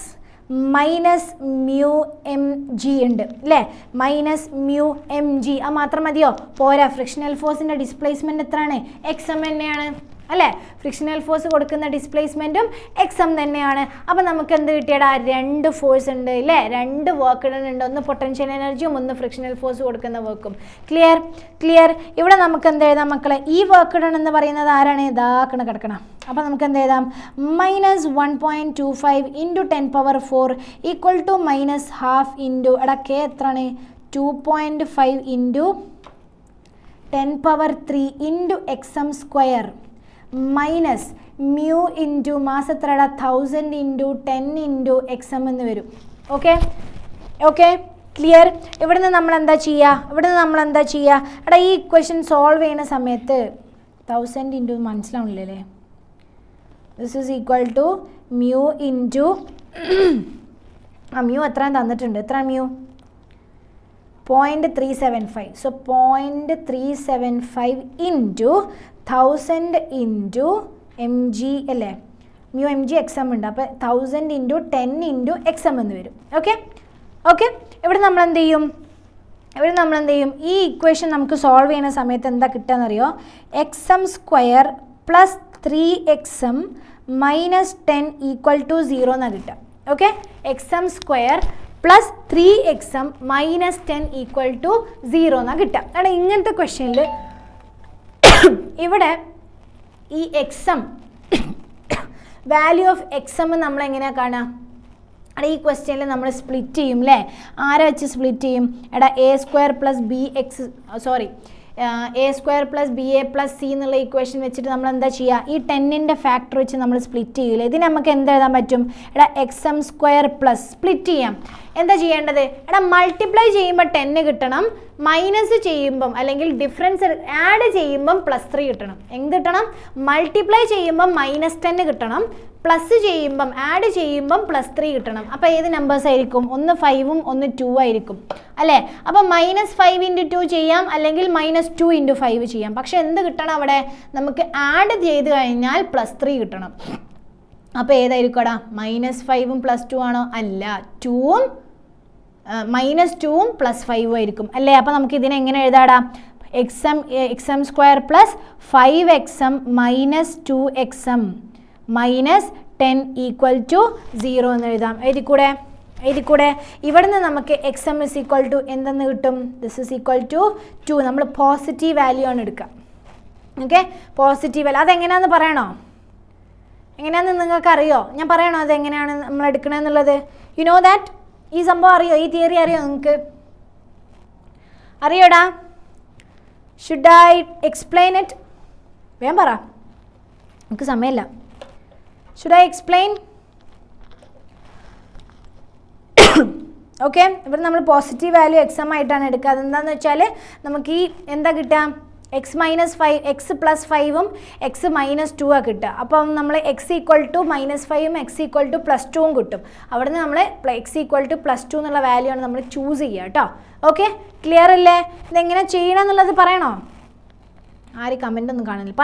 മൈനസ് μmg ഉണ്ട് അല്ലേ? -μmg. അത് മാത്രം മതിയോ? പോരാ. ഫ്രിക്ഷണൽ ഫോഴ്സിൻ്റെ ഡിസ്പ്ലേസ്മെൻറ്റ് എത്രയാണ്? XM തന്നെയാണ് അല്ലേ? ഫ്രിക്ഷണൽ ഫോഴ്സ് കൊടുക്കുന്ന ഡിസ്പ്ലേസ്മെൻറ്റും XM തന്നെയാണ്. അപ്പം നമുക്ക് എന്ത് കിട്ടിയടാ? 2 ഫോഴ്സ് ഉണ്ട് അല്ലേ? 2 വർക്ക് ഡൺ ഉണ്ട്. ഒന്ന് പൊട്ടൻഷ്യൽ എനർജിയും ഒന്ന് ഫ്രിക്ഷണൽ ഫോഴ്സ് കൊടുക്കുന്ന വർക്കും. ക്ലിയർ? ഇവിടെ നമുക്ക് എന്ത് എഴുതാം മക്കളെ? ഈ വർക്ക് ഡൺ എന്ന് പറയുന്നത് ആരാണ്? ഇതാക്കണം കിടക്കണം. അപ്പോൾ നമുക്ക് എന്ത് എഴുതാം? -1.25 ഇൻറ്റു 10⁴ ഈക്വൽ ടു -12 ഇൻറ്റു, എടാ K എത്രയാണ്? 2.5 into 10⁻³ into XM square minus mu into mass എത്രടാ? 1000 ഇൻറ്റു 10 ഇൻറ്റു XM എന്ന് വരും. Okay, clear? ഇവിടുന്ന് നമ്മൾ എന്താ ചെയ്യുക? എടാ, ഈ ഇക്വേഷൻ സോൾവ് ചെയ്യുന്ന സമയത്ത് 1000 ഇൻറ്റു മനസ്സിലാവണില്ലേ? This is equal to mu into mu എത്രയും തന്നിട്ടുണ്ട്. എത്ര മ്യൂ? 0.375. സോ 0.375 ഇൻറ്റു 1000 ഇൻറ്റു mg അല്ലേ? μmg XM ഉണ്ട്. അപ്പോൾ 1000 ഇൻറ്റു 10 ഇൻറ്റു XM എന്ന് വരും. ഓക്കെ, ഇവിടെ നമ്മൾ എന്ത് ചെയ്യും? ഈ ഇക്വേഷൻ നമുക്ക് സോൾവ് ചെയ്യുന്ന സമയത്ത് എന്താ കിട്ടുകയെന്നറിയോ? XM square plus 3XM minus 10 equal to 0 എന്നാണ് കിട്ടുക. Okay, XM square plus 3XM minus 10 equal to 0 എന്നാണ് കിട്ടുക. കാരണം ഇങ്ങനത്തെ ക്വസ്റ്റ്യനിൽ ഇവിടെ ഈ എക്സം വാല്യൂ ഓഫ് എക്സം നമ്മൾ എങ്ങനെയാണ് കാണുക? എടാ ഈ ക്വസ്റ്റ്യനിൽ നമ്മൾ സ്പ്ലിറ്റ് ചെയ്യും അല്ലേ? ആരെ വെച്ച് സ്പ്ലിറ്റ് ചെയ്യും? എടാ A square plus B X A square plus B A plus C എന്നുള്ള ഇക്വേഷൻ വെച്ചിട്ട് നമ്മൾ എന്താ ചെയ്യുക? ഈ 10ൻ്റെ ഫാക്ടർ വെച്ച് നമ്മൾ സ്പ്ലിറ്റ് ചെയ്യില്ല. ഇതിന് നമുക്ക് എന്ത് എഴുതാൻ പറ്റും? എടാ X M square plus split ചെയ്യാം. എന്താ ചെയ്യേണ്ടത്? എടാ മൾട്ടിപ്ലൈ ചെയ്യുമ്പോൾ 10 കിട്ടണം, മൈനസ് ചെയ്യുമ്പം അല്ലെങ്കിൽ ഡിഫറൻസ് ആഡ് ചെയ്യുമ്പം +3 കിട്ടണം. എന്ത് കിട്ടണം? മൾട്ടിപ്ലൈ ചെയ്യുമ്പം -10 കിട്ടണം, പ്ലസ് ചെയ്യുമ്പം ആഡ് ചെയ്യുമ്പം +3 കിട്ടണം. അപ്പോൾ ഏത് നമ്പേഴ്സ് ആയിരിക്കും? ഒന്ന് 5ഉം ഒന്ന് 2 ആയിരിക്കും അല്ലേ? അപ്പോൾ -5 × 2 ചെയ്യാം, അല്ലെങ്കിൽ -2 × 5 ചെയ്യാം. പക്ഷെ എന്ത് കിട്ടണം അവിടെ? നമുക്ക് ആഡ് ചെയ്ത് കഴിഞ്ഞാൽ +3 കിട്ടണം. അപ്പോൾ ഏതായിരിക്കും എടാ? -5ഉം +2 ആണോ? അല്ല, -2ഉം +5ഉം ആയിരിക്കും അല്ലേ? അപ്പോൾ നമുക്ക് ഇതിനെ എങ്ങനെ എഴുതാടാ? X M square plus 5xm - 2xm -10 = 0 എന്ന് എഴുതാം. എഴുതിക്കൂടെ? ഇവിടുന്ന് നമുക്ക് xm = എന്തെന്ന് കിട്ടും? This is equal to 2. നമ്മൾ പോസിറ്റീവ് വാല്യൂ ആണ് എടുക്കുക. Okay, positive value. അതെങ്ങനെയാണെന്ന് പറയണോ? എങ്ങനെയാണെന്ന് നിങ്ങൾക്ക് അറിയോ? ഞാൻ പറയണോ അതെങ്ങനെയാണ് നമ്മൾ എടുക്കണമെന്നുള്ളത്? You know that? ഈ സംഭവം അറിയോ? ഈ തിയറി അറിയോ നിങ്ങൾക്ക്? അറിയോടാ? Should I explain it? വേഗം പറ, നമുക്ക് സമയമില്ല. Should I explain? ഓക്കെ, ഇവിടെ നമ്മൾ പോസിറ്റീവ് വാല്യൂ എക്സം ആയിട്ടാണ് എടുക്കുക. അതെന്താണെന്ന് വെച്ചാൽ നമുക്ക് ഈ എന്താ കിട്ടുക? x - 5 x + 5ഉം x - 2 ആ കിട്ടുക. അപ്പം നമ്മൾ x = -5ഉം x = +2ഉം കിട്ടും. അവിടെ നിന്ന് നമ്മൾ x = +2 എന്നുള്ള വാല്യൂ ആണ് നമ്മൾ ചൂസ് ചെയ്യുക കേട്ടോ. ഓക്കെ, ക്ലിയർ അല്ലേ? ഇതെങ്ങനെ ചെയ്യണം എന്നുള്ളത് പറയണോ? ആര് കമൻ്റ് ഒന്നും കാണുന്നില്ല.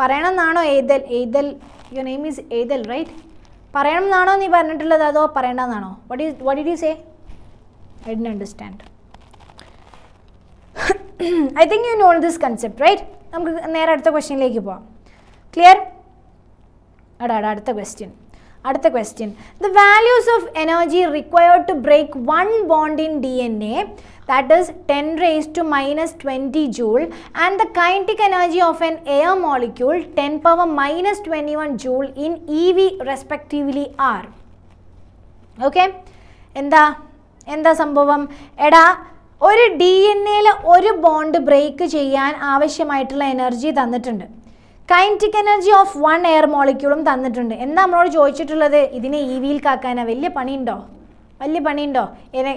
പറയണം എന്നാണോ? Aithal your name is Aithal right? പറയണം എന്നാണോ നീ പറഞ്ഞിട്ടുള്ളത്, അതോ പറയണ്ടെന്നാണോ? What did you say? I didn't understand. I think you know this concept, right? നമുക്ക് നേരെ അടുത്ത ക്വസ്റ്റ്യനിലേക്ക് പോവാം. ക്ലിയർ? അടുത്ത question. The values of energy required to break one bond in DNA, that is 10⁻⁻20 joule, and the kinetic energy of an air molecule 10⁻⁻21 joule in EV respectively are. Okay? എന്താ സംഭവം? എടാ ഒരു DNA-യിൽ ഒരു ബോണ്ട് ബ്രേക്ക് ചെയ്യാൻ ആവശ്യമായിട്ടുള്ള energy തന്നിട്ടുണ്ട്. Kinetic energy of 1 air മോളിക്യൂളും തന്നിട്ടുണ്ട്. എന്താ നമ്മളോട് ചോദിച്ചിട്ടുള്ളത്? ഇതിനെ EV-യിൽ കാക്കാനാ? വലിയ പണിയുണ്ടോ?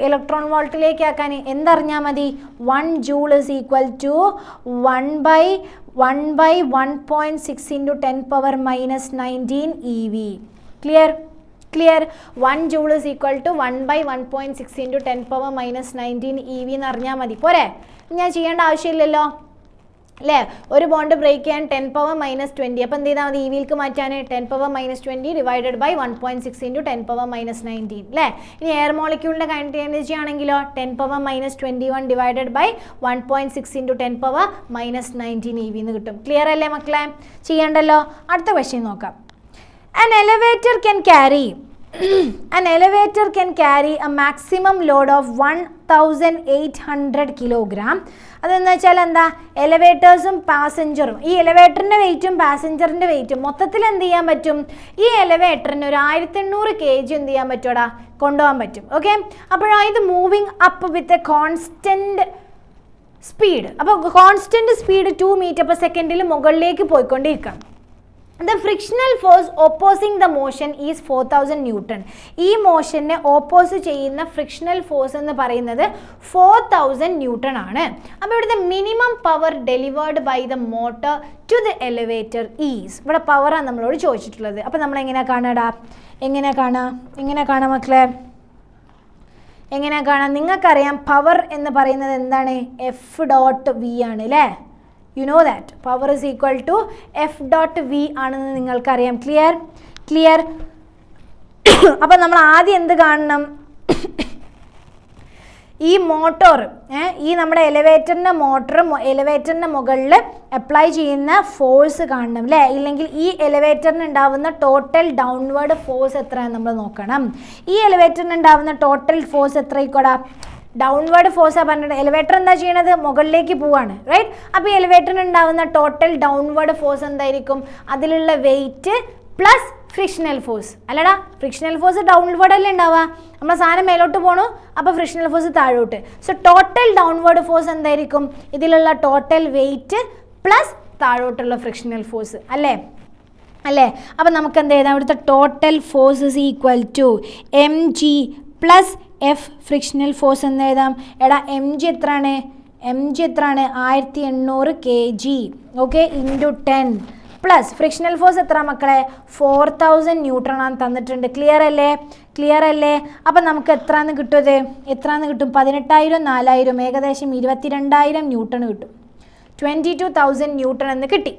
ഇലക്ട്രോൺ വോൾട്ടിലേക്ക് ആക്കാൻ എന്തറിഞ്ഞാൽ മതി? 1 joule is equal to 1/1.6 × 10⁻⁻19 EV. Clear? 1 joule is equal to 1/1.6 × 10⁻⁻19 EV എന്ന് അറിഞ്ഞാൽ മതി. പോരെ? ഞാൻ ചെയ്യേണ്ട ആവശ്യമില്ലല്ലോ അല്ലേ? ഒരു ബോണ്ട് ബ്രേക്ക് ചെയ്യാൻ 10⁻⁻20. അപ്പോൾ എന്ത് ചെയ്താൽ മതി? EV-യിലേക്ക് മാറ്റാൻ 10⁻⁻20 / 1.6 × 10⁻⁻19 അല്ലേ? ഇനി എയർ മോളിക്യൂളിൻ്റെ കൈനറ്റിക് എനർജി ആണെങ്കിലോ 10⁻⁻21 / 1.6 × 10⁻⁻19 EV എന്ന് കിട്ടും. ക്ലിയർ അല്ലേ മക്കളെ? ചെയ്യണ്ടല്ലോ. അടുത്ത ക്വസ്റ്റ്യൻ നോക്കാം. An elevator can carry a maximum load of 1800 kg. അതെന്ന് വെച്ചാൽ എന്താ? എലവേറ്റേഴ്സും പാസഞ്ചറും, ഈ എലവേറ്ററിൻ്റെ വെയിറ്റും പാസഞ്ചറിൻ്റെ വെയിറ്റും മൊത്തത്തിൽ എന്ത് ചെയ്യാൻ പറ്റും? ഈ എലവേറ്ററിന് ഒരു 1800 kg എന്ത് ചെയ്യാൻ പറ്റുമോടാ? കൊണ്ടുപോകാൻ പറ്റും. ഓക്കെ, അപ്പോഴാണ് ഇത് moving up with a constant speed. അപ്പോൾ കോൺസ്റ്റൻറ്റ് സ്പീഡ് 2 m/s മുകളിലേക്ക് പോയിക്കൊണ്ടിരിക്കണം. The frictional force opposing the motion is 4000 Newton. ഈ മോഷനെ ഓപ്പോസ് ചെയ്യുന്ന ഫ്രിക്ഷണൽ ഫോഴ്സ് എന്ന് പറയുന്നത് 4000 Newton ആണ്. അപ്പോൾ ഇവിടുത്തെ minimum power delivered by the motor to the elevator is. ഇവിടെ പവറാണ് നമ്മളോട് ചോദിച്ചിട്ടുള്ളത്. അപ്പോൾ നമ്മൾ എങ്ങനെ കാണാം മക്കളെ? നിങ്ങൾക്കറിയാം പവർ എന്ന് പറയുന്നത് എന്താണ്? F.V ആണ് അല്ലേ? You know that power is equal to F.V ആണെന്ന് നിങ്ങൾക്കറിയാം. ക്ലിയർ? അപ്പം നമ്മൾ ആദ്യം എന്ത് കാണണം? ഈ മോട്ടോർ, ഈ നമ്മുടെ എലിവേറ്ററിൻ്റെ മുകളിൽ അപ്ലൈ ചെയ്യുന്ന ഫോഴ്സ് കാണണം അല്ലേ? ഇല്ലെങ്കിൽ ഈ എലിവേറ്ററിന് ഉണ്ടാവുന്ന ടോട്ടൽ ഡൗൺവേർഡ് ഫോഴ്സ് എത്രയാണ് നമ്മൾ നോക്കണം. ഈ എലിവേറ്ററിന് ഉണ്ടാവുന്ന ടോട്ടൽ ഫോഴ്സ് എത്ര ആയിക്കോടാ? ഡൗൺവേർഡ് ഫോഴ്സാണ് പറഞ്ഞിട്ട് എലിവേറ്റർ എന്താ ചെയ്യണത് മുകളിലേക്ക് പോവാണ് റൈറ്റ് അപ്പോൾ ഈ എലിവേറ്ററിന് ഉണ്ടാവുന്ന ടോട്ടൽ ഡൗൺവേർഡ് ഫോഴ്സ് എന്തായിരിക്കും അതിലുള്ള വെയിറ്റ് പ്ലസ് ഫ്രിക്ഷണൽ ഫോഴ്സ് അല്ലടാ ഫ്രിക്ഷണൽ ഫോഴ്സ് ഡൗൺവേർഡ് അല്ലേ ഉണ്ടാവുക നമ്മളെ സാധനം മേലോട്ട് പോകണു അപ്പോൾ ഫ്രിക്ഷണൽ ഫോഴ്സ് താഴോട്ട് സോ ടോട്ടൽ ഡൗൺവേർഡ് ഫോഴ്സ് എന്തായിരിക്കും ഇതിലുള്ള ടോട്ടൽ വെയിറ്റ് പ്ലസ് താഴോട്ടുള്ള ഫ്രിക്ഷണൽ ഫോഴ്സ് അല്ലേ അല്ലേ അപ്പോൾ നമുക്ക് എന്ത് ചെയ്താൽ ഇവിടുത്തെ total force is equal to M G plus F frictional force എന്ന് എഴുതാം എടാ എം ജി എത്രയാണ് 1800 kg okay into 10 plus frictional force എത്ര മക്കളെ 4000 ന്യൂട്ടൺ ആണ് തന്നിട്ടുണ്ട് ക്ലിയർ അല്ലേ അപ്പം നമുക്ക് എത്രയെന്ന് കിട്ടും ഇത് എത്രയെന്ന് കിട്ടും 18000 4000 ഏകദേശം 22000 ന്യൂട്ടൺ കിട്ടും 22000 ന്യൂട്ടൺ എന്ന് കിട്ടി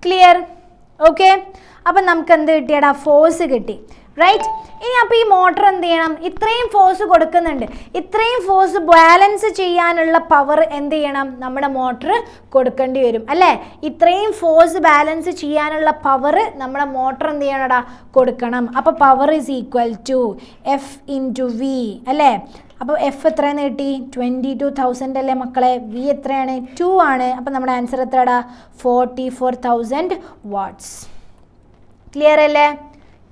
ക്ലിയർ ഓക്കെ അപ്പം നമുക്ക് എന്ത് കിട്ടിയടാ ഫോഴ്സ് കിട്ടി റൈറ്റ് ഇനി അപ്പോൾ ഈ മോട്ടർ എന്ത് ചെയ്യണം ഇത്രയും ഫോഴ്സ് കൊടുക്കുന്നുണ്ട് ഇത്രയും ഫോഴ്സ് ബാലൻസ് ചെയ്യാനുള്ള പവർ എന്ത് ചെയ്യണം നമ്മുടെ മോട്ടർ കൊടുക്കേണ്ടി വരും അല്ലേ ഇത്രയും ഫോഴ്സ് ബാലൻസ് ചെയ്യാനുള്ള പവർ നമ്മുടെ മോട്ടർ എന്ത് ചെയ്യണടാ കൊടുക്കണം അപ്പോൾ power is equal to F into V അല്ലേ അപ്പോൾ എഫ് എത്രയെന്ന് കിട്ടി 22000 അല്ലേ മക്കളെ വി എത്രയാണ് 2 ആണ് അപ്പോൾ നമ്മുടെ ആൻസർ എത്രടാ 44000 വാട്ട്സ്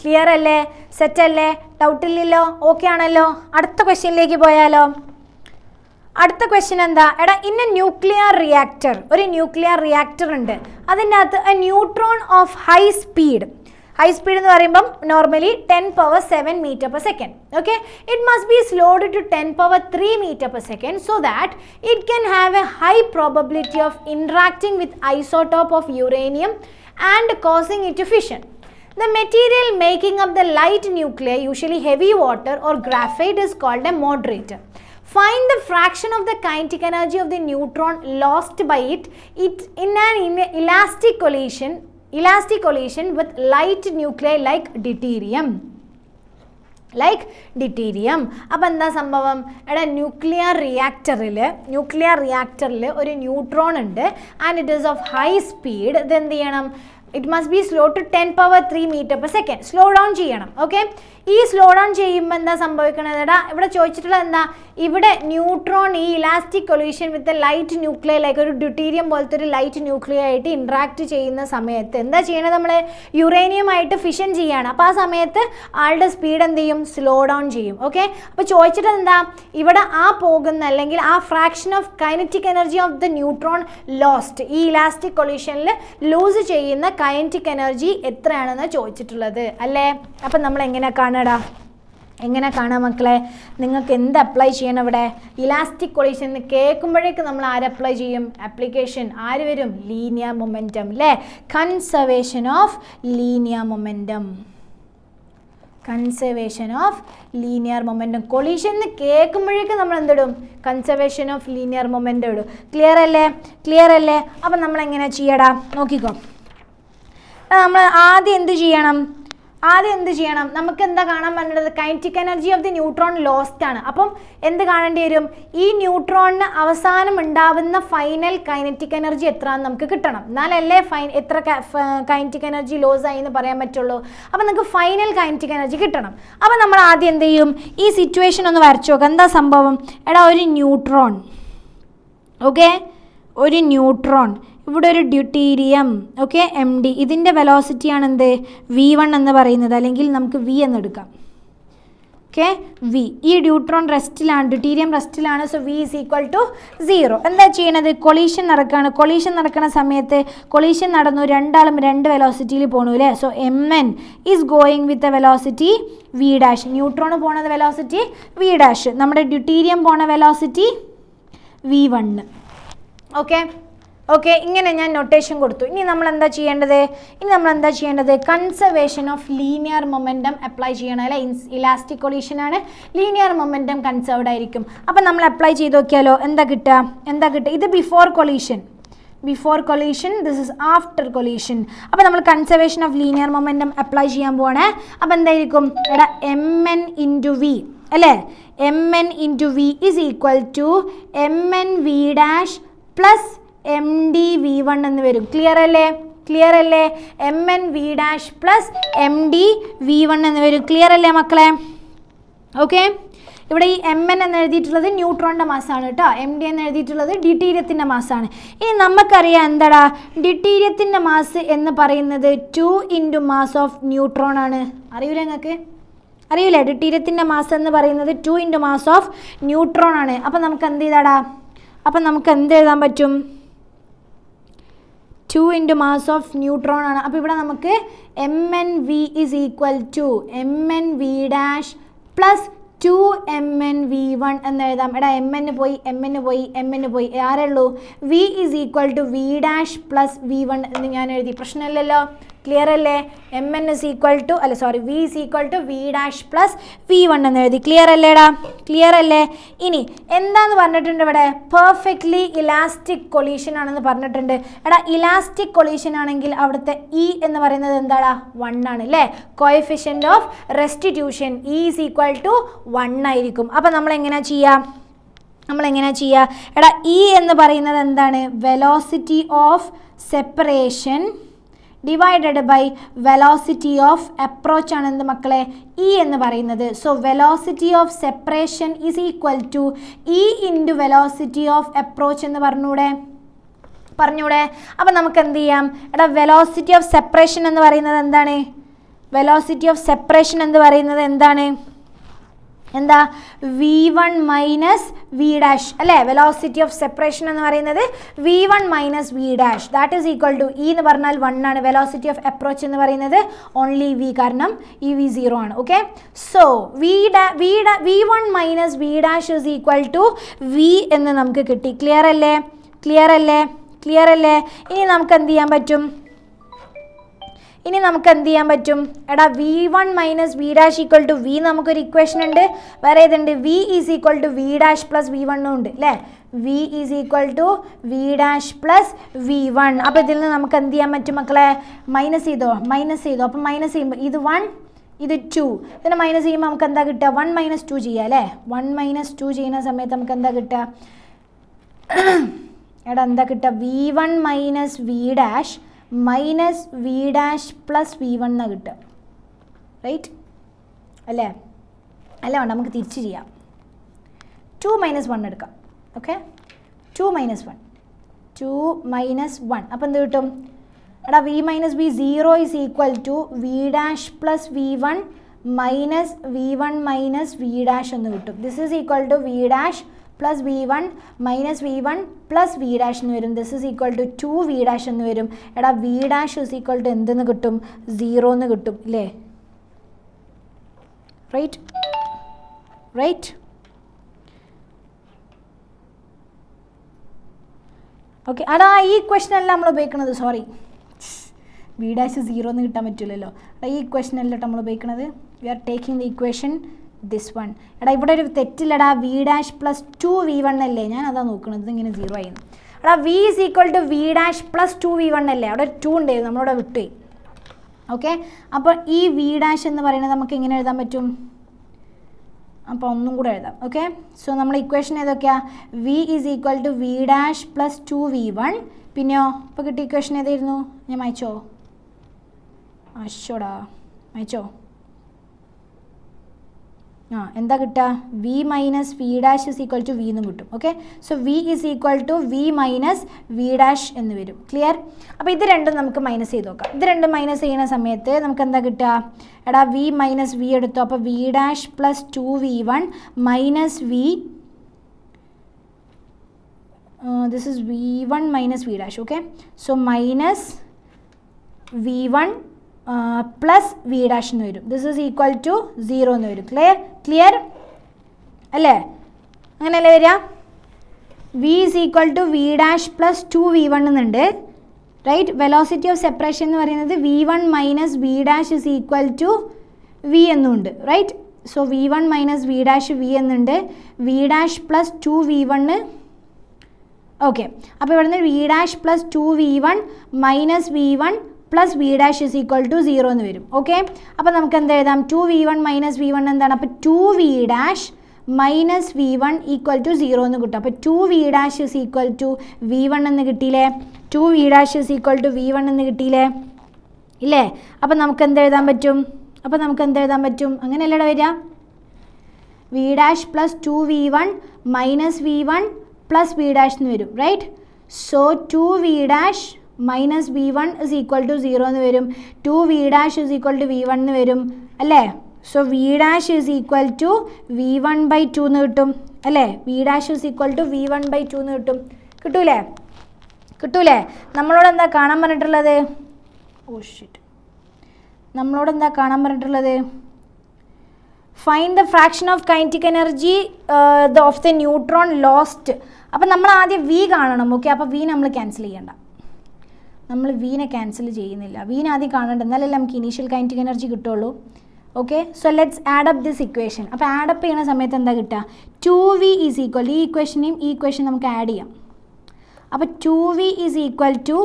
ക്ലിയർ അല്ലേ സെറ്റ് അല്ലേ ഡൗട്ട് ഇല്ലല്ലോ ഓക്കെ ആണല്ലോ അടുത്ത ക്വസ്റ്റ്യനിലേക്ക് പോയാലോ അടുത്ത ക്വസ്റ്റ്യൻ എന്താ എടാ ഇൻ എ ന്യൂക്ലിയർ റിയാക്ടർ ഒരു ന്യൂക്ലിയർ റിയാക്ടർ ഉണ്ട് അതിൻ്റെ അകത്ത് A neutron of high speed എന്ന് പറയുമ്പം normally 10⁻⁷ meter per second okay it must be slowed to 10⁻³ meter per second so that it can have a high probability of interacting with isotope of uranium and causing it to fission. The material making up the light nuclei, usually heavy water or graphite, is called a moderator. Find the fraction of the kinetic energy of the neutron lost by it in an elastic collision with light nuclei like deuterium. അപ്പോൾ എന്താ സംഭവം എടാ nuclear റിയാക്ടറിൽ ഒരു neutron ഉണ്ട് and it is of high speed ഇത് എന്ത് ചെയ്യണം it must be slow to 10⁻³ meter per second slow down ചെയ്യണം ഓക്കെ ഈ സ്ലോ ഡൗൺ ചെയ്യുമ്പോൾ എന്താ സംഭവിക്കണത് എടാ ഇവിടെ ചോദിച്ചിട്ടുള്ളത് എന്താ ഇവിടെ ന്യൂട്രോൺ ഈ elastic collision with light nuclear like ഒരു ഡ്യൂട്ടീരിയം പോലത്തെ ഒരു ലൈറ്റ് ന്യൂക്ലിയർ ആയിട്ട് ഇൻട്രാക്ട് ചെയ്യുന്ന സമയത്ത് എന്താ ചെയ്യണത് നമ്മൾ യുറേനിയം ആയിട്ട് ഫിഷൻ ചെയ്യാണ് അപ്പോൾ ആ സമയത്ത് ആളുടെ സ്പീഡ് എന്ത് ചെയ്യും സ്ലോ ഡൗൺ ചെയ്യും ഓക്കെ അപ്പോൾ ചോദിച്ചിട്ട് എന്താ ഇവിടെ ആ പോകുന്ന അല്ലെങ്കിൽ ആ fraction of kinetic energy of the neutron lost ഈ ഇലാസ്റ്റിക് കൊളീഷനിൽ ലൂസ് ചെയ്യുന്ന കൈനറ്റിക് എനർജി എത്രയാണെന്ന് ചോദിച്ചിട്ടുള്ളത് അല്ലേ അപ്പം നമ്മൾ എങ്ങനെ കാണാം മക്കളെ നിങ്ങൾക്ക് എന്ത് അപ്ലൈ ചെയ്യണം ഇവിടെ ഇലാസ്റ്റിക് കൊളീഷൻ എന്ന് കേൾക്കുമ്പോഴേക്ക് നമ്മൾ ആര് അപ്ലൈ ചെയ്യും ആപ്ലിക്കേഷൻ ആര് വരും ലീനിയർ മൊമെൻറ്റം അല്ലേ conservation of linear momentum collision എന്ന് കേൾക്കുമ്പോഴേക്ക് നമ്മൾ എന്തിടും കൺസർവേഷൻ ഓഫ് ലീനിയർ മൊമെൻറ്റം ഇടും ക്ലിയർ അല്ലേ അപ്പം നമ്മൾ എങ്ങനെ ചെയ്യടാ നോക്കിക്കോ നമ്മൾ ആദ്യം എന്ത് ചെയ്യണം നമുക്ക് എന്താ കാണാൻ പറ്റുന്നത് kinetic energy of the neutron lost ആണ് അപ്പം എന്ത് കാണേണ്ടി വരും ഈ ന്യൂട്രോണിന് അവസാനം ഉണ്ടാവുന്ന ഫൈനൽ കൈനറ്റിക് എനർജി എത്രയാണെന്ന് നമുക്ക് കിട്ടണം എന്നാലല്ലേ എത്ര കൈനറ്റിക് എനർജി ലോസ് ആയി എന്ന് പറയാൻ പറ്റുള്ളൂ അപ്പം നമുക്ക് ഫൈനൽ കൈനറ്റിക് എനർജി കിട്ടണം അപ്പം നമ്മൾ ആദ്യം എന്ത് ചെയ്യും ഈ സിറ്റുവേഷൻ ഒന്ന് വരച്ചു നോക്കാം എന്താ സംഭവം എടാ ഒരു ന്യൂട്രോൺ ഇവിടെ ഒരു ഡ്യൂട്ടീരിയം ഓക്കെ MD ഇതിൻ്റെ വെലോസിറ്റിയാണ് എന്ത് V1 എന്ന് പറയുന്നത് അല്ലെങ്കിൽ നമുക്ക് V എന്നെടുക്കാം ഓക്കെ V ഈ ഡ്യൂട്ടീരിയം റെസ്റ്റിലാണ് so V is equal to 0 എന്താ ചെയ്യണത് കൊളീഷൻ നടക്കുന്ന സമയത്ത് കൊളീഷൻ നടന്നു രണ്ടാളും രണ്ട് വെലോസിറ്റിയിൽ പോകണു അല്ലേ so MN is going with a velocity V', neutron പോണത് വെലോസിറ്റി V', നമ്മുടെ ഡ്യൂട്ടീരിയം പോണ വെലോസിറ്റി V1 ഓക്കെ ഇങ്ങനെ ഞാൻ നൊട്ടേഷൻ കൊടുത്തു ഇനി നമ്മൾ എന്താ ചെയ്യേണ്ടത് conservation of linear momentum apply ചെയ്യണം അല്ലേ ഇലാസ്റ്റിക് കൊളീഷൻ ആണ് ലീനിയർ മൊമെൻറ്റം കൺസേർവ്ഡ് ആയിരിക്കും അപ്പം നമ്മൾ അപ്ലൈ ചെയ്ത് നോക്കിയാലോ എന്താ കിട്ടുക ഇത് before collision this is after collision അപ്പോൾ നമ്മൾ conservation of linear momentum apply ചെയ്യാൻ പോവാണ് അപ്പോൾ എന്തായിരിക്കും എടാ MN ഇൻറ്റു V അല്ലേ MN into V is equal to MN V' plus MD V1 എന്ന് വരും ക്ലിയർ അല്ലേ MN V' plus MD V1 എന്ന് വരും ക്ലിയർ അല്ലേ മക്കളെ ഓക്കെ ഇവിടെ ഈ mn എന്ന് എഴുതിയിട്ടുള്ളത് ന്യൂട്രോണിൻ്റെ മാസ്സാണ് കേട്ടോ. md എന്ന് എഴുതിയിട്ടുള്ളത് ഡ്യൂട്ടീരിയത്തിൻ്റെ മാസ്സാണ്. ഇനി നമുക്കറിയാം എന്താടാ ഡ്യൂട്ടീരിയത്തിൻ്റെ മാസ് എന്ന് പറയുന്നത് 2 × മാസ് ഓഫ് ന്യൂട്രോൺ ആണ്. അറിയില്ല നിങ്ങൾക്ക്? അറിയില്ലേ? ഡ്യൂട്ടീരിയത്തിൻ്റെ മാസ് എന്ന് പറയുന്നത് 2 × മാസ് ഓഫ് ന്യൂട്രോൺ ആണ്. അപ്പം നമുക്ക് എന്ത് ചെയ്താടാ? അപ്പം നമുക്ക് എന്ത് എഴുതാൻ പറ്റും? 2 × മാസ് ഓഫ് ന്യൂട്രോൺ ആണ്. അപ്പോൾ ഇവിടെ നമുക്ക് MnV is equal to MnV dash plus 2MnV1 എന്ന് എഴുതാം. എടാ mn പോയി ആരേ ഉള്ളൂ? V is equal to V dash plus V1 എന്ന് ഞാൻ എഴുതി. പ്രശ്നമില്ലല്ലോ, ക്ലിയർ അല്ലേ? mn is equal to V is equal to V dash plus V1 എന്ന് എഴുതി. ക്ലിയർ അല്ലേടാ? ക്ലിയർ അല്ലേ? ഇനി എന്താന്ന് പറഞ്ഞിട്ടുണ്ട് ഇവിടെ? പെർഫെക്റ്റ്ലി ഇലാസ്റ്റിക് കൊളീഷൻ ആണെന്ന് പറഞ്ഞിട്ടുണ്ട്. എടാ ഇലാസ്റ്റിക് കൊളീഷൻ ആണെങ്കിൽ അവിടുത്തെ E എന്ന് പറയുന്നത് എന്താടാ? 1 ആണ് അല്ലേ? Coefficient of restitution E is equal to 1 ആയിരിക്കും. അപ്പം നമ്മളെങ്ങനെ ചെയ്യുക? എടാ E എന്ന് പറയുന്നത് എന്താണ്? Velocity of separation divided by velocity of approach ആണ് എന്ത് മക്കളെ? E എന്ന് പറയുന്നത്. So velocity of separation is equal to E × velocity of approach എന്ന് പറഞ്ഞൂടെ? അപ്പം നമുക്ക് എന്ത് ചെയ്യാം? എടാ വെലോസിറ്റി ഓഫ് സെപ്പറേഷൻ എന്ന് പറയുന്നത് എന്താണ്? എന്താ? V1 മൈനസ് V ഡാഷ് അല്ലേ? വെലോസിറ്റി ഓഫ് സെപ്പറേഷൻ എന്ന് പറയുന്നത് V1 minus V dash that is equal to E എന്ന് പറഞ്ഞാൽ 1 ആണ്. വെലോസിറ്റി ഓഫ് അപ്രോച്ച് എന്ന് പറയുന്നത് ഓൺലി V, കാരണം ഈ V 0 ആണ്. Okay, so V1 minus V dash is equal to V എന്ന് നമുക്ക് കിട്ടി. ക്ലിയർ അല്ലേ? ഇനി നമുക്ക് എന്ത് ചെയ്യാൻ പറ്റും? എടാ V1 minus V dash equal to V നമുക്കൊരു ഇക്വേഷൻ ഉണ്ട്. വേറെ ഏതുണ്ട്? V is equal to V dash plus V1 ഉണ്ട് അല്ലേ? V is equal to V dash plus V1. അപ്പോൾ ഇതിൽ നിന്ന് നമുക്ക് എന്ത് ചെയ്യാൻ പറ്റും മക്കളെ? മൈനസ് ചെയ്തോ. അപ്പം മൈനസ് ചെയ്യുമ്പോൾ ഇത് 1 ഇത് 2 ഇതിനെ മൈനസ് ചെയ്യുമ്പോൾ നമുക്ക് എന്താ കിട്ടുക? 1 മൈനസ് 2 ചെയ്യുക അല്ലേ? 1 മൈനസ് 2 ചെയ്യുന്ന സമയത്ത് നമുക്ക് എന്താ കിട്ടുക? എടാ എന്താ കിട്ടുക? V1 minus V dash minus V dash plus V1 എന്നാണ് കിട്ടുക. റൈറ്റ് അല്ലേ? അല്ല വേണ്ട, നമുക്ക് തിരിച്ച് ചെയ്യാം. 2 മൈനസ് 1 എടുക്കാം. ഓക്കെ, 2 മൈനസ് 1 അപ്പോൾ എന്ത് കിട്ടും? എടാ V minus V 0 is equal to V dash plus V1 minus V1 minus V dash എന്ന് കിട്ടും. This is equal to V dash plus V1 minus V1 plus V dash എന്ന് വരും. This is equal to 2V dash എന്ന് വരും. എടാ V dash is equal to എന്തെന്ന് കിട്ടും? 0 എന്ന് കിട്ടും ഇല്ലേ? Right okay. അടാ ഈ ഇക്വേഷൻ അല്ല നമ്മൾ ഉപയോഗിക്കുന്നത്. സോറി, V ഡാഷ് 0 എന്ന് കിട്ടാൻ പറ്റില്ലല്ലോ. ഈ ഇക്വേഷൻ അല്ല നമ്മൾ ഉപയോഗിക്കുന്നത്. We are taking the equation this one. എടാ ഇവിടെ ഒരു തെറ്റില്ലടാ. V ഡാഷ് പ്ലസ് 2V1 അല്ലേ? ഞാൻ അതാ നോക്കുന്നത്. ഇങ്ങനെ 0 ആയിരുന്നു. എടാ V is equal to V dash plus 2V1 അല്ലേ? അവിടെ 2 ഉണ്ടായിരുന്നു, നമ്മളവിടെ വിട്ടുപോയി. ഓക്കെ, അപ്പോൾ ഈ V ഡാഷ് എന്ന് പറയുന്നത് നമുക്ക് എങ്ങനെ എഴുതാൻ പറ്റും? അപ്പോൾ ഒന്നും കൂടെ എഴുതാം. ഓക്കെ, സോ നമ്മൾ ഇക്വേഷൻ ഏതൊക്കെയാ? V is equal to V dash plus 2V1. പിന്നെയോ ഇപ്പോൾ കിട്ടിയ ഇക്വേഷൻ ഏതായിരുന്നു? ഞാൻ മായ്ച്ചോ? മായ്ച്ചോ? എന്താ കിട്ടുക? V minus V dash is equal to V എന്നും കിട്ടും. Okay, so V is equal to V minus V dash എന്ന് വരും. ക്ലിയർ? അപ്പോൾ ഇത് രണ്ടും നമുക്ക് മൈനസ് ചെയ്ത് നോക്കാം. ഇത് രണ്ടും മൈനസ് ചെയ്യുന്ന സമയത്ത് നമുക്ക് എന്താ കിട്ടുക? എടാ V മൈനസ് V എടുത്തു. അപ്പോൾ V dash plus 2V1 minus V this is V1 minus V dash. Okay, so minus V1 plus V dash എന്ന് വരും. ദിസ് ഈസ് ഈക്വൽ ടു 0 എന്ന് വരും. ക്ലിയർ അല്ലേ? അങ്ങനെയല്ലേ വരിക? V is equal to V dash plus 2V1 എന്നുണ്ട്. Right, velocity of separation എന്ന് പറയുന്നത് V1 minus V dash is equal to V എന്നുണ്ട്. Right, so V1 minus V dash V എന്നുണ്ട്. V dash plus 2V1. Okay, അപ്പോൾ ഇവിടുന്ന് V dash plus 2V1 minus V1 plus V dash is equal to 0 എന്ന് വരും. Okay, അപ്പോൾ നമുക്ക് എന്ത് എഴുതാം? 2V1 മൈനസ് V1 എന്താണ്? അപ്പോൾ 2V dash minus V1 equal to 0 എന്ന് കിട്ടും. അപ്പോൾ 2V dash is equal to V1 എന്ന് കിട്ടിയില്ലേ? 2V dash is equal to V1 എന്ന് കിട്ടിയില്ലേ? ഇല്ലേ? അപ്പോൾ നമുക്ക് എന്ത് എഴുതാൻ പറ്റും? അങ്ങനെയല്ലേ വരിക? V dash plus 2v1 minus v1 plus V dash എന്ന് വരും, right? So 2v dash minus v1 is equal to 0 എന്ന് വരും. 2v dash is equal to v1 എന്ന് വരും അല്ലേ? So V dash is equal to v1/2 എന്ന് കിട്ടും അല്ലേ? V dash is equal to v1/2 എന്ന് കിട്ടും. കിട്ടൂലേ? നമ്മളോട് എന്താ കാണാൻ പറഞ്ഞിട്ടുള്ളത്? നമ്മളോട് എന്താ കാണാൻ പറഞ്ഞിട്ടുള്ളത്? Find the fraction of kinetic energy of the neutron lost. അപ്പം നമ്മൾ ആദ്യം വി കാണണം. ഓക്കെ, അപ്പോൾ വി നമ്മൾ ക്യാൻസൽ ചെയ്യണ്ട. നമ്മൾ വീനെ ക്യാൻസൽ ചെയ്യുന്നില്ല. വീനെ ആദ്യം കാണണ്ട, എന്നാലല്ലേ നമുക്ക് ഇനീഷ്യൽ കൈനറ്റിക് എനർജി കിട്ടുള്ളൂ. Okay, so let's add up this equation. അപ്പോൾ ആഡ് അപ്പ് ചെയ്യുന്ന സമയത്ത് എന്താ കിട്ടുക? 2v ഈസ് ഈക്വൽ, ഈ ഇക്വേഷനെയും ഈ ഇക്വേഷൻ നമുക്ക് ആഡ് ചെയ്യാം. അപ്പോൾ 2v is equal to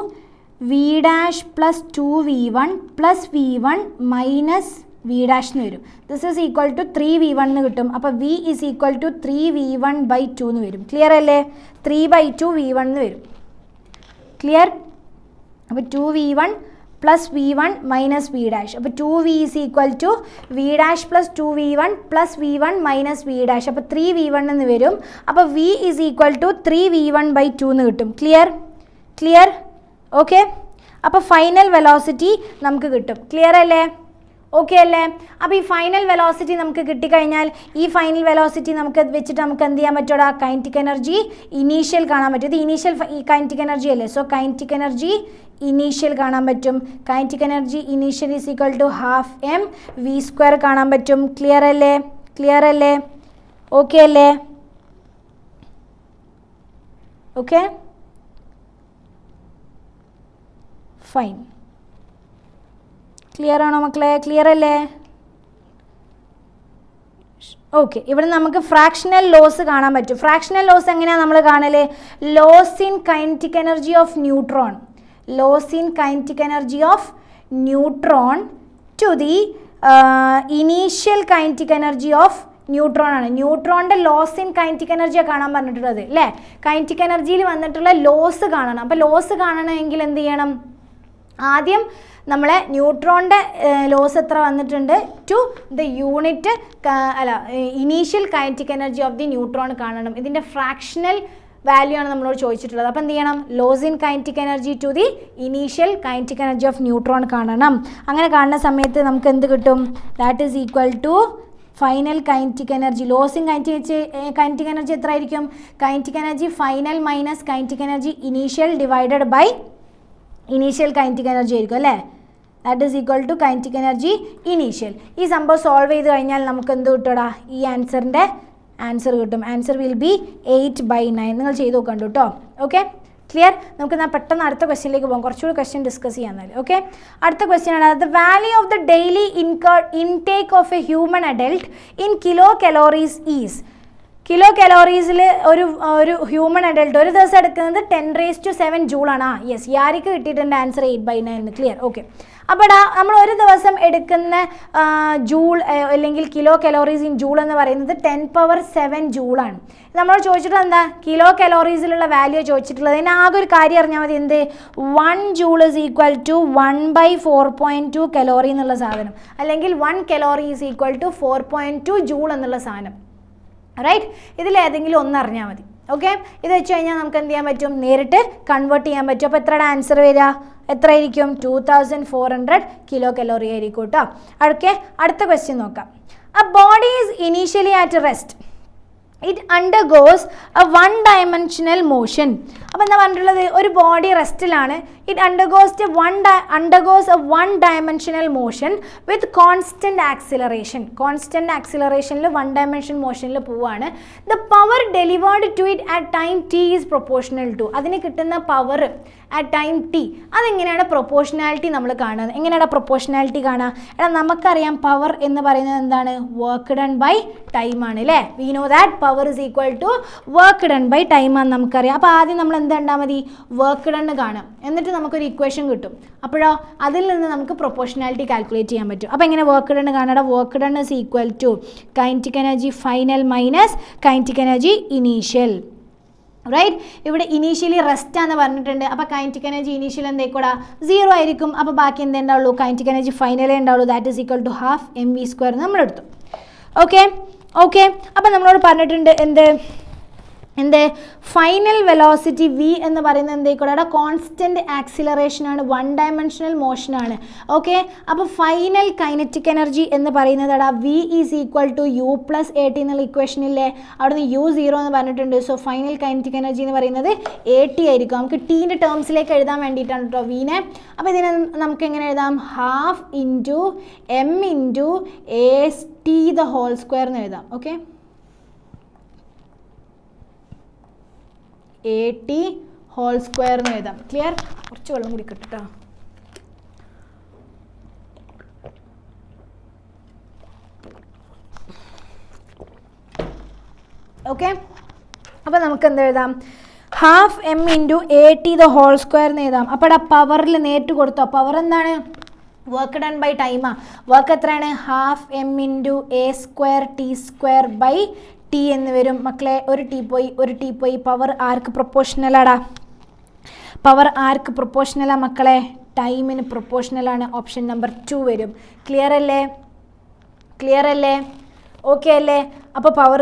V dash plus 2v1 plus v1 minus V dash എന്ന് വരും. This is equal to 3v1 എന്ന് കിട്ടും. അപ്പോൾ v is equal to 3v1/2 എന്ന് വരും. ക്ലിയർ അല്ലേ? 3/2 v1 എന്ന് വരും. ക്ലിയർ? അപ്പോൾ 2v1 plus v1 minus V dash. അപ്പോൾ 2v is equal to V dash plus 2v1 plus v1 minus V dash. അപ്പോൾ 3v1 എന്ന് വരും. അപ്പോൾ v is equal to 3v1/2 എന്ന് കിട്ടും. ക്ലിയർ? ഓക്കെ, അപ്പോൾ ഫൈനൽ വെലോസിറ്റി നമുക്ക് കിട്ടും. ക്ലിയർ അല്ലേ? ഓക്കെ അല്ലേ? അപ്പോൾ ഈ ഫൈനൽ വെലോസിറ്റി നമുക്ക് കിട്ടിക്കഴിഞ്ഞാൽ ഈ ഫൈനൽ വെലോസിറ്റി നമുക്ക് വെച്ചിട്ട് നമുക്ക് എന്ത് ചെയ്യാൻ പറ്റുമോ? കൈനറ്റിക് എനർജി ഇനീഷ്യൽ കാണാൻ പറ്റും. ഇത് ഇനീഷ്യൽ കൈനറ്റിക് എനർജി അല്ലേ? സോ കൈനറ്റിക് എനർജി ഇനീഷ്യൽ കാണാൻ പറ്റും. Kinetic energy initial is equal to half M V square കാണാൻ പറ്റും. ക്ലിയർ അല്ലേ? ഓക്കെ അല്ലേ? Okay, fine. ക്ലിയർ ആണോ മക്കളെ? ക്ലിയർ അല്ലേ? ഓക്കെ, ഇവിടെ നമുക്ക് ഫ്രാക്ഷണൽ ലോസ് കാണാൻ പറ്റും. ഫ്രാക്ഷണൽ ലോസ് എങ്ങനെയാണ് നമ്മൾ കാണൽ? Loss in kinetic energy of neutron, loss in kinetic energy of neutron to the initial kinetic energy of neutron ആണ്. ന്യൂട്രോണിൻ്റെ ലോസ് ഇൻ കൈനറ്റിക് എനർജിയാണ് കാണാൻ പറഞ്ഞിട്ടുള്ളത് അല്ലേ? കൈനറ്റിക് എനർജിയിൽ വന്നിട്ടുള്ള ലോസ് കാണണം. അപ്പോൾ ലോസ് കാണണമെങ്കിൽ എന്ത് ചെയ്യണം? ആദ്യം നമ്മളെ ന്യൂട്രോണിൻ്റെ ലോസ് എത്ര വന്നിട്ടുണ്ട് to the unit initial kinetic energy of the neutron കാണണം. ഇതിൻ്റെ ഫ്രാക്ഷണൽ വാല്യൂ ആണ് നമ്മളോട് ചോദിച്ചിട്ടുള്ളത്. അപ്പോൾ എന്ത് ചെയ്യണം? Loss in kinetic energy to the initial kinetic energy of neutron കാണണം. അങ്ങനെ കാണുന്ന സമയത്ത് നമുക്ക് എന്ത് കിട്ടും? That is equal to final kinetic energy. Loss in kinetic energy എത്ര ആയിരിക്കും? Kinetic energy final minus kinetic energy initial divided by initial kinetic energy ആയിരിക്കും അല്ലേ? That is equal to kinetic energy initial. ഈ സംഭവം സോൾവ് ചെയ്ത് കഴിഞ്ഞാൽ നമുക്ക് എന്ത് കിട്ടുമടാ? ഈ ആൻസറിൻ്റെ ആൻസർ കിട്ടും. Answer will B 8/9. നിങ്ങൾ ചെയ്ത് നോക്കണ്ടു കേട്ടോ. Okay, clear? നമുക്ക് എന്നാൽ പെട്ടെന്ന് അടുത്ത ക്വസ്റ്റ്യനിലേക്ക് പോകാം. കുറച്ചുകൂടി ക്വസ്റ്റ്യൻ ഡിസ്കസ് ചെയ്യാൻ. ഓക്കെ, അടുത്ത ക്വസ്റ്റ്യൻ ആണ് the value of the daily intake of a human adult in kilo calories is. Kilo കലോറീസിൽ ഒരു ഹ്യൂമൻ അഡൽട്ട് ഒരു ദിവസം എടുക്കുന്നത് 10⁻⁷ ജൂളാണ്. യെസ്, യാരിക്ക് കിട്ടിയിട്ടുണ്ട് ആൻസർ 8/9. ക്ലിയർ? ഓക്കെ, അപ്പോൾ നമ്മൾ ഒരു ദിവസം എടുക്കുന്ന ജൂൾ അല്ലെങ്കിൽ കിലോ കലോറീസ് ഇൻ ജൂൾ എന്ന് പറയുന്നത് 10⁻⁷ ജൂളാണ്. നമ്മളോട് ചോദിച്ചിട്ടുള്ളത് എന്താ? കിലോ കലോറീസിലുള്ള വാല്യൂ ചോദിച്ചിട്ടുള്ളത്. അതിന് ആകെ ഒരു കാര്യം അറിഞ്ഞാൽ മതി. എന്ത്? 1 joule is equal to 1/4.2 calorie എന്നുള്ള സാധനം, അല്ലെങ്കിൽ 1 calorie is equal to 4.2 joule എന്നുള്ള സാധനം. റൈറ്റ്? ഇതിലേതെങ്കിലും ഒന്ന് അറിഞ്ഞാൽ മതി. ഓക്കെ, ഇത് വെച്ച് കഴിഞ്ഞാൽ നമുക്ക് എന്ത് ചെയ്യാൻ പറ്റും? നേരിട്ട് കൺവേർട്ട് ചെയ്യാൻ പറ്റും. അപ്പോൾ എത്രയുടെ ആൻസർ വരിക? എത്രയായിരിക്കും? 2400 കിലോ കലോറി ആയിരിക്കും കേട്ടോ. ഓക്കെ, അടുത്ത ക്വസ്റ്റ്യൻ നോക്കാം. A body is initially at rest. It undergoes a 1-dimensional motion. അപ്പോൾ എന്താ പറഞ്ഞിട്ടുള്ളത്? ഒരു ബോഡി റെസ്റ്റിലാണ്. It undergoes a 1-dimensional motion with constant acceleration. Constant ആക്സിലറേഷനിൽ 1-dimension മോഷനിൽ പോവുകയാണ്. The power delivered to it at time t is proportional to. അതിന് കിട്ടുന്ന പവർ അറ്റ് ടൈം ടി, അതെങ്ങനെയാണ് പ്രൊപ്പോർഷണാലിറ്റി നമ്മൾ കാണുന്നത്? എങ്ങനെയാണ് പ്രൊപ്പോർഷണാലിറ്റി കാണുക? എടാ, നമുക്കറിയാം പവർ എന്ന് പറയുന്നത് എന്താണ്? വർക്ക് ഡൺ ബൈ ടൈം ആണ് അല്ലേ? We know that power is equal to work done by time ആണെന്ന് നമുക്കറിയാം. അപ്പോൾ ആദ്യം നമ്മൾ എന്താ ഉണ്ടാൽ മതി? വർക്ക് ഡൺ കാണാം, എന്നിട്ട് നമുക്കൊരു ഇക്വേഷൻ കിട്ടും. അപ്പോഴോ അതിൽ നിന്ന് നമുക്ക് പ്രൊപ്പോർഷണാലിറ്റി കാൽക്കുലേറ്റ് ചെയ്യാൻ പറ്റും. അപ്പോൾ എങ്ങനെ വർക്ക് ഡൺ കാണാം? Work done is equal to kinetic energy final minus kinetic energy initial. Right? ഇവിടെ ഇനീഷ്യലി റെസ്റ്റ് ആണെന്ന് പറഞ്ഞിട്ടുണ്ട്. അപ്പോൾ കൈനറ്റിക് എനർജി ഇനീഷ്യൽ എന്തായിക്കൂടാ? 0 ആയിരിക്കും. അപ്പോൾ ബാക്കി എന്താ ഉണ്ടാവുള്ളൂ? കൈനറ്റിക് എനർജി ഫൈനലേ ഉണ്ടാവുള്ളൂ. That is equal to ½ mv² നമ്മളെടുത്തു. ഓക്കെ, ഓക്കെ, അപ്പം നമ്മളോട് പറഞ്ഞിട്ടുണ്ട് എന്ത് ഫൈനൽ വെലോസിറ്റി വി എന്ന് പറയുന്നത് എന്തായിക്കോട്ടെ കോൺസ്റ്റൻറ്റ് ആക്സിലറേഷനാണ്, വൺ ഡയമെൻഷണൽ മോഷനാണ്. ഓക്കെ, അപ്പോൾ ഫൈനൽ കൈനറ്റിക് എനർജി എന്ന് പറയുന്നത് v is equal to u plus a t എന്നുള്ള ഇക്വേഷനില്ലേ, അവിടുന്ന് യു 0 എന്ന് പറഞ്ഞിട്ടുണ്ട്. സോ ഫൈനൽ കൈനറ്റിക് എനർജി എന്ന് പറയുന്നത് AT ആയിരിക്കും. നമുക്ക് ടീൻ്റെ ടേംസിലേക്ക് എഴുതാൻ വേണ്ടിയിട്ടാണ് കേട്ടോ വീനെ. അപ്പോൾ ഇതിനെ നമുക്ക് എങ്ങനെ എഴുതാം, half into M into AT² എന്ന് എഴുതാം. ഓക്കെ, AT² എന്ന് എഴുതാം. ക്ലിയർ? കുറച്ച് വെള്ളം കൂടി കിട്ടുട്ടോ. ഓക്കെ, അപ്പോൾ നമുക്ക് എന്ത് എഴുതാം, ഹാഫ് എം ഇൻറ്റു AT² എന്ന് എഴുതാം. അപ്പോൾ പവറിൽ നേരിട്ട് കൊടുത്തോ, പവർ എന്താണ്, വർക്ക് ഡൺ ബൈ ടൈമാ. വർക്ക് എത്രയാണ്, half M into A²T² by T എന്ന് വരും. മക്കളെ ഒരു ടി പോയി. പവർ ആർക്ക് പ്രൊപ്പോർഷണലാടാ, പവർ ആർക്ക് പ്രൊപ്പോർഷണലാ മക്കളെ, ടൈമിന് പ്രൊപ്പോർഷണലാണ്. ഓപ്ഷൻ നമ്പർ 2 വരും. ക്ലിയർ അല്ലേ? ഓക്കെ അല്ലേ? അപ്പോൾ power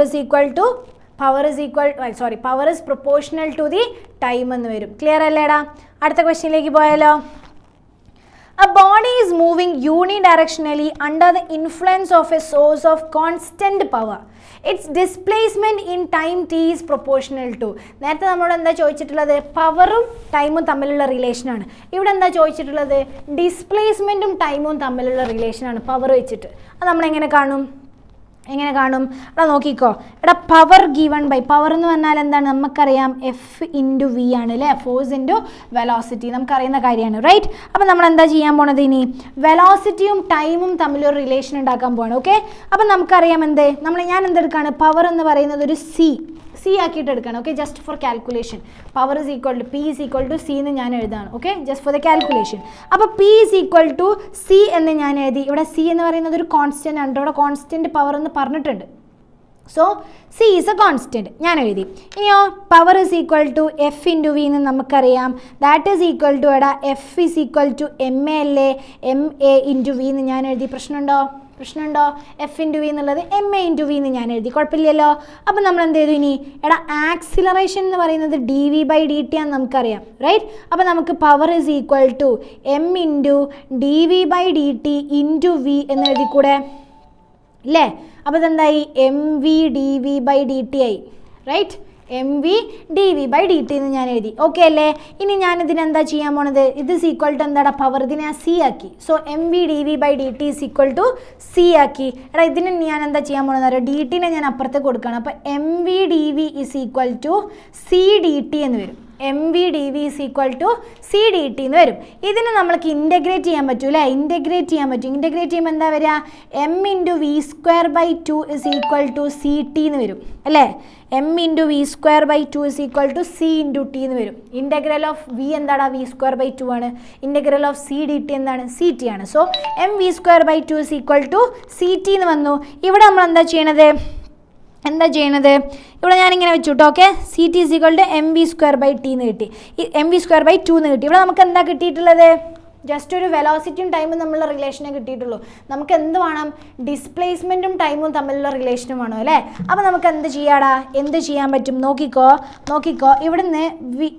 is proportional to the time എന്ന് വരും. ക്ലിയർ അല്ലേടാ? അടുത്ത ക്വസ്റ്റ്യനിലേക്ക് പോയാലോ. A body is moving unidirectionally under the influence of a source of constant power. Its displacement in time t is proportional to. നേരത്തെ നമ്മളോട് എന്താ ചോദിച്ചിട്ടുള്ളത്, പവറും ടൈമും തമ്മിലുള്ള റിലേഷനാണ്. ഇവിടെ എന്താ ചോദിച്ചിട്ടുള്ളത്, ഡിസ്പ്ലേസ്മെൻറ്റും ടൈമും തമ്മിലുള്ള റിലേഷനാണ് പവർ വെച്ചിട്ട്. അത് നമ്മളെങ്ങനെ കാണും? എടാ നോക്കിക്കോ, പവർ ഗിവൺ ബൈ, പവർ എന്ന് പറഞ്ഞാൽ എന്താണ്, നമുക്കറിയാം F ഇൻറ്റു വി ആണ് അല്ലേ, ഫോഴ്സ് ഇൻറ്റു വെലോസിറ്റി, നമുക്കറിയുന്ന കാര്യമാണ്, റൈറ്റ്? അപ്പം നമ്മൾ എന്താ ചെയ്യാൻ പോണത്, ഇനി വെലോസിറ്റിയും ടൈമും തമ്മിലൊരു റിലേഷൻ ഉണ്ടാക്കാൻ പോവാണ്. ഓക്കെ, അപ്പം നമുക്കറിയാം ഞാൻ എന്തെടുക്കുകയാണ്, പവർ എന്ന് പറയുന്നത് ഒരു സി ആക്കിയിട്ട് എടുക്കണം. Okay, just for calculation. Power is equal to P is equal to c എന്ന് ഞാൻ എഴുതാണ്. Okay, just for the calculation. അപ്പോൾ P is equal to c എന്ന് ഞാൻ എഴുതി. ഇവിടെ സി എന്ന് പറയുന്നത് ഒരു കോൺസ്റ്റൻ്റ് ആണ്. ഇവിടെ കോൺസ്റ്റൻറ്റ് പവർ എന്ന് പറഞ്ഞിട്ടുണ്ട്. So C is a constant ഞാൻ എഴുതി. ഇനിയോ power is equal to F into V എന്ന് നമുക്കറിയാം. That is equal to F is equal to MA അല്ലേ, MA ഇൻറ്റു വി എന്ന് ഞാൻ എഴുതി. പ്രശ്നമുണ്ടോ? F ഇൻറ്റു വി എന്നുള്ളത് MA ഇൻറ്റു വി എന്ന് ഞാൻ എഴുതി, കുഴപ്പമില്ലല്ലോ. അപ്പം നമ്മൾ എന്ത് ചെയ്തു, ഇനി ആക്സിലറേഷൻ എന്ന് പറയുന്നത് dv/dt ആണെന്ന് നമുക്കറിയാം, റൈറ്റ്? അപ്പം നമുക്ക് power is equal to M into dv/dt into V എന്ന് എഴുതിക്കൂടെ അല്ലേ? അപ്പോൾ ഇതെന്തായി, mv/dv/dt ആയി, റൈറ്റ്? mv/dv/dt എന്ന് ഞാൻ എഴുതി. ഓക്കെ അല്ലേ? ഇനി ഞാൻ ഇതിനെന്താ ചെയ്യാൻ പോണത്, ഇത് ഈക്വൽ ടു എന്താടാ, പവർ ഇതിനെ സി ആക്കി. സോ mv/dv/dt is equal to C ആക്കി. ഇതിന് ഞാൻ എന്താ ചെയ്യാൻ പോണെന്ന് അറിയാം, dt ഞാൻ അപ്പുറത്ത് കൊടുക്കണം. അപ്പോൾ mv/dv is equal to cdt എന്ന് വരും. mv/dv is equal to cdt എന്ന് വരും. ഇതിനെ നമ്മൾക്ക് ഇൻ്റഗ്രേറ്റ് ചെയ്യാൻ പറ്റും അല്ലേ, ഇൻ്റഗ്രേറ്റ് ചെയ്യുമ്പോൾ എന്താ വരിക, m into v²/2 is equal to ct എന്ന് വരും അല്ലേ. m into v²/2 is equal to c into T എന്ന് വരും. ഇൻ്റഗ്രൽ ഓഫ് v എന്താണ്, v²/2 ആണ്. ഇൻ്റഗ്രൽ ഓഫ് cdt എന്താണ്, ct ആണ്. So mv²/2 is equal to ct എന്ന് വന്നു. ഇവിടെ നമ്മൾ എന്താ ചെയ്യണത്, ഇവിടെ ഞാനിങ്ങനെ വെച്ചു കേട്ടോ. Okay, CT is equal to mv²/t എന്ന് കിട്ടി, mv²/2 എന്ന് കിട്ടി. ഇവിടെ നമുക്ക് എന്താ കിട്ടിയിട്ടുള്ളത്, ജസ്റ്റ് ഒരു വെലോസിറ്റിയും ടൈമും തമ്മിലുള്ള റിലേഷനെ കിട്ടിയിട്ടുള്ളൂ. നമുക്ക് എന്ത് വേണം, ഡിസ്പ്ലേസ്മെൻറ്റും ടൈമും തമ്മിലുള്ള റിലേഷനും വേണം അല്ലേ. അപ്പോൾ നമുക്ക് എന്ത് ചെയ്യാൻ പറ്റും, നോക്കിക്കോ. ഇവിടുന്ന്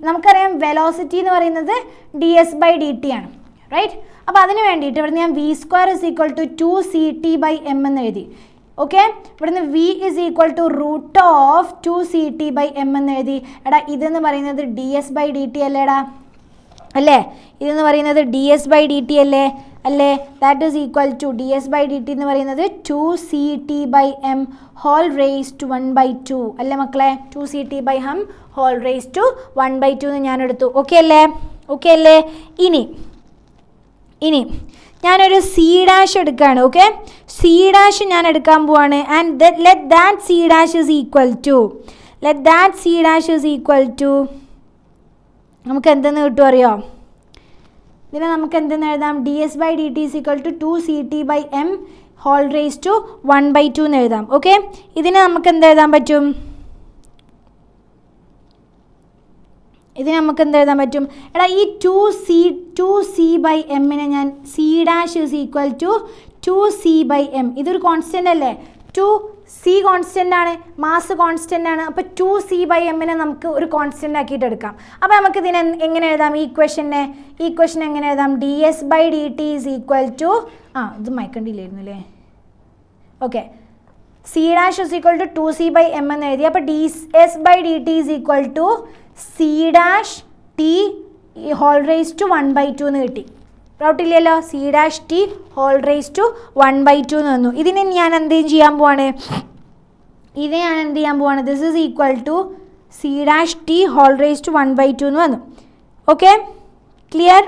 നമുക്കറിയാം വെലോസിറ്റി എന്ന് പറയുന്നത് ds/dt ആണ്, റൈറ്റ്? അപ്പോൾ അതിന് വേണ്ടിയിട്ട് ഇവിടുന്ന് ഞാൻ v² ഇസ് ഈക്വൽ ടു 2ct/m എന്ന് എഴുതി. ഓക്കെ, ഇവിടുന്ന് v ഇസ് ഈക്വൽ ടു √2ct/m എന്ന് എഴുതി. ഇതെന്ന് പറയുന്നത് ds/dt അല്ലേ, ഇതെന്ന് പറയുന്നത് ds/dt അല്ലേ. That is equal to ds/dt എന്ന് പറയുന്നത് 2ct/m ഹോൾ റേസ് ടു 1/2 അല്ലേ മക്കളെ, 2ct/m ഹോൾ റേസ് ടു 1/2 എന്ന് ഞാൻ എടുത്തു. ഓക്കെ അല്ലേ? ഇനി ഞാനൊരു C' എടുക്കുകയാണ്. ഓക്കെ, C' ഞാൻ എടുക്കാൻ പോവാണ്. And let that C' is equal to നമുക്ക് എന്തെന്ന് കിട്ടും അറിയോ, ഇതിനെ നമുക്ക് എന്തെന്ന് എഴുതാം, ds/dt ഇസ് ഈക്വൽ ടു 2ct/m ഹോൾ റേസ് ടു 1/2 എന്ന് എഴുതാം. ഓക്കെ, ഇതിനെ നമുക്ക് എന്ത് എഴുതാൻ പറ്റും, ഇതിന് നമുക്ക് എന്ത് എഴുതാൻ പറ്റും, ഈ 2c/m ഞാൻ C' is equal to 2c/m, ഇതൊരു കോൺസ്റ്റൻ്റ് അല്ലേ, 2 സി കോൺസ്റ്റൻ്റ് ആണ്, മാസ് കോൺസ്റ്റൻ്റ് ആണ്. അപ്പോൾ 2c/m നമുക്ക് ഒരു കോൺസ്റ്റൻ്റ് ആക്കിയിട്ട് എടുക്കാം. അപ്പോൾ നമുക്ക് ഇതിനെ എങ്ങനെ എഴുതാം? ഈ ഇക്വേഷൻ എങ്ങനെ എഴുതാം? ds/dt ഈസ് ഈക്വൽ ടു ഇത് മയക്കണ്ടില്ലായിരുന്നു അല്ലേ? Okay, c dash is equal to 2c/m എന്ന് എഴുതി. അപ്പോൾ ds/dt is equal to c dash t whole raise to 1/2 എന്ന് കിട്ടി. ഡൗട്ടില്ലല്ലോ? c dash t whole raise to 1/2 എന്ന് വന്നു. ഇതിനെ ഞാൻ എന്ത് ചെയ്യാൻ പോവാണ്? This is equal to c dash t whole raise to 1/2 എന്ന് വന്നു. Okay, clear?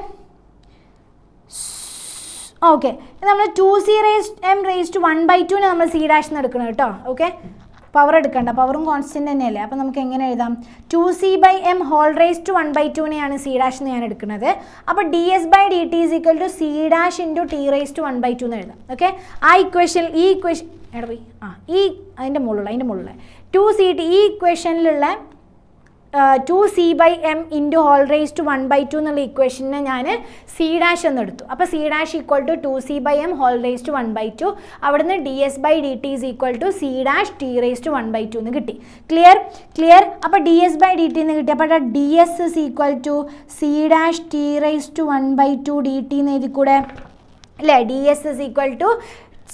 ഓക്കെ, നമ്മൾ 2c/m റേസ് ടു 1/2 നമ്മൾ c ഡാഷ് എന്ന് എടുക്കണം കേട്ടോ. ഓക്കെ, പവർ എടുക്കണ്ട, പവറും കോൺസ്റ്റൻ്റ് തന്നെയല്ലേ. അപ്പോൾ നമുക്ക് എങ്ങനെ എഴുതാം? 2c/m whole raise to 1/2 c dash എന്ന് ഞാൻ എടുക്കുന്നത്. അപ്പോൾ ds/dt is equal to c dash into t raise to 1/2 എന്ന് എഴുതാം. ഓക്കെ, ഈ ഇക്വേഷൻ അതിൻ്റെ മുകളിലുള്ള 2ct ഈ ഇക്വേഷനിലുള്ള 2c/m into whole raise to 1/2 എന്നുള്ള ഇക്വേഷനെ ഞാൻ c ഡാഷ് എന്നെടുത്തു. അപ്പോൾ c dash equal to 2c/m whole raise to 1/2. അവിടുന്ന് ds/dt is equal to c dash t raise to 1/2 എന്ന് കിട്ടി. ക്ലിയർ? അപ്പോൾ ds/dt എന്ന് കിട്ടി. അപ്പോൾ ds is equal to c dash t raise to 1/2 dt എന്ന് എഴുതി കൂടെ അല്ലേ? ds is equal to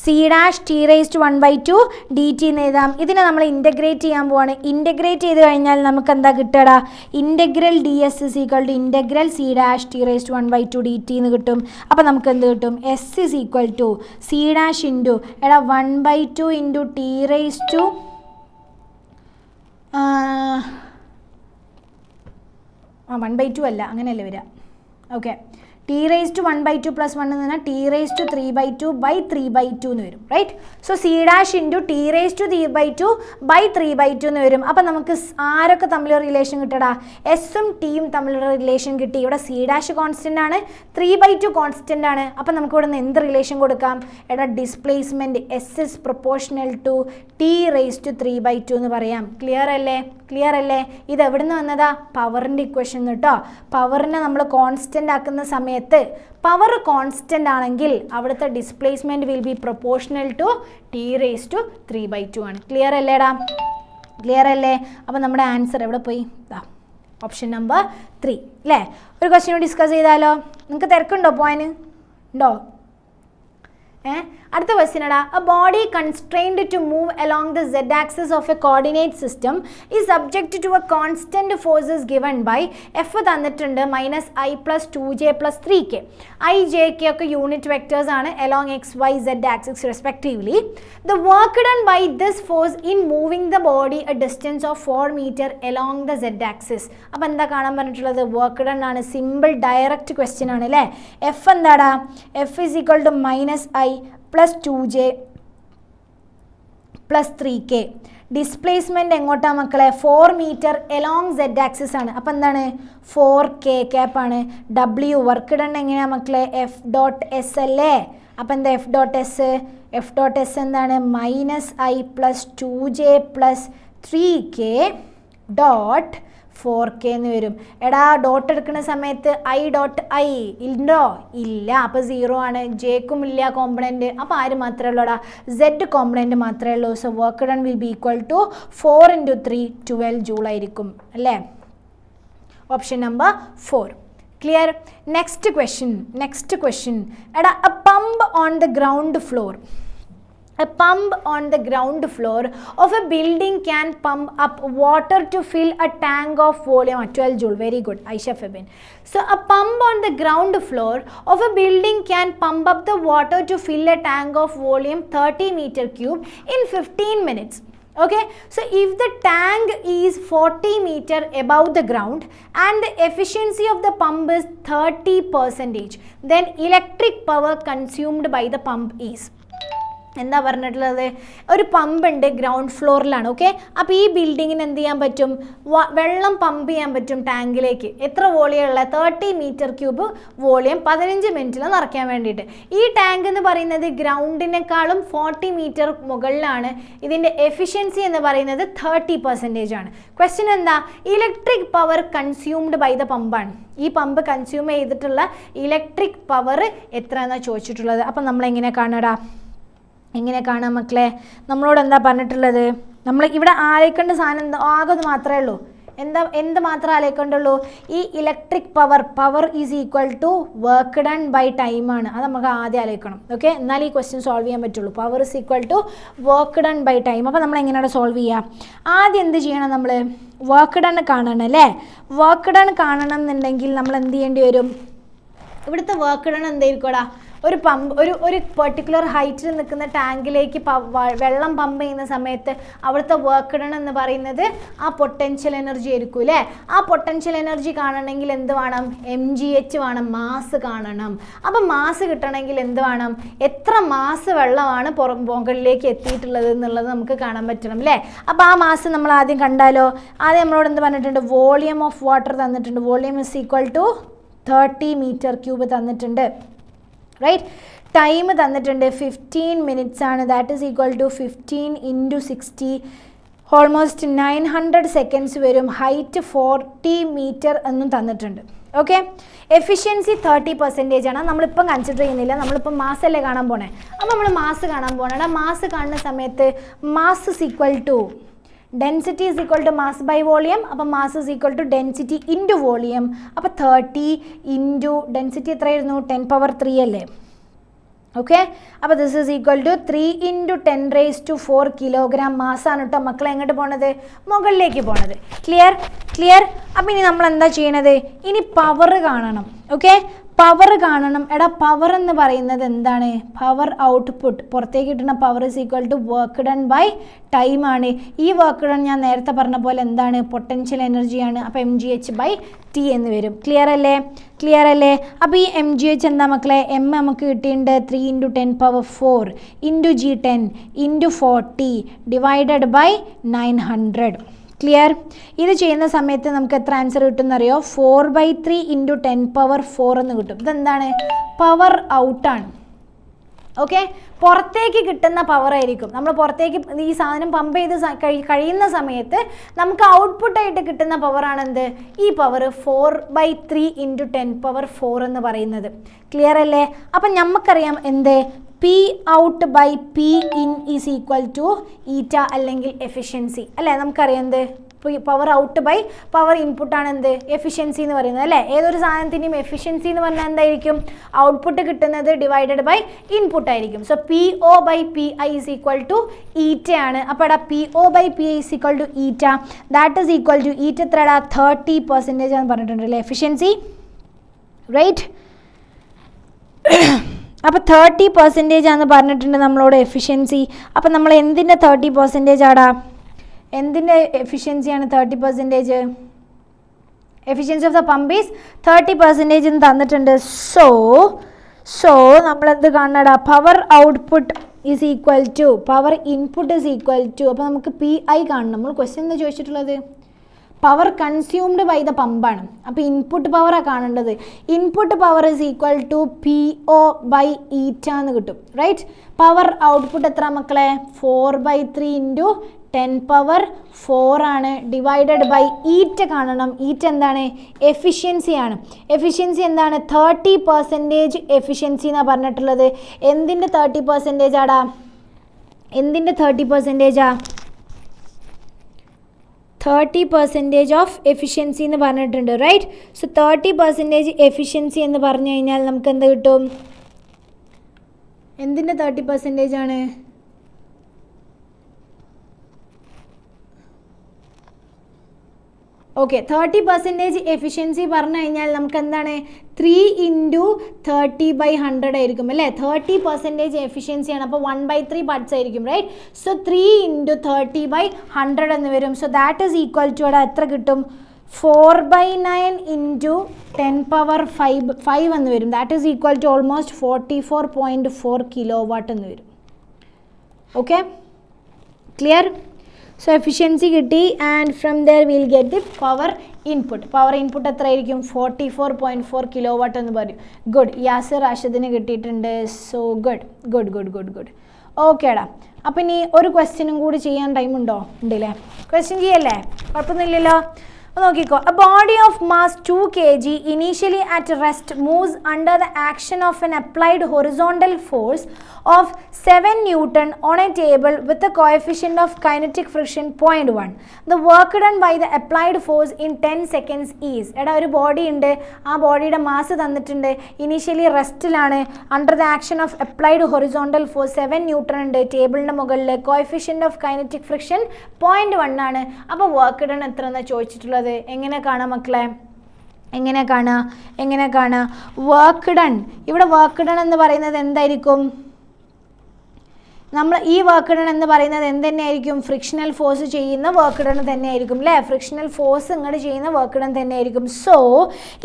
c dash t raise to 1/2 dt എന്ന് എഴുതാം. ഇതിനെ നമ്മൾ ഇൻ്റഗ്രേറ്റ് ചെയ്യാൻ പോവാണ്. ഇൻ്റഗ്രേറ്റ് ചെയ്ത് കഴിഞ്ഞാൽ നമുക്ക് എന്താ കിട്ടുക? Integral ds is equal to integral c dash t raise to 1/2 dt എന്ന് കിട്ടും. അപ്പോൾ നമുക്ക് എന്ത് കിട്ടും? s is equal to c dash into 1/2 into t raise to 1/2 അല്ല, അങ്ങനെയല്ലേ വരിക? Okay, t raise to 1/2 plus 1 എന്ന് പറഞ്ഞാൽ t റേസ് ടു 3/2 ബൈ 3/2 എന്ന് വരും. Right? So c dash into t raise to 3/2 by 3/2 എന്ന് വരും. അപ്പം നമുക്ക് ആരൊക്കെ തമ്മിലൊരു റിലേഷൻ കിട്ടടാ? എസും ടിയും തമ്മിലുള്ള റിലേഷൻ കിട്ടി. ഇവിടെ c ഡാഷ് കോൺസ്റ്റൻ്റ് ആണ്, 3/2 കോൺസ്റ്റൻ്റ് ആണ്. അപ്പം നമുക്ക് ഇവിടെ നിന്ന് എന്ത് റിലേഷൻ കൊടുക്കാം? Displacement s is proportional to t raise to 3/2 എന്ന് പറയാം. ക്ലിയർ അല്ലേ? ഇത് എവിടെ നിന്ന് വന്നതാ? പവറിൻ്റെ ഇക്വേഷൻ കേട്ടോ. പവറിനെ നമ്മൾ കോൺസ്റ്റൻ്റ് ആക്കുന്ന സമയത്ത് പവർ കോൺസ്റ്റൻ്റ് ആണെങ്കിൽ അവിടുത്തെ displacement will be proportional to t raise to 3/2 ആണ്. ക്ലിയർ അല്ലേ? അപ്പോൾ നമ്മുടെ ആൻസർ എവിടെ പോയി? ഓപ്ഷൻ നമ്പർ 3 അല്ലേ? ഒരു ക്വസ്റ്റ്യൻ ഡിസ്കസ് ചെയ്താലോ? നിങ്ങൾക്ക് തിരക്കുണ്ടോ? പോയിന് ഉണ്ടോ? അടുത്ത ക്വസ്റ്റ്യൻ എടാ. A body constrained to move along the z axis of a coordinate system is subject to a constant forces given by F തന്നിട്ടുണ്ട് -i + 2j + 3k. i, j, k ഒക്കെ unit vectors ആണ് along x, y, z axis respectively. The work done by this force in moving the body a distance of 4 metre along the z axis. അപ്പോൾ എന്താ കാണാൻ പറഞ്ഞിട്ടുള്ളത്? Work done ആണ്. Simple direct question ആണ് അല്ലേ? F എന്താടാ? F is equal to -i + 2j + 3k. Displacement എങ്ങോട്ടാ മക്കളെ? 4 മീറ്റർ എലോങ് z ആക്സിസ് ആണ്. അപ്പോൾ എന്താണ്? 4k ക്യാപ്പ് ആണ്. w വർക്ക് ഡൺ എങ്ങനെയാണ് മക്കളെ? f.s അല്ലേ? അപ്പോൾ എന്താ f.s? f.s എന്താണ്? -i + 2j + 3k dot 4k എന്ന് വരും. എടാ ഡോട്ട് എടുക്കുന്ന സമയത്ത് i.i ഉണ്ടോ? ഇല്ല. അപ്പോൾ 0 ആണ്. ജെക്കും ഇല്ല കോമ്പണൻറ്റ്. അപ്പോൾ ആര് മാത്രമേ ഉള്ളൂടാ? z കോമ്പണൻറ്റ് മാത്രമേ ഉള്ളൂ. So work done will be equal to 4 × 3 12 joule ആയിരിക്കും അല്ലേ? Option number 4. Clear? Next question എടാ. A pump on the ground floor. A pump on the ground floor of a building can pump up water to fill a tank of volume 12 joule. Very good, Aisha Febin. So a pump on the ground floor of a building can pump up the water to fill a tank of volume 30 meter cube in 15 minutes. Okay, so if the tank is 40 meter above the ground and the efficiency of the pump is 30%, then electric power consumed by the pump is. എന്താ പറഞ്ഞിട്ടുള്ളത്? ഒരു pump ഉണ്ട്, ground ഫ്ലോറിലാണ്. Okay, അപ്പോൾ ഈ ബിൽഡിങ്ങിന് എന്ത് ചെയ്യാൻ പറ്റും? വെള്ളം പമ്പ് ചെയ്യാൻ പറ്റും ടാങ്കിലേക്ക്. എത്ര വോളിയമുള്ള? 30 മീറ്റർ ക്യൂബ് വോളിയം 15 മിനിറ്റിൽ നിറയ്ക്കാൻ വേണ്ടിയിട്ട്. ഈ ടാങ്ക് എന്ന് പറയുന്നത് ഗ്രൗണ്ടിനേക്കാളും 40 മീറ്റർ മുകളിലാണ്. ഇതിൻ്റെ എഫിഷ്യൻസി എന്ന് പറയുന്നത് 30% ആണ്. ക്വസ്റ്റ്യൻ എന്താ? Electric power consumed by the പമ്പാണ്. ഈ പമ്പ് കൺസ്യൂം ചെയ്തിട്ടുള്ള ഇലക്ട്രിക് പവർ എത്ര എന്നാണ് ചോദിച്ചിട്ടുള്ളത്. അപ്പം നമ്മളെങ്ങനെ കാണടാ? എങ്ങനെ കാണാം മക്കളെ? നമ്മളോട് എന്താ പറഞ്ഞിട്ടുള്ളത്? നമ്മൾ ഇവിടെ ആലോചിക്കേണ്ട സാധനം എന്താ? ആകെ മാത്രമേ ഉള്ളൂ. എന്ത് മാത്രമേ ആലോചിക്കേണ്ടുള്ളൂ? ഈ electric power is equal to work done by ടൈമാണ്. അത് നമുക്ക് ആദ്യം ആലോചിക്കണം. ഓക്കെ, എന്നാൽ ഈ ക്വസ്റ്റ്യൻ സോൾവ് ചെയ്യാൻ പറ്റുള്ളൂ. Power is equal to work done by time. അപ്പോൾ നമ്മൾ എങ്ങനെയാണ് സോൾവ് ചെയ്യുക? ആദ്യം എന്ത് ചെയ്യണം? നമ്മൾ വർക്ക് ഡൺ കാണണം അല്ലേ? വർക്ക് ഡൺ കാണണം എന്നുണ്ടെങ്കിൽ നമ്മൾ എന്ത് ചെയ്യേണ്ടി വരും? ഇവിടുത്തെ വർക്ക് ഡൺ എന്തായിരിക്കുമടാ? ഒരു പമ്പ് ഒരു പെർട്ടിക്കുലർ ഹൈറ്റിൽ നിൽക്കുന്ന ടാങ്കിലേക്ക് വെള്ളം പമ്പ് ചെയ്യുന്ന സമയത്ത് അവിടുത്തെ വർക്ക് ഡൺ എന്ന് പറയുന്നത് ആ പൊട്ടൻഷ്യൽ എനർജി ആയിരിക്കും അല്ലേ? ആ പൊട്ടൻഷ്യൽ എനർജി കാണണമെങ്കിൽ എന്ത് വേണം? mgh വേണം, മാസ് കാണണം. അപ്പം മാസ് കിട്ടണമെങ്കിൽ എന്ത് വേണം? എത്ര മാസ് വെള്ളമാണ് മുകളിലേക്ക് എത്തിയിട്ടുള്ളത് എന്നുള്ളത് നമുക്ക് കാണാൻ പറ്റണം അല്ലേ? അപ്പോൾ ആ മാസ് നമ്മൾ ആദ്യം കണ്ടാലോ? ആദ്യം നമ്മളോട് എന്ത് പറഞ്ഞിട്ടുണ്ട്? വോളിയം ഓഫ് വാട്ടർ തന്നിട്ടുണ്ട്. Volume is equal to 30 metre cube തന്നിട്ടുണ്ട്. റൈറ്റ്, ടൈം തന്നിട്ടുണ്ട് 15 മിനിറ്റ്സ് ആണ്. That is equal to 15 × 60, almost 900 seconds വരും. ഹൈറ്റ് 40 മീറ്റർ എന്നും തന്നിട്ടുണ്ട്. ഓക്കെ, എഫിഷ്യൻസി 30% ആണ്. നമ്മളിപ്പം കൺസിഡർ ചെയ്യുന്നില്ല, നമ്മളിപ്പം മാസ് അല്ലേ കാണാൻ പോണേ. അപ്പോൾ നമ്മൾ മാസ് കാണാൻ പോകണം. മാസ് കാണുന്ന സമയത്ത് mass is equal to density is equal to mass by volume. അപ്പം mass is equal to density into volume. അപ്പോൾ 30 ഇൻറ്റു ഡെൻസിറ്റി എത്രയായിരുന്നു? 10⁻³ അല്ലേ? ഓക്കെ, അപ്പോൾ this is equal to 3 × 10⁴ kilogram മാസ്സാണ് കേട്ടോ മക്കളെ എങ്ങോട്ട് പോണത്? മുകളിലേക്ക് പോണത്. ക്ലിയർ? അപ്പം ഇനി നമ്മൾ എന്താ ചെയ്യണത്? ഇനി പവർ കാണണം. ഓക്കെ, പവർ കാണണം. എടാ, പവർ എന്ന് പറയുന്നത് എന്താണ്? പവർ ഔട്ട്പുട്ട്, പുറത്തേക്ക് കിട്ടുന്ന power is equal to work done by time ആണ്. ഈ വർക്ക് ഡൺ ഞാൻ നേരത്തെ പറഞ്ഞ പോലെ എന്താണ്? പൊട്ടൻഷ്യൽ എനർജിയാണ്. അപ്പോൾ mgh/t എന്ന് വരും. ക്ലിയർ അല്ലേ? അപ്പോൾ ഈ mgh എന്താ മക്കളെ? നമുക്ക് കിട്ടിയിട്ടുണ്ട് 3 × 10⁴ into g10 into 40 divided by 900. Clear? ഇത് ചെയ്യുന്ന സമയത്ത് നമുക്ക് എത്ര ആൻസർ കിട്ടുമെന്നറിയോ? 4/3 × 10⁻⁴ എന്ന് കിട്ടും. ഇതെന്താണ്? പവർ ഔട്ടാണ്. ഓക്കെ, പുറത്തേക്ക് കിട്ടുന്ന പവർ ആയിരിക്കും. നമ്മൾ പുറത്തേക്ക് ഈ സാധനം പമ്പ് ചെയ്ത് കഴിയുന്ന സമയത്ത് നമുക്ക് ഔട്ട്പുട്ടായിട്ട് കിട്ടുന്ന പവറാണ് എന്ത്? ഈ പവർ 4/3 × 10⁻⁴ എന്ന് പറയുന്നത്. ക്ലിയർ അല്ലേ? അപ്പം നമുക്കറിയാം എന്ത്? P out by P in is equal to eta അല്ലെങ്കിൽ എഫിഷ്യൻസി അല്ലേ? നമുക്കറിയാം എന്ത്? Power out by power input ആണ് എന്ത്? എഫിഷ്യൻസി എന്ന് പറയുന്നത് അല്ലേ? ഏതൊരു സാധനത്തിൻ്റെയും എഫിഷ്യൻസി എന്ന് പറഞ്ഞാൽ എന്തായിരിക്കും? ഔട്ട്പുട്ട് കിട്ടുന്നത് ഡിവൈഡഡ് ബൈ ഇൻപുട്ട് ആയിരിക്കും. So PO/PI is equal to ഈറ്റ ആണ്. അപ്പോൾ എടാ PO/PI is equal to ഈറ്റ. ദാറ്റ് ഈസ് ഈക്വൽ ടു ഈറ്റ എത്രടാ? 30% ആണെന്ന് പറഞ്ഞിട്ടുണ്ട് അല്ലേ എഫിഷ്യൻസി? റൈറ്റ്, അപ്പോൾ 30% ആണെന്ന് പറഞ്ഞിട്ടുണ്ട് നമ്മളോട് എഫിഷ്യൻസി. അപ്പോൾ നമ്മൾ എന്തിൻ്റെ 30% ആടാ? എന്തിൻ്റെ എഫിഷ്യൻസിയാണ് 30%? Efficiency of the pump is 30% എന്ന് തന്നിട്ടുണ്ട്. സോ നമ്മളെന്ത് കാണണടാ? Power output is equal to power input is equal to. അപ്പോൾ നമുക്ക് PI കാണണം. നമ്മൾ ക്വസ്റ്റ്യൻ എന്താ ചോദിച്ചിട്ടുള്ളത്? പവർ കൺസ്യൂംഡ് ബൈ ദ പമ്പാണ്. അപ്പോൾ ഇൻപുട്ട് പവറാണ് കാണേണ്ടത്. Input power is equal to PO/ഈറ്റ എന്ന് കിട്ടും. റൈറ്റ്, പവർ ഔട്ട്പുട്ട് എത്ര മക്കളെ? 4/3 × 10⁻⁴ ആണ്. ഡിവൈഡഡ് ബൈ ഈറ്റ കാണണം. ഈറ്റ എന്താണ്? എഫിഷ്യൻസി ആണ്. എഫിഷ്യൻസി എന്താണ്? 30% എഫിഷ്യൻസി എന്നാണ് പറഞ്ഞിട്ടുള്ളത്. എന്തിൻ്റെ 30% ആടാ? എന്തിൻ്റെ 30%? 30% ഓഫ് എഫിഷ്യൻസി എന്ന് പറഞ്ഞിട്ടുണ്ട്. റൈറ്റ്, സോ 30% എഫിഷ്യൻസി എന്ന് പറഞ്ഞു കഴിഞ്ഞാൽ നമുക്ക് എന്ത് കിട്ടും? എന്തിൻ്റെ 30% ആണ്? ഓക്കെ, 30% എഫിഷ്യൻസി പറഞ്ഞു കഴിഞ്ഞാൽ നമുക്ക് എന്താണ്? 3 × 30/100 ആയിരിക്കും അല്ലേ? 30% എഫിഷ്യൻസിയാണ്. അപ്പോൾ 1/3 പാർട്സ് ആയിരിക്കും. റൈറ്റ്, സോ 3 × 30/100 എന്ന് വരും. So that is equal to എത്ര കിട്ടും? 4/9 × 10⁵ എന്ന് വരും. That is equal to almost 44.4 kilowatt എന്ന് വരും. Okay, clear? സോ എഫിഷ്യൻസി കിട്ടി. And from there will get the power input. Power input എത്ര ആയിരിക്കും? 44.4 കിലോവാട്ട് എന്ന് പറയും. ഗുഡ്, യാസിർ റാഷിദിന് കിട്ടിയിട്ടുണ്ട്. So good. ഓക്കേടാ, അപ്പം ഇനി ഒരു ക്വസ്റ്റ്യനും കൂടി ചെയ്യാൻ ടൈമുണ്ടോ? ഉണ്ടല്ലേ? ക്വസ്റ്റ്യൻ ചെയ്യല്ലേ? കുഴപ്പമൊന്നുമില്ലല്ലോ. നോക്കിക്കോ, a body of mass 2 kg initially at rest moves under the action of an applied horizontal force of 7 Newton on a table with a coefficient of kinetic friction 0.1. The work done by the applied force in 10 seconds is. എടാ ഒരു body ഉണ്ട്, ആ ബോഡിയുടെ mass തന്നിട്ടുണ്ട്, initially റെസ്റ്റിലാണ്, under the action of applied horizontal force 7 newton ഉണ്ട്, ടേബിളിൻ്റെ മുകളിൽ കോഎഫിഷ്യൻ്റ് ഓഫ് കൈനറ്റിക് ഫ്രിക്ഷൻ 0.1 ആണ്. അപ്പോൾ വർക്ക് ഡൺ എത്ര എന്നാണ് ചോദിച്ചിട്ടുള്ളത്? എങ്ങനെ കാണാം മക്കളെ? എങ്ങനെ കാണാം? വർക്ക് ഡൺ, ഇവിടെ വർക്ക് ഡൺ എന്ന് പറയുന്നത് എന്തായിരിക്കും? നമ്മൾ ഈ വർക്ക് ഡൺ എന്ന് പറയുന്നത് എന്തുതന്നെയായിരിക്കും? ഫ്രിക്ഷണൽ ഫോഴ്സ് ചെയ്യുന്ന വർക്ക് ഡൺ തന്നെയായിരിക്കും അല്ലേ? ഫ്രിക്ഷണൽ ഫോഴ്സ് ഇങ്ങോട്ട് ചെയ്യുന്ന വർക്ക് ഡൺ തന്നെയായിരിക്കും. സോ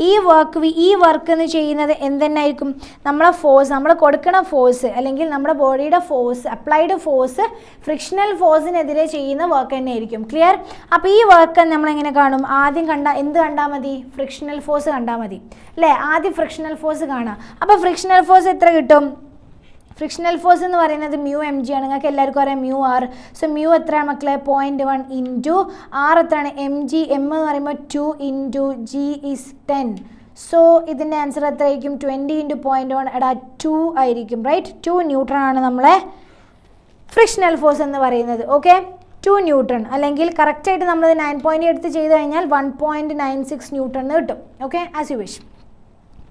ഈ വർക്ക് എന്ന് ചെയ്യുന്നത് എന്തുതന്നെയായിരിക്കും? നമ്മളെ ഫോഴ്സ്, നമ്മൾ കൊടുക്കുന്ന ഫോഴ്സ് അല്ലെങ്കിൽ നമ്മുടെ ബോഡിയുടെ ഫോഴ്സ്, അപ്ലൈഡ് ഫോഴ്സ് ഫ്രിക്ഷണൽ ഫോഴ്സിനെതിരെ ചെയ്യുന്ന വർക്ക് തന്നെയായിരിക്കും. ക്ലിയർ? അപ്പോൾ ഈ വർക്ക് നമ്മളെങ്ങനെ കാണും? ആദ്യം കണ്ടാൽ മതി? ഫ്രിക്ഷണൽ ഫോഴ്സ് കണ്ടാൽ മതി അല്ലേ? ആദ്യം ഫ്രിക്ഷണൽ ഫോഴ്സ് കാണാം. അപ്പോൾ ഫ്രിക്ഷണൽ ഫോഴ്സ് എത്ര കിട്ടും? ഫ്രിക്ഷണൽ ഫോഴ്സ് എന്ന് പറയുന്നത് മ്യൂ എം ജി ആണ്, നിങ്ങൾക്ക് എല്ലാവർക്കും അറിയാം മ്യൂ ആർ. സോ മ്യൂ എത്രയാണ് മക്കളെ? 0.1 ഇൻറ്റു ആർ എത്രയാണ്? M G. എം എന്ന് പറയുമ്പോൾ 2 ഇൻറ്റു ജി ഈസ് 10. സോ ഇതിൻ്റെ ആൻസർ എത്രയായിരിക്കും? 20 ഇൻറ്റു 0.1 എടാ 2 ആയിരിക്കും. റൈറ്റ്? 2 ന്യൂട്ടൺ ആണ് നമ്മളെ ഫ്രിക്ഷണൽ ഫോഴ്സ് എന്ന് പറയുന്നത്. ഓക്കെ, 2 ന്യൂട്ടൺ, അല്ലെങ്കിൽ കറക്റ്റായിട്ട് നമ്മൾ 9 എടുത്ത് ചെയ്ത് കഴിഞ്ഞാൽ 1.96 ന്യൂട്ടൺ കിട്ടും. Okay, as you wish.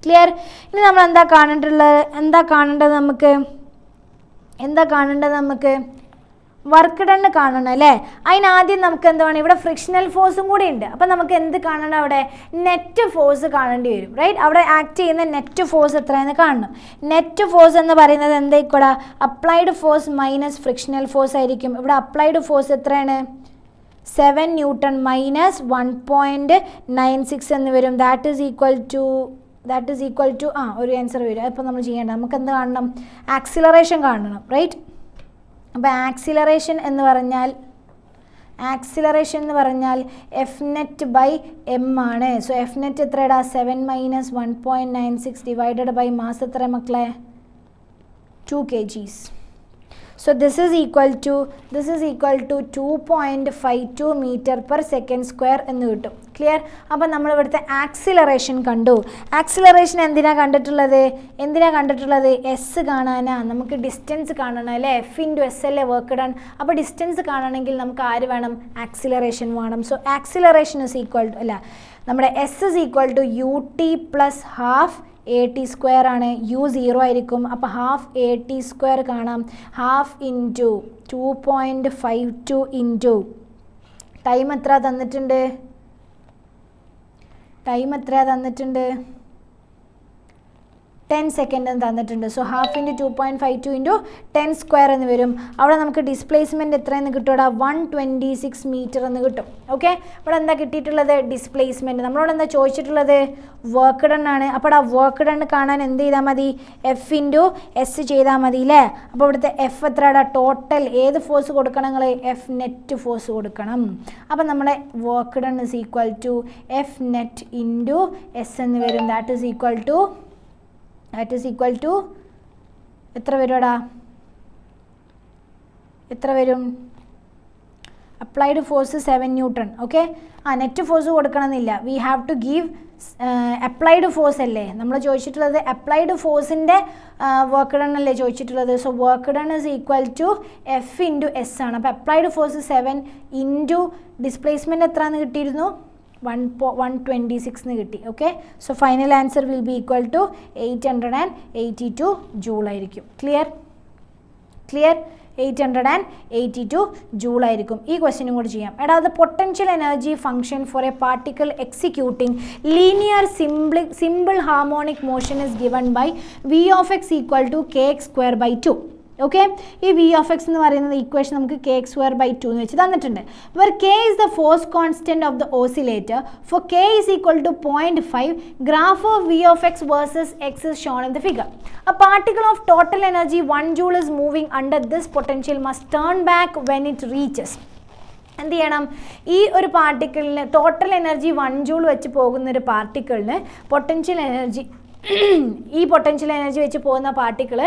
Clear? ഇനി നമ്മൾ എന്താ കാണേണ്ടത് നമുക്ക്? വർക്ക് ഡൺ കാണണം അല്ലേ? അതിനാദ്യം നമുക്ക് എന്താണ്? ഇവിടെ ഫ്രിക്ഷണൽ ഫോഴ്സും കൂടി ഉണ്ട്. അപ്പം നമുക്ക് എന്ത് കാണണം? അവിടെ നെറ്റ് ഫോഴ്സ് കാണേണ്ടി വരും. റൈറ്റ്? അവിടെ ആക്ട് ചെയ്യുന്ന നെറ്റ് ഫോഴ്സ് എത്രയെന്ന് കാണണം. നെറ്റ് ഫോഴ്സ് എന്ന് പറയുന്നത് എന്തായിക്കൂടാ? Applied force minus frictional force ആയിരിക്കും. ഇവിടെ അപ്ലൈഡ് ഫോഴ്സ് എത്രയാണ്? 7 ന്യൂട്ടൺ മൈനസ് 1.96 എന്ന് വരും. ദാറ്റ് ഈസ് ഈക്വൽ ടു ഒരു ആൻസർ വരും. അപ്പോൾ നമ്മൾ ചെയ്യേണ്ട നമുക്ക് എന്ത് കാണണം? ആക്സിലറേഷൻ കാണണം. റൈറ്റ്? അപ്പോൾ ആക്സിലറേഷൻ എന്ന് പറഞ്ഞാൽ എഫ് നെറ്റ് ബൈ എം ആണ്. സോ എഫ് നെറ്റ് എത്രയുടെ? 7 മൈനസ് 1.96 ഡിവൈഡഡ് ബൈ മാസ് എത്ര മക്കളെ? 2 kgs. So this is equal to 2.52 meter per second square എന്ന് കിട്ടും. ക്ലിയർ? അപ്പോൾ നമ്മൾ ഇവിടുത്തെ ആക്സിലറേഷൻ കണ്ടു. ആക്സിലറേഷൻ എന്തിനാ കണ്ടിട്ടുള്ളത്? എസ് കാണാനാ. നമുക്ക് ഡിസ്റ്റൻസ് കാണണം അല്ലേ? എഫ് ഇൻറ്റു എസ് അല്ലേ വർക്ക് ഡൺ. അപ്പോൾ ഡിസ്റ്റൻസ് കാണണമെങ്കിൽ നമുക്ക് ആര് വേണം? ആക്സിലറേഷൻ വേണം. So acceleration is equal to നമ്മുടെ s is equal to u t plus half a t square ആണ്. യു 0 ആയിരിക്കും. അപ്പോൾ ഹാഫ് എ ടി സ്ക്വയർ കാണാം. ഹാഫ് ഇൻറ്റു 2.52 ഇൻറ്റു ടൈം എത്ര തന്നിട്ടുണ്ട്? 10 സെക്കൻഡ് തന്നിട്ടുണ്ട്. So half into 2.52 into 10 square എന്ന് വരും. അവിടെ നമുക്ക് ഡിസ്പ്ലേസ്മെൻറ്റ് എത്രയെന്ന് കിട്ടും? 126 മീറ്റർ എന്ന് കിട്ടും. ഓക്കെ, ഇവിടെ എന്താ കിട്ടിയിട്ടുള്ളത്? ഡിസ്പ്ലേസ്മെൻറ്റ്. നമ്മളോട് എന്താ ചോദിച്ചിട്ടുള്ളത്? വർക്ക് ഡൺ ആണ്. അപ്പോൾ ആ വർക്ക് ഡൺ കാണാൻ എന്ത് ചെയ്താൽ മതി? എഫ് ഇൻറ്റു എസ് ചെയ്താൽ മതി അല്ലേ? അപ്പോൾ ഇവിടുത്തെ എഫ് എത്രയുടെ? ടോട്ടൽ ഏത് ഫോഴ്സ് കൊടുക്കണം നിങ്ങൾ? എഫ് നെറ്റ് ഫോഴ്സ് കൊടുക്കണം. അപ്പം നമ്മുടെ work done is equal to F net into S എന്ന് വരും. ദാറ്റ് ഈസ് ഈക്വൽ ടു എത്ര വരുവാടാ? എത്ര വരും? Applied force 7 newton. Okay, net force കൊടുക്കണമെന്നില്ല. We have to give applied force അല്ലേ നമ്മൾ ചോദിച്ചിട്ടുള്ളത്? അപ്ലൈഡ് ഫോഴ്സിൻ്റെ വർക്ക് ഡൺ അല്ലേ ചോദിച്ചിട്ടുള്ളത്? So work done is equal to F into s ആണ്. അപ്പോൾ അപ്ലൈഡ് ഫോഴ്സ് 7 ഇൻറ്റു ഡിസ്പ്ലേസ്മെൻറ്റ് എത്രയാണെന്ന് കിട്ടിയിരുന്നു? 126 എന്ന് കിട്ടി. Okay, so final answer will be equal to 882 joule ആയിരിക്കും. ക്ലിയർ? 882 ജൂൾ ആയിരിക്കും. ഈ ക്വസ്റ്റ്യനും കൂടി ചെയ്യാം. എടാ, the potential energy function for a particle executing linear simple harmonic motion is given by V of x equal to k x square by 2. Okay, ഈ V of x എന്ന് പറയുന്നത് ഇക്വേഷൻ നമുക്ക് കെ എക്സ് സ്ക്വയർ ബൈ 2 എന്ന് വെച്ച് തന്നിട്ടുണ്ട്. Where k is the force constant of the oscillator for k is equal to 0.5 graph of V of x versus x is shown in the figure. A particle of total energy 1 joule is moving under this potential must turn back when it reaches. എന്ത് ചെയ്യണം? ഈ ഒരു പാർട്ടിക്കിളിന് total energy 1 joule വെച്ച് പോകുന്ന ഒരു പാർട്ടിക്കിളിന് potential energy ഈ potential energy വെച്ച് പോകുന്ന പാർട്ടിക്കിൾ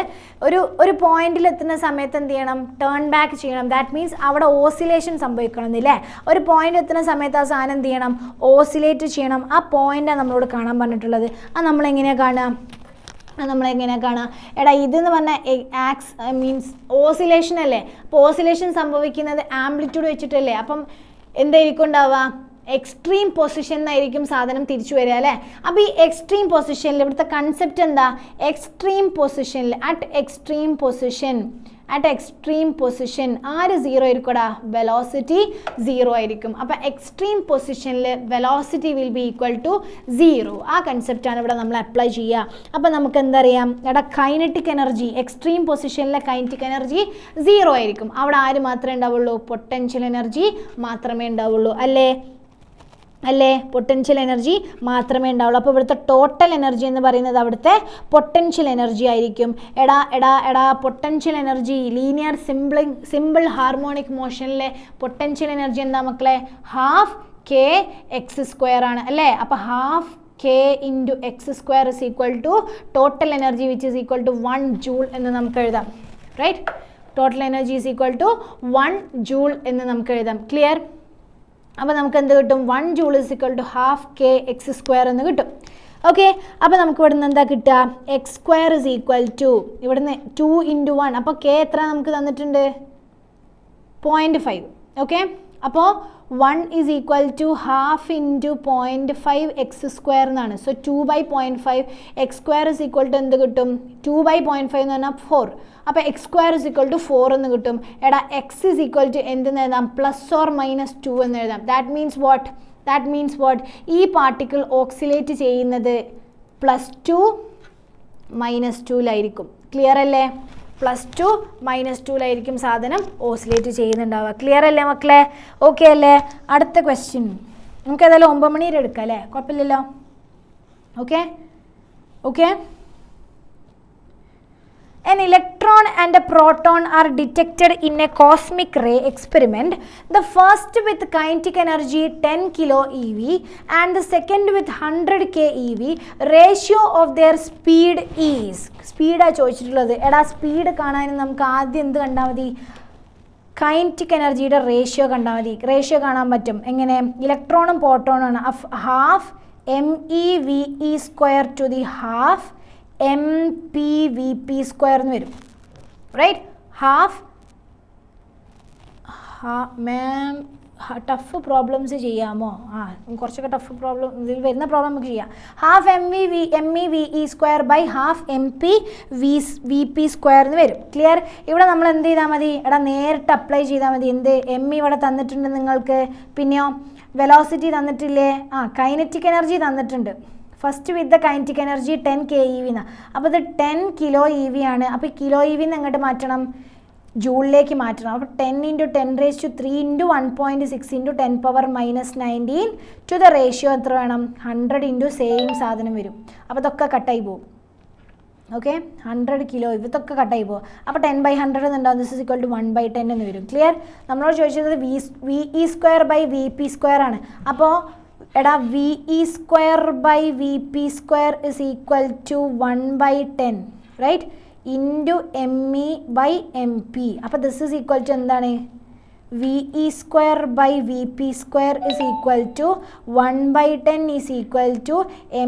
ഒരു പോയിന്റിൽ എത്തുന്ന സമയത്ത് എന്ത് ചെയ്യണം? ടേൺ ബാക്ക് ചെയ്യണം. ദാറ്റ് മീൻസ് അവിടെ ഓസിലേഷൻ സംഭവിക്കണം എന്നില്ലേ? ഒരു പോയിന്റ് എത്തുന്ന സമയത്ത് ആ സാധനം എന്ത് ചെയ്യണം? ഓസിലേറ്റ് ചെയ്യണം. ആ പോയിന്റാണ് നമ്മളോട് കാണാൻ പറഞ്ഞിട്ടുള്ളത്. അത് നമ്മളെങ്ങനെയാണ് കാണുക? എടാ ഇതെന്ന് പറഞ്ഞാൽ മീൻസ് ഓസിലേഷൻ അല്ലേ? അപ്പോൾ ഓസിലേഷൻ സംഭവിക്കുന്നത് ആംപ്ലിറ്റ്യൂഡ് വെച്ചിട്ടല്ലേ? അപ്പം എന്തായിരിക്കും ഉണ്ടാവുക? എക്സ്ട്രീം പൊസിഷനിലായിരിക്കും സാധനം തിരിച്ചു വരിക അല്ലേ? അപ്പോൾ ഈ എക്സ്ട്രീം പൊസിഷനിൽ ഇവിടുത്തെ കൺസെപ്റ്റ് എന്താ? എക്സ്ട്രീം പൊസിഷനിൽ അറ്റ് എക്സ്ട്രീം പൊസിഷൻ ആര് സീറോ ആയിരിക്കടാ? വെലോസിറ്റി സീറോ ആയിരിക്കും. അപ്പോൾ എക്സ്ട്രീം പൊസിഷനിൽ velocity will be equal to zero. ആ കൺസെപ്റ്റാണ് ഇവിടെ നമ്മൾ അപ്ലൈ ചെയ്യുക. അപ്പോൾ നമുക്ക് എന്തറിയാം? എടാ കൈനറ്റിക് എനർജി എക്സ്ട്രീം പൊസിഷനിലെ കൈനറ്റിക് എനർജി സീറോ ആയിരിക്കും. അവിടെ ആര് മാത്രമേ ഉണ്ടാവുള്ളൂ? പൊട്ടൻഷ്യൽ എനർജി മാത്രമേ ഉണ്ടാവുള്ളൂ അല്ലേ? പൊട്ടൻഷ്യൽ എനർജി മാത്രമേ ഉണ്ടാവുള്ളൂ. അപ്പോൾ ഇവിടുത്തെ ടോട്ടൽ എനർജി എന്ന് പറയുന്നത് അവിടുത്തെ പൊട്ടൻഷ്യൽ എനർജി ആയിരിക്കും. എടാ potential energy linear simple harmonic മോഷനിലെ പൊട്ടൻഷ്യൽ എനർജി എന്താ മക്കളെ? ഹാഫ് കെ എക്സ് സ്ക്വയർ ആണ് അല്ലേ? അപ്പോൾ half k into x square is equal to total energy which is equal to 1 joule എന്ന് നമുക്ക് എഴുതാം. Right? Total energy is equal to 1 joule എന്ന് നമുക്ക് എഴുതാം. ക്ലിയർ? അപ്പോൾ നമുക്ക് എന്ത് കിട്ടും? 1 joule is equal to half k x square എന്ന് കിട്ടും. ഓക്കെ, അപ്പോൾ നമുക്ക് ഇവിടെ നിന്ന് എന്താ കിട്ടുക? X square is equal to ഇവിടുന്ന് 2 into 1. അപ്പോൾ k എത്ര നമുക്ക് തന്നിട്ടുണ്ട്? 0.5. ഓക്കെ, അപ്പോൾ 1 is equal to half into 0.5 x square എന്നാണ്. So 2/0.5 x square is equal to എന്ത് കിട്ടും? 2/0.5 എന്ന് പറഞ്ഞാൽ 4. അപ്പോൾ x square is equal to 4 എന്ന് കിട്ടും. എടാ x is equal to എന്തെന്ന് എഴുതാം? +or-2 എന്ന് എഴുതാം. That means what? ഈ പാർട്ടിക്കിൾ ഓക്സിലേറ്റ് ചെയ്യുന്നത് +2 -2ലായിരിക്കും. ക്ലിയർ അല്ലേ? +2 -2ലായിരിക്കും സാധനം ഓസിലേറ്റ് ചെയ്യുന്നുണ്ടാവുക. ക്ലിയർ അല്ലേ മക്കളെ? ഓക്കെ അല്ലേ? അടുത്ത ക്വസ്റ്റ്യൻ നമുക്ക് ഏതായാലും 9 മണിയിൽ എടുക്കാം അല്ലേ? കുഴപ്പമില്ലല്ലോ. Okay. An electron and a proton are detected in a cosmic ray experiment. The first with kinetic energy 10 kilo eV and the second with 100 keV. Ratio of their speed is. Speed ആ ചോദിച്ചിട്ടുള്ളത്. എടാ speed കാണാൻ നമുക്ക് ആദ്യം എന്ത് കണ്ടാൽ മതി? Kinetic എനർജിയുടെ റേഷ്യോ കണ്ടാൽ മതി. റേഷ്യോ കാണാൻ പറ്റും. എങ്ങനെ? ഇലക്ട്രോണും പ്രോട്ടോണും ആണ്. Half MEVE² to the half MPVP² എന്ന് വരും. റൈറ്റ്? ഹാഫ് മാം ടഫ് പ്രോബ്ലംസ് ചെയ്യാമോ? കുറച്ചൊക്കെ ടഫ് പ്രോബ്ലം ഇതിൽ വരുന്ന പ്രോബ്ലം നമുക്ക് ചെയ്യാം. Half MEVE² by half MPVP² എന്ന് വരും. ക്ലിയർ? ഇവിടെ നമ്മൾ എന്ത് ചെയ്താൽ മതി? എടാ നേരിട്ട് അപ്ലൈ ചെയ്താൽ മതി. എന്ത്? ഇവിടെ തന്നിട്ടുണ്ട് നിങ്ങൾക്ക്. പിന്നെയോ വെലോസിറ്റി തന്നിട്ടില്ലേ? കൈനറ്റിക് എനർജി തന്നിട്ടുണ്ട്. First with the kinetic energy 10 keV എന്നാണ്. അപ്പോൾ ഇത് 10 kilo EV ആണ്. അപ്പോൾ കിലോ EV എങ്ങോട്ട് മാറ്റണം? ജൂളിലേക്ക് മാറ്റണം. അപ്പോൾ 10 × 10⁻³ × 1.6 × 10⁻−19 ടു ദ റേഷ്യോ എത്ര വേണം? 100 × സെയിം സാധനം വരും. അപ്പോൾ ഇതൊക്കെ കട്ടായി പോകും. ഓക്കെ, 100 kilo ഇതൊക്കെ കട്ടായി പോകും. അപ്പോൾ 10/100 എന്നുണ്ടാവും. ദിസ് ഇസ് ഈക്വൽ ടു 1/10 എന്ന് വരും. ക്ലിയർ? നമ്മളോട് ചോദിച്ചത് VE² ബൈ VP² ആണ്. അപ്പോൾ എടാ VE² by VP² is equal to 1/10 right? Into ME by MP. അപ്പോൾ ദിസ് ഇസ് ഈക്വൽ ടു എന്താണ്? VE² by VP² is equal to 1/10 is equal to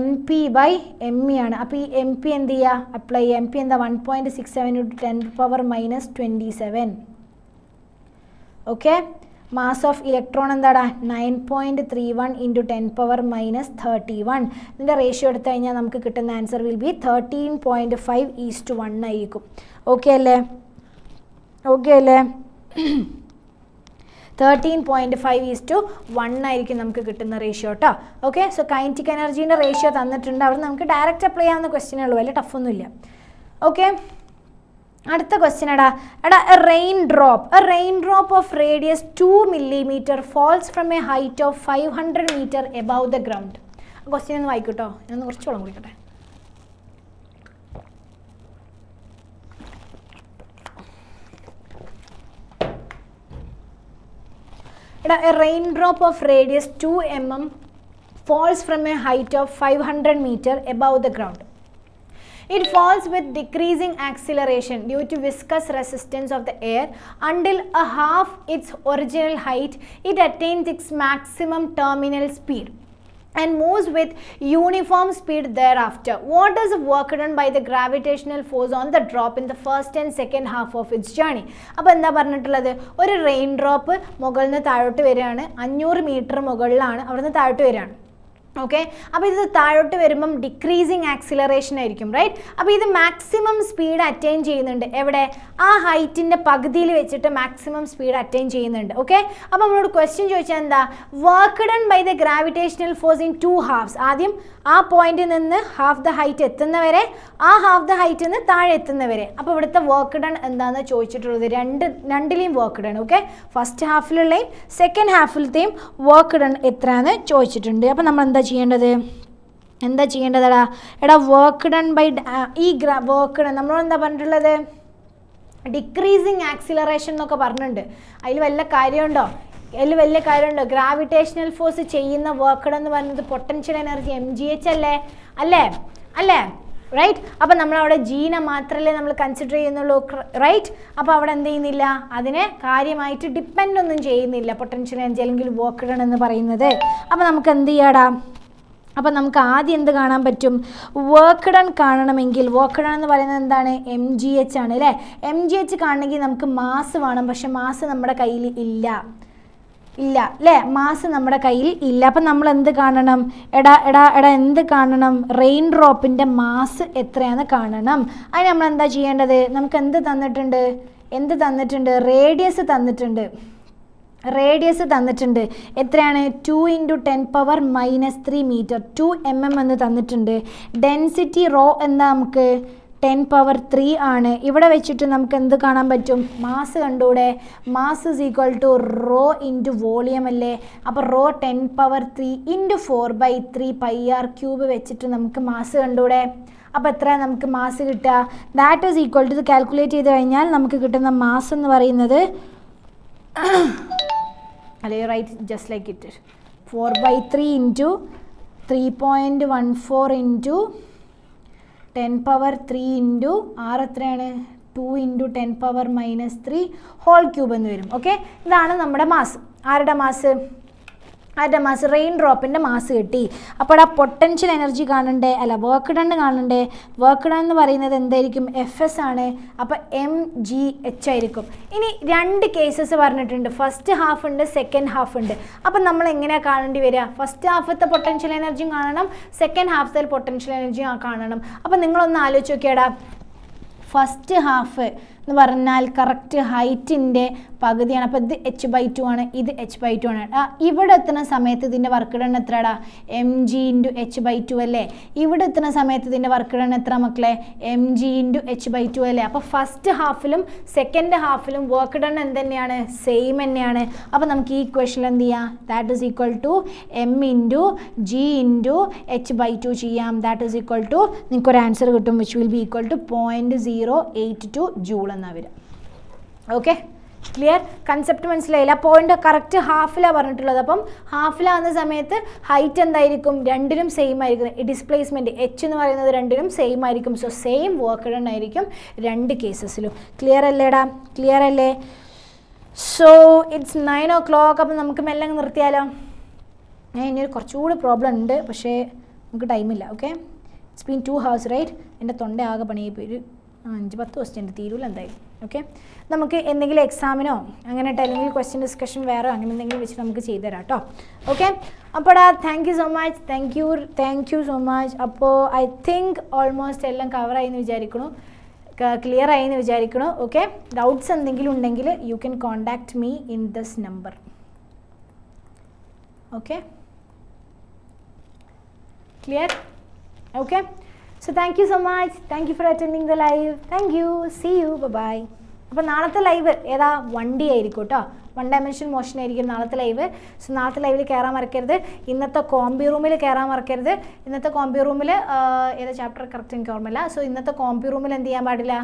MP by ME ആണ്. അപ്പോൾ ഈ MP എന്ത് ചെയ്യുക? അപ്ലൈ ചെയ്യുക. MP എന്താ? 1.67 × 10⁻27. ഓക്കെ. മാസ് ഓഫ് ഇലക്ട്രോൺ എന്താടാ? 9.31 × 10⁻−31. ഇതിൻ്റെ റേഷ്യോ എടുത്തു കഴിഞ്ഞാൽ നമുക്ക് കിട്ടുന്ന ആൻസർ വിൽ ബി 13.5:1 ആയിരിക്കും. ഓക്കെ അല്ലേ? 13.5:1 ആയിരിക്കും നമുക്ക് കിട്ടുന്ന റേഷ്യോ കേട്ടോ. ഓക്കെ, സോ കൈനറ്റിക് എനർജീൻ്റെ റേഷ്യോ തന്നിട്ടുണ്ട്. അവിടെ നമുക്ക് ഡയറക്റ്റ് അപ്ലൈ ചെയ്യാവുന്ന ക്വസ്റ്റ്യനേ ഉള്ളൂ. വലിയ ടഫൊന്നുമില്ല. ഓക്കെ, അടുത്ത question A rain drop of radius 2 millimeter falls from a height of 500 meter above the ground. Question ഒന്ന് വായിക്കട്ടോ. ഞാനൊന്ന് കുറച്ച് വെള്ളം കുടിക്കട്ടെ. a raindrop of radius 2 mm falls from a height of 500 meter above the ground. It falls with decreasing acceleration due to viscous resistance of the air until a half its original height. It attains its maximum terminal speed and moves with uniform speed thereafter. What is the work done by the gravitational force on the drop in the first and second half of its journey? അപ്പോൾ എന്താ പറഞ്ഞിട്ടുള്ളത്, ഒരു rain drop മുകളിൽ നിന്ന് താഴോട്ട് വരികയാണ്, 500 metre മുകളിലാണ്, അവിടെ നിന്ന് താഴോട്ട് വരികയാണ്. ഓക്കെ, അപ്പോൾ ഇത് താഴോട്ട് വരുമ്പം ഡിക്രീസിങ് ആക്സിലറേഷൻ ആയിരിക്കും, റൈറ്റ്? അപ്പോൾ ഇത് മാക്സിമം സ്പീഡ് അറ്റൈൻ ചെയ്യുന്നുണ്ട് എവിടെ? ആ ഹൈറ്റിൻ്റെ പകുതിയിൽ വെച്ചിട്ട് മാക്സിമം സ്പീഡ് അറ്റൈൻ ചെയ്യുന്നുണ്ട്. ഓക്കെ, അപ്പോൾ നമ്മളോട് ക്വസ്റ്റ്യൻ ചോദിച്ചാൽ എന്താ, work done by the gravitational force in 2 halves. ആദ്യം ആ പോയിന്റിൽ നിന്ന് ഹാഫ് ദ ഹൈറ്റ് എത്തുന്നവരെ, ആ ഹാഫ് ദ ഹൈറ്റിൽ നിന്ന് താഴെ എത്തുന്നവരെ. അപ്പോൾ ഇവിടുത്തെ വർക്ക് ഡൺ എന്താണെന്ന് ചോദിച്ചിട്ടുള്ളത്, രണ്ടിലെയും വർക്ക് ഡൺ. ഓക്കെ, ഫസ്റ്റ് ഹാഫിലുള്ളയും സെക്കൻഡ് ഹാഫിലത്തെയും വർക്ക് ഡൺ എത്രയാണെന്ന് ചോദിച്ചിട്ടുണ്ട്. അപ്പോൾ നമ്മൾ എന്താ ചെയ്യേണ്ടതെടാ? എടാ, വർക്ക് ഡൺ ബൈ ഈ വർക്ക് ഡൺ നമ്മളെന്താ പറഞ്ഞിട്ടുള്ളത്, ഡിക്രീസിങ് ആക്സിലറേഷൻ എന്നൊക്കെ പറഞ്ഞിട്ടുണ്ട്. അതിൽ വല്ല കാര്യമുണ്ടോ? ഗ്രാവിറ്റേഷണൽ ഫോഴ്സ് ചെയ്യുന്ന വർക്ക് ഡൺ എന്ന് പറയുന്നത് പൊട്ടൻഷ്യൽ എനർജി mgh അല്ലേ? റൈറ്റ്? അപ്പം നമ്മളവിടെ ജീനെ മാത്രമല്ലേ നമ്മൾ കൺസിഡർ ചെയ്യുന്നുള്ളൂ, റൈറ്റ്? അപ്പോൾ അവിടെ എന്ത് ചെയ്യുന്നില്ല, അതിനെ കാര്യമായിട്ട് ഡിപ്പെൻഡ് ഒന്നും ചെയ്യുന്നില്ല പൊട്ടൻഷ്യൽ എനർജി അല്ലെങ്കിൽ വർക്ക് ഡൺ എന്ന് പറയുന്നത്. അപ്പോൾ നമുക്ക് എന്ത് ചെയ്യാടാ? അപ്പോൾ നമുക്ക് ആദ്യം എന്ത് കാണാൻ പറ്റും? വർക്ക് ഡൺ കാണണമെങ്കിൽ, വർക്ക് ഡൺ എന്ന് പറയുന്നത് എന്താണ്? mgh ആണ് അല്ലേ? mgh കാണണമെങ്കിൽ നമുക്ക് മാസ് വേണം, പക്ഷെ മാസ് നമ്മുടെ കയ്യിൽ ഇല്ല അല്ലേ? മാസ് നമ്മുടെ കയ്യിൽ ഇല്ല. അപ്പം നമ്മൾ എന്ത് കാണണം? എടാ എന്ത് കാണണം? റെയിൻ ഡ്രോപ്പിൻ്റെ മാസ് എത്രയാണെന്ന് കാണണം. അതിന് നമ്മൾ എന്താ ചെയ്യേണ്ടത്? നമുക്ക് എന്ത് തന്നിട്ടുണ്ട്? റേഡിയസ് തന്നിട്ടുണ്ട്. എത്രയാണ്? 2 × 10⁻³ മീറ്റർ, 2 mm എന്ന് തന്നിട്ടുണ്ട്. ഡെൻസിറ്റി റോ എന്താ നമുക്ക്? 10⁻³ ആണ്. ഇവിടെ വെച്ചിട്ട് നമുക്ക് എന്ത് കാണാൻ പറ്റും? മാസ് കണ്ടൂടെ? Mass is equal to rho into volume അല്ലേ? അപ്പോൾ റോ 10⁻³ × 4/3 πr³ വെച്ചിട്ട് നമുക്ക് മാസ് കണ്ടൂടെ? അപ്പോൾ എത്ര നമുക്ക് മാസ് കിട്ടുക? ദാറ്റ് ഈസ് ഈക്വൽ ടു, ഇത് കാൽക്കുലേറ്റ് ചെയ്ത് കഴിഞ്ഞാൽ നമുക്ക് കിട്ടുന്ന മാസ് എന്ന് പറയുന്നത്, അല്ലേ, right, just like it, 4/3 × 3.14 × 10⁻³ × r എത്രയാണ്? 2 × 10⁻³ എന്ന് വരും. ഓക്കെ, ഇതാണ് നമ്മുടെ മാസ്. ആരുടെ മാസ്? റെയിൻ ഡ്രോപ്പിൻ്റെ മാസ് കിട്ടി. അപ്പോൾ ആ പൊട്ടൻഷ്യൽ എനർജി കാണണ്ടേ? അല്ല, വർക്ക് ഡൺ കാണണ്ടേ? വർക്ക് ഡൺ എന്ന് പറയുന്നത് എന്തായിരിക്കും? FS ആണ്. അപ്പോൾ mgh ആയിരിക്കും. ഇനി 2 കേസസ് പറഞ്ഞിട്ടുണ്ട്, ഫസ്റ്റ് ഹാഫ് ഉണ്ട്, സെക്കൻഡ് ഹാഫ് ഉണ്ട്. അപ്പം നമ്മൾ എങ്ങനെയാണ് കാണേണ്ടി വരിക? ഫസ്റ്റ് ഹാഫത്തെ പൊട്ടൻഷ്യൽ എനർജിയും കാണണം, സെക്കൻഡ് ഹാഫത്തെ പൊട്ടൻഷ്യൽ എനർജിയും കാണണം. അപ്പം നിങ്ങളൊന്ന് ആലോചിച്ച് നോക്കിയാടാ, ഫസ്റ്റ് ഹാഫ് എന്ന് പറഞ്ഞാൽ കറക്റ്റ് ഹൈറ്റിൻ്റെ പകുതിയാണ്. അപ്പോൾ ഇത് h/2 ആണ്, ഇത് h/2 ആണ്. ഇവിടെ എത്തുന്ന സമയത്ത് ഇതിൻ്റെ വർക്ക് ഡൺ എത്രടാ? mg × h/2 അല്ലേ? ഇവിടെ എത്തുന്ന സമയത്ത് ഇതിൻ്റെ വർക്ക് ഡൺ എത്ര മക്കളെ? mg × h/2 അല്ലേ? അപ്പോൾ ഫസ്റ്റ് ഹാഫിലും സെക്കൻഡ് ഹാഫിലും വർക്ക് ഡൺ എന്ത് തന്നെയാണ്? സെയിം തന്നെയാണ്. അപ്പോൾ നമുക്ക് ഈ ഇക്വേഷനിൽ എന്ത് ചെയ്യാം? That is equal to m × g × h/2 ചെയ്യാം. ദാറ്റ് ഈസ് ഈക്വൽ ടു, നിങ്ങൾക്കൊരു ആൻസർ കിട്ടും, which will be equal to 0.082 joule എന്നാണ് വരിക. Okay, clear? കൺസെപ്റ്റ് മനസ്സിലായില്ല? പോയിന്റ് കറക്റ്റ് ഹാഫിലാണ് പറഞ്ഞിട്ടുള്ളത്. അപ്പം ഹാഫിലാകുന്ന സമയത്ത് ഹൈറ്റ് എന്തായിരിക്കും? രണ്ടിലും സെയിം ആയിരിക്കും. ഡിസ്പ്ലേസ്മെൻറ്റ് h എന്ന് പറയുന്നത് രണ്ടിലും സെയിം ആയിരിക്കും. സോ സെയിം വർക്ക് ഡൺ ആയിരിക്കും 2 കേസസിലും. ക്ലിയർ അല്ലേടാ? ക്ലിയർ അല്ലേ? So it's 9 o'clock. അപ്പം നമുക്ക് മെല്ലെ നിർത്തിയാലോ? ഞാൻ ഇനി കുറച്ചുകൂടി പ്രോബ്ലം ഉണ്ട്, പക്ഷേ നമുക്ക് ടൈമില്ല. Okay, it's been 2 hours, right? എൻ്റെ തൊണ്ട ആകെ പണിയായി പോയി. 5-10 ക്വസ്റ്റ്യൻ തീരൂല എന്തായാലും. ഓക്കെ, നമുക്ക് എന്തെങ്കിലും എക്സാമിനോ അങ്ങനെ അല്ലെങ്കിൽ ക്വസ്റ്റ്യൻ ഡിസ്കഷൻ വേറെ അങ്ങനെ എന്തെങ്കിലും വെച്ച് നമുക്ക് ചെയ്തു തരാം കേട്ടോ. ഓക്കെ, അപ്പോൾ thank you so much. Thank you so much. അപ്പോൾ ഐ തിങ്ക് ഓൾമോസ്റ്റ് എല്ലാം കവറായി എന്ന് വിചാരിക്കണു, ക്ലിയർ ആയി എന്ന് വിചാരിക്കണു. ഓക്കെ, ഡൗട്ട്സ് എന്തെങ്കിലും ഉണ്ടെങ്കിൽ U can contact me in this number. Okay, clear? Okay, so thank you so much. Thank you for attending the live. Thank you. See you. Bye bye. അപ്പോൾ നാളത്തെ live ഏതാ? 1D ആയിരിക്കും കേട്ടോ. 1 dimension motion ആയിരിക്കും നാളത്തെ live. So നാളത്തെ ലൈവിൽ കയറാൻ മറക്കരുത്. ഇന്നത്തെ കോമ്പി റൂമിൽ കയറാൻ മറക്കരുത്. ഇന്നത്തെ കോമ്പി റൂമിൽ ഏതാ ചാപ്റ്റർ കറക്റ്റ് എനിക്ക് ഓർമ്മയില്ല. സോ ഇന്നത്തെ കോമ്പി റൂമിൽ എന്ത് ചെയ്യാൻ പാടില്ല?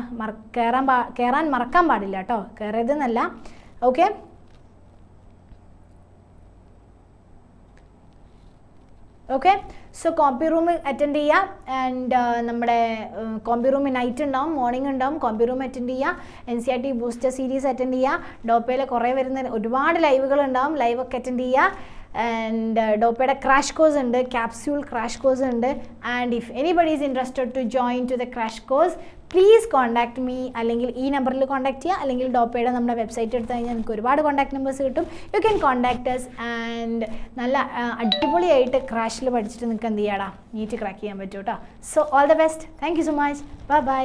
കയറാൻ മറക്കാൻ പാടില്ല കേട്ടോ. കയറരുതെന്നല്ല. Okay, okay so combi room attend ചെയ്യുക ആൻഡ് നമ്മുടെ കോമ്പി റൂം നൈറ്റ് ഉണ്ടാവും മോർണിംഗ് ഉണ്ടാവും കോമ്പി റൂം അറ്റൻഡ് ചെയ്യുക NCERT ബൂസ്റ്റർ സീരീസ് അറ്റൻഡ് ചെയ്യുക ഡോപ്പയിൽ കുറേ വരുന്ന ഒരുപാട് ലൈവുകൾ ഉണ്ടാവും ലൈവൊക്കെ അറ്റൻഡ് ചെയ്യുക ആൻഡ് ഡോപ്പയുടെ ക്രാഷ് കോഴ്സ് ഉണ്ട് ക്യാപ്സ്യൂൾ ക്രാഷ് കോഴ്സ് ഉണ്ട് and if anybody is interested to join to the crash course please contact me അല്ലെങ്കിൽ ഈ നമ്പറിൽ കോൺടാക്ട് ചെയ്യുക അല്ലെങ്കിൽ ഡോപ്പയുടെ നമ്മുടെ വെബ്സൈറ്റ് എടുത്തു കഴിഞ്ഞാൽ നിങ്ങൾക്ക് ഒരുപാട് കോൺടാക്ട് നമ്പേഴ്സ് കിട്ടും you can contact us and നല്ല അടിപൊളിയായിട്ട് ക്രാഷിൽ പഠിച്ചിട്ട് നിങ്ങൾക്ക് എന്ത് ചെയ്യാടാ നീറ്റ് ക്രാക്ക് ചെയ്യാൻ പറ്റും കേട്ടോ so all the best thank you so much bye